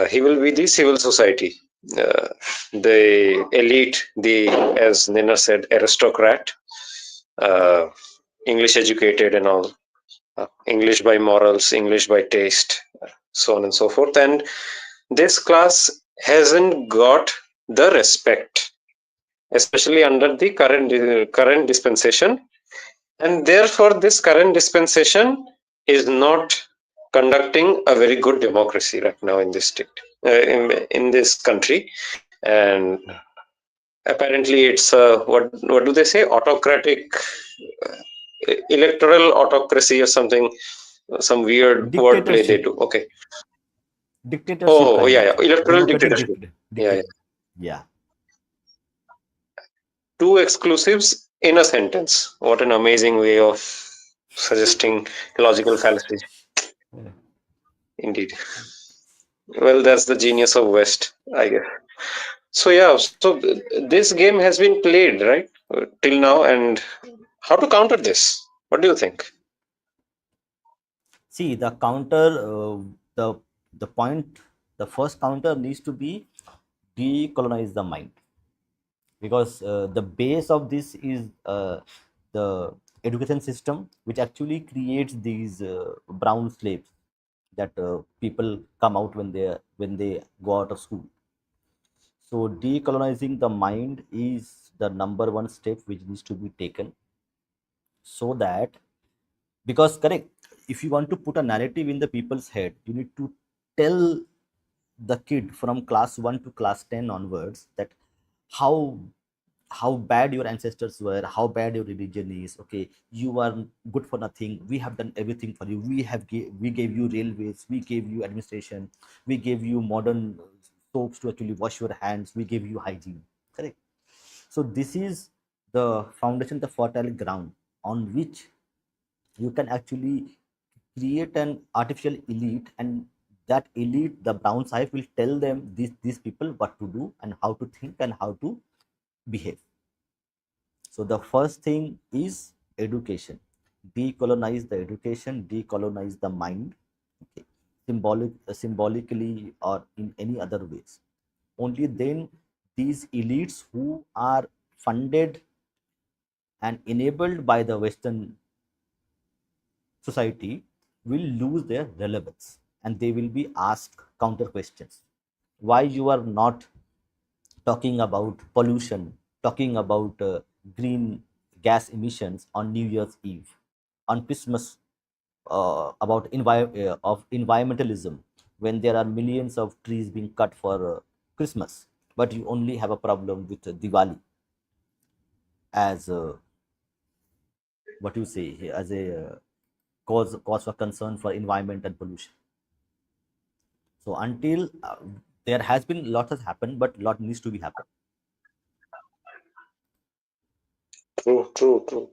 He will be the civil society, uh, the elite, the, as Nina said, aristocrat, uh, English educated and all, English by morals, English by taste, so on and so forth. And this class hasn't got the respect, especially under the current dispensation, and therefore this current dispensation is not conducting a very good democracy right now in this state, in this country. And apparently it's what do they say, autocratic, electoral autocracy or something, some weird wordplay they Dictatorship, do. Okay. dictatorship Oh, kind yeah, of yeah, electoral democratic dictatorship. Yeah, yeah. dictator. Yeah. Two exclusives in a sentence. What an amazing way of suggesting logical fallacy. Indeed. Well, that's the genius of West, I guess. So yeah, so this game has been played, right, till now, and how to counter this? What do you think? See the counter. The the point. The first counter needs to be decolonize the mind, because the base of this is the education system, which actually creates these brown slaves that people come out when they go out of school. So decolonizing the mind is the number one step which needs to be taken, so that, because correct, if you want to put a narrative in the people's head, you need to tell the kid from class 1 to class 10 onwards that how how bad your ancestors were, how bad your religion is. Okay, you are good for nothing, we have done everything for you, we gave you railways, we gave you administration, we gave you modern soaps to actually wash your hands, we gave you hygiene. Correct. So this is the foundation, the fertile ground on which you can actually create an artificial elite, and that elite, the brown side, will tell them these people what to do and how to think and how to behave. So the first thing is education. Decolonize the education, decolonize the mind. Okay. Symbolically or in any other ways. Only then these elites who are funded and enabled by the Western society will lose their relevance, and they will be asked counter questions. Why you are not talking about pollution, talking about green gas emissions on New Year's Eve, on Christmas, of environmentalism, when there are millions of trees being cut for Christmas, but you only have a problem with Diwali as what you say, as a cause for concern for environment and pollution. So until there has been lot has happened, but lot needs to be happen. True, true, true.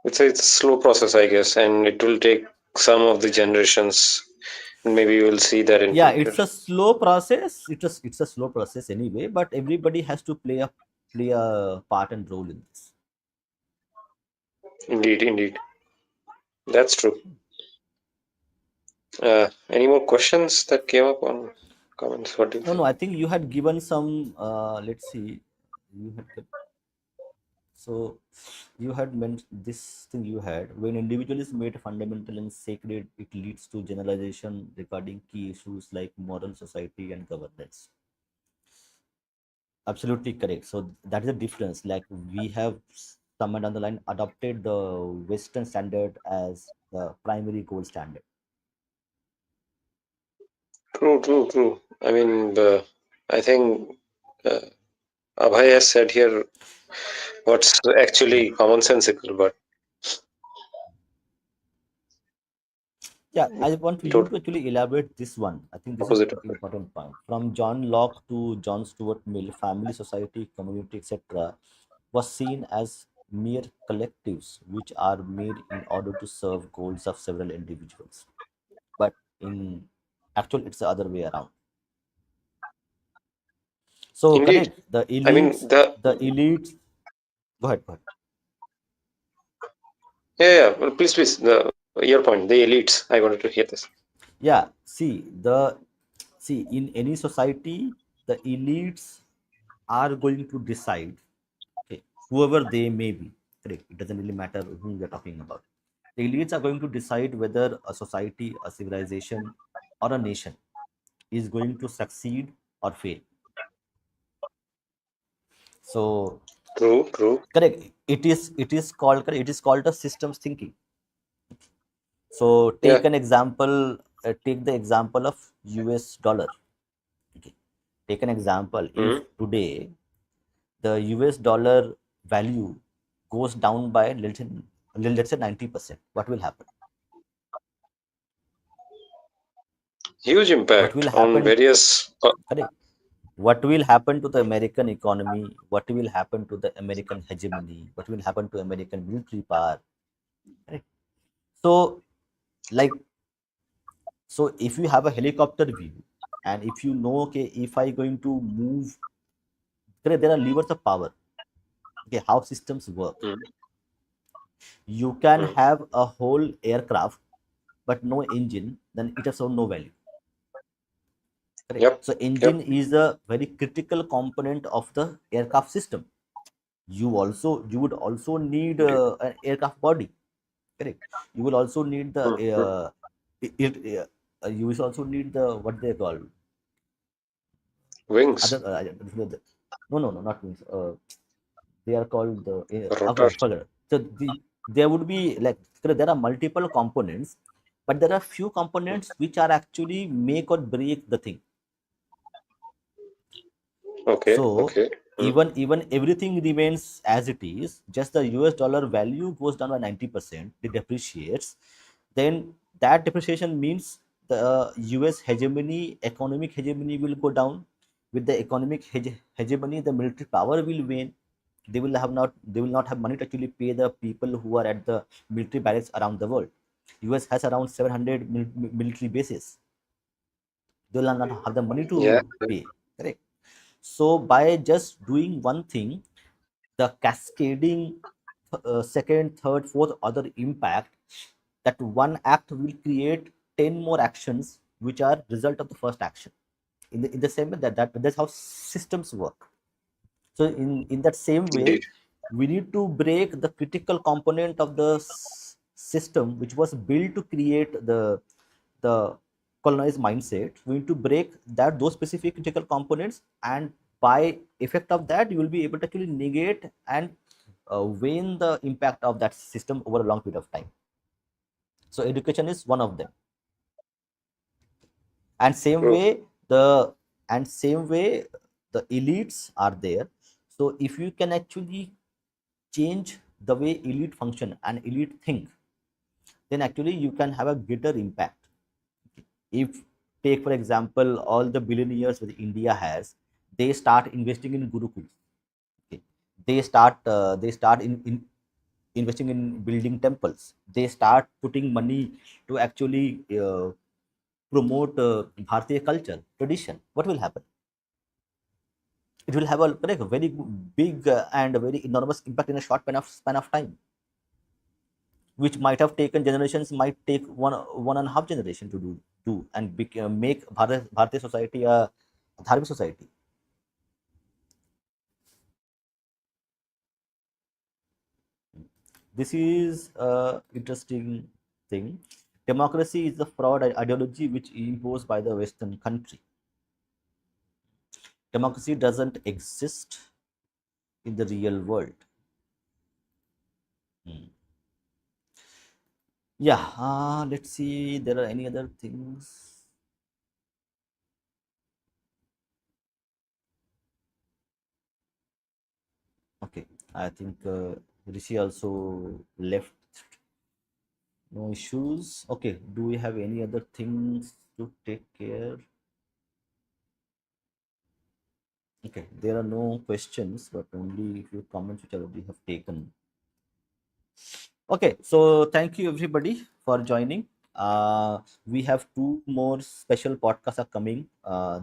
It's a slow process, I guess, and it will take some of the generations, and maybe you will see that in Yeah, future. it's a slow process. It's a slow process anyway, but everybody has to play a part and role in this. Indeed, indeed, that's true. Any more questions that came up on comments? What do you No, no, think? I think you had given some. Let's see. You had so you had mentioned this thing you had when individual is made fundamental and sacred, it leads to generalization regarding key issues like moral society and governance. Absolutely correct. So that is the difference. Like we have somewhere down the line adopted the Western standard as the primary gold standard. True, true, true. I mean, I think uh, Abhay has said here what's actually commonsensical, but Yeah, I want you totally to actually elaborate this one. I think this is opposite of an it. important point. From John Locke to John Stuart Mill, family, society, community, etc., was seen as mere collectives which are made in order to serve goals of several individuals. But in actual, it's the other way around. So Indeed. correct, the I mean, elites, the the elites. Go ahead, go ahead. yeah, yeah. Well, please, please. Your point. The elites. I wanted to hear this. Yeah, see in any society, the elites are going to decide. Okay, whoever they may be, correct. It doesn't really matter whom we're talking about. The elites are going to decide whether a society, a civilization, or a nation is going to succeed or fail. So True, true. correct. It is called correct. It is called a systems thinking. So Yeah. take an example. Take the example of U.S. dollar. Okay. Take an example. If Hmm. today the US dollar value goes down by let's say 90%, what will happen? Huge What will impact on happen? various. Correct. What will happen to the American economy? What will happen to the American hegemony? What will happen to American military power? Correct. So, like, so if you have a helicopter view, and if you know, okay, if I going to move, correct, there are levers of power. Okay, how systems work. Hmm. You can Hmm. have a whole aircraft, but no engine, then it has no value. Correct. Yep. So engine Yep. is a very critical component of the aircraft system. You would also need Indeed. an aircraft body. Correct. You will also need the Hmm. Hmm. you will also need the what they call other Wings, no, not wings. They are called the okay, rotors. forget. So there would be like there are multiple components, but there are few components which are actually make or break the thing. Okay. So Okay. Hmm. even everything remains as it is, just the US dollar value goes down by 90%, it depreciates, then that depreciation means the US hegemony, economic hegemony will go down. With the economic hegemony, the military power will wane. They will not have money to actually pay the people who are at the military barracks around the world. US has around 700 military bases. They will not have the money Yeah. to pay. Correct. So by just doing one thing, the cascading second, third, fourth other impact, that one act will create 10 more actions which are result of the first action. In the same way that's how systems work. So in that same way, Indeed. we need to break the critical component of the system which was built to create the colonized mindset. We need to break that those specific critical components, and by effect of that, you will be able to actually negate and wane the impact of that system over a long period of time. So education is one of them, and same True. way the same way the elites are there. So if you can actually change the way elite function and elite think, then actually you can have a greater impact. If take for example all the billionaires that India has, they start investing in gurukuls. Okay. They start in investing in building temples. They start putting money to actually promote Bharatiya culture tradition. What will happen? It will have a like a very big and a very enormous impact in a short span of time, which might have taken generations, might take one and a half generation to do and make Bharatiya society a dharmic society. This is a interesting thing. Democracy is the fraud ideology which is imposed by the Western country. Democracy doesn't exist in the real world. Hmm. Yeah, let's see. There are any other things? Okay, I think Rishi also left. No issues. Okay, do we have any other things to take care? Okay, there are no questions, but only a few comments which I already have taken. Okay, so thank you everybody for joining. We have two more special podcasts are coming.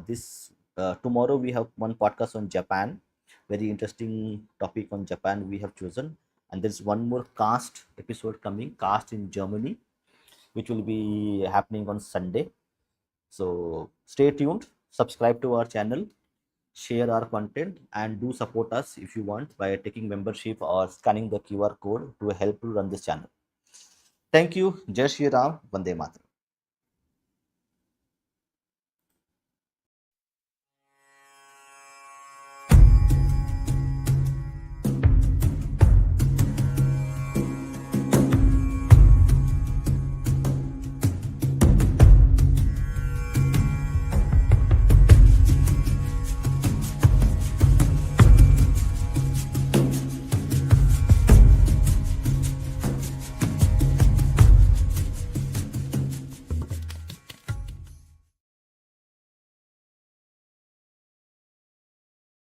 This tomorrow we have one podcast on Japan, very interesting topic on Japan we have chosen, and there's one more cast episode coming, cast in Germany, which will be happening on Sunday. So stay tuned, subscribe to our channel, share our content, and do support us if you want by taking membership or scanning the QR code to help to run this channel. Thank you. Jai Shri Ram. Vande Mataram.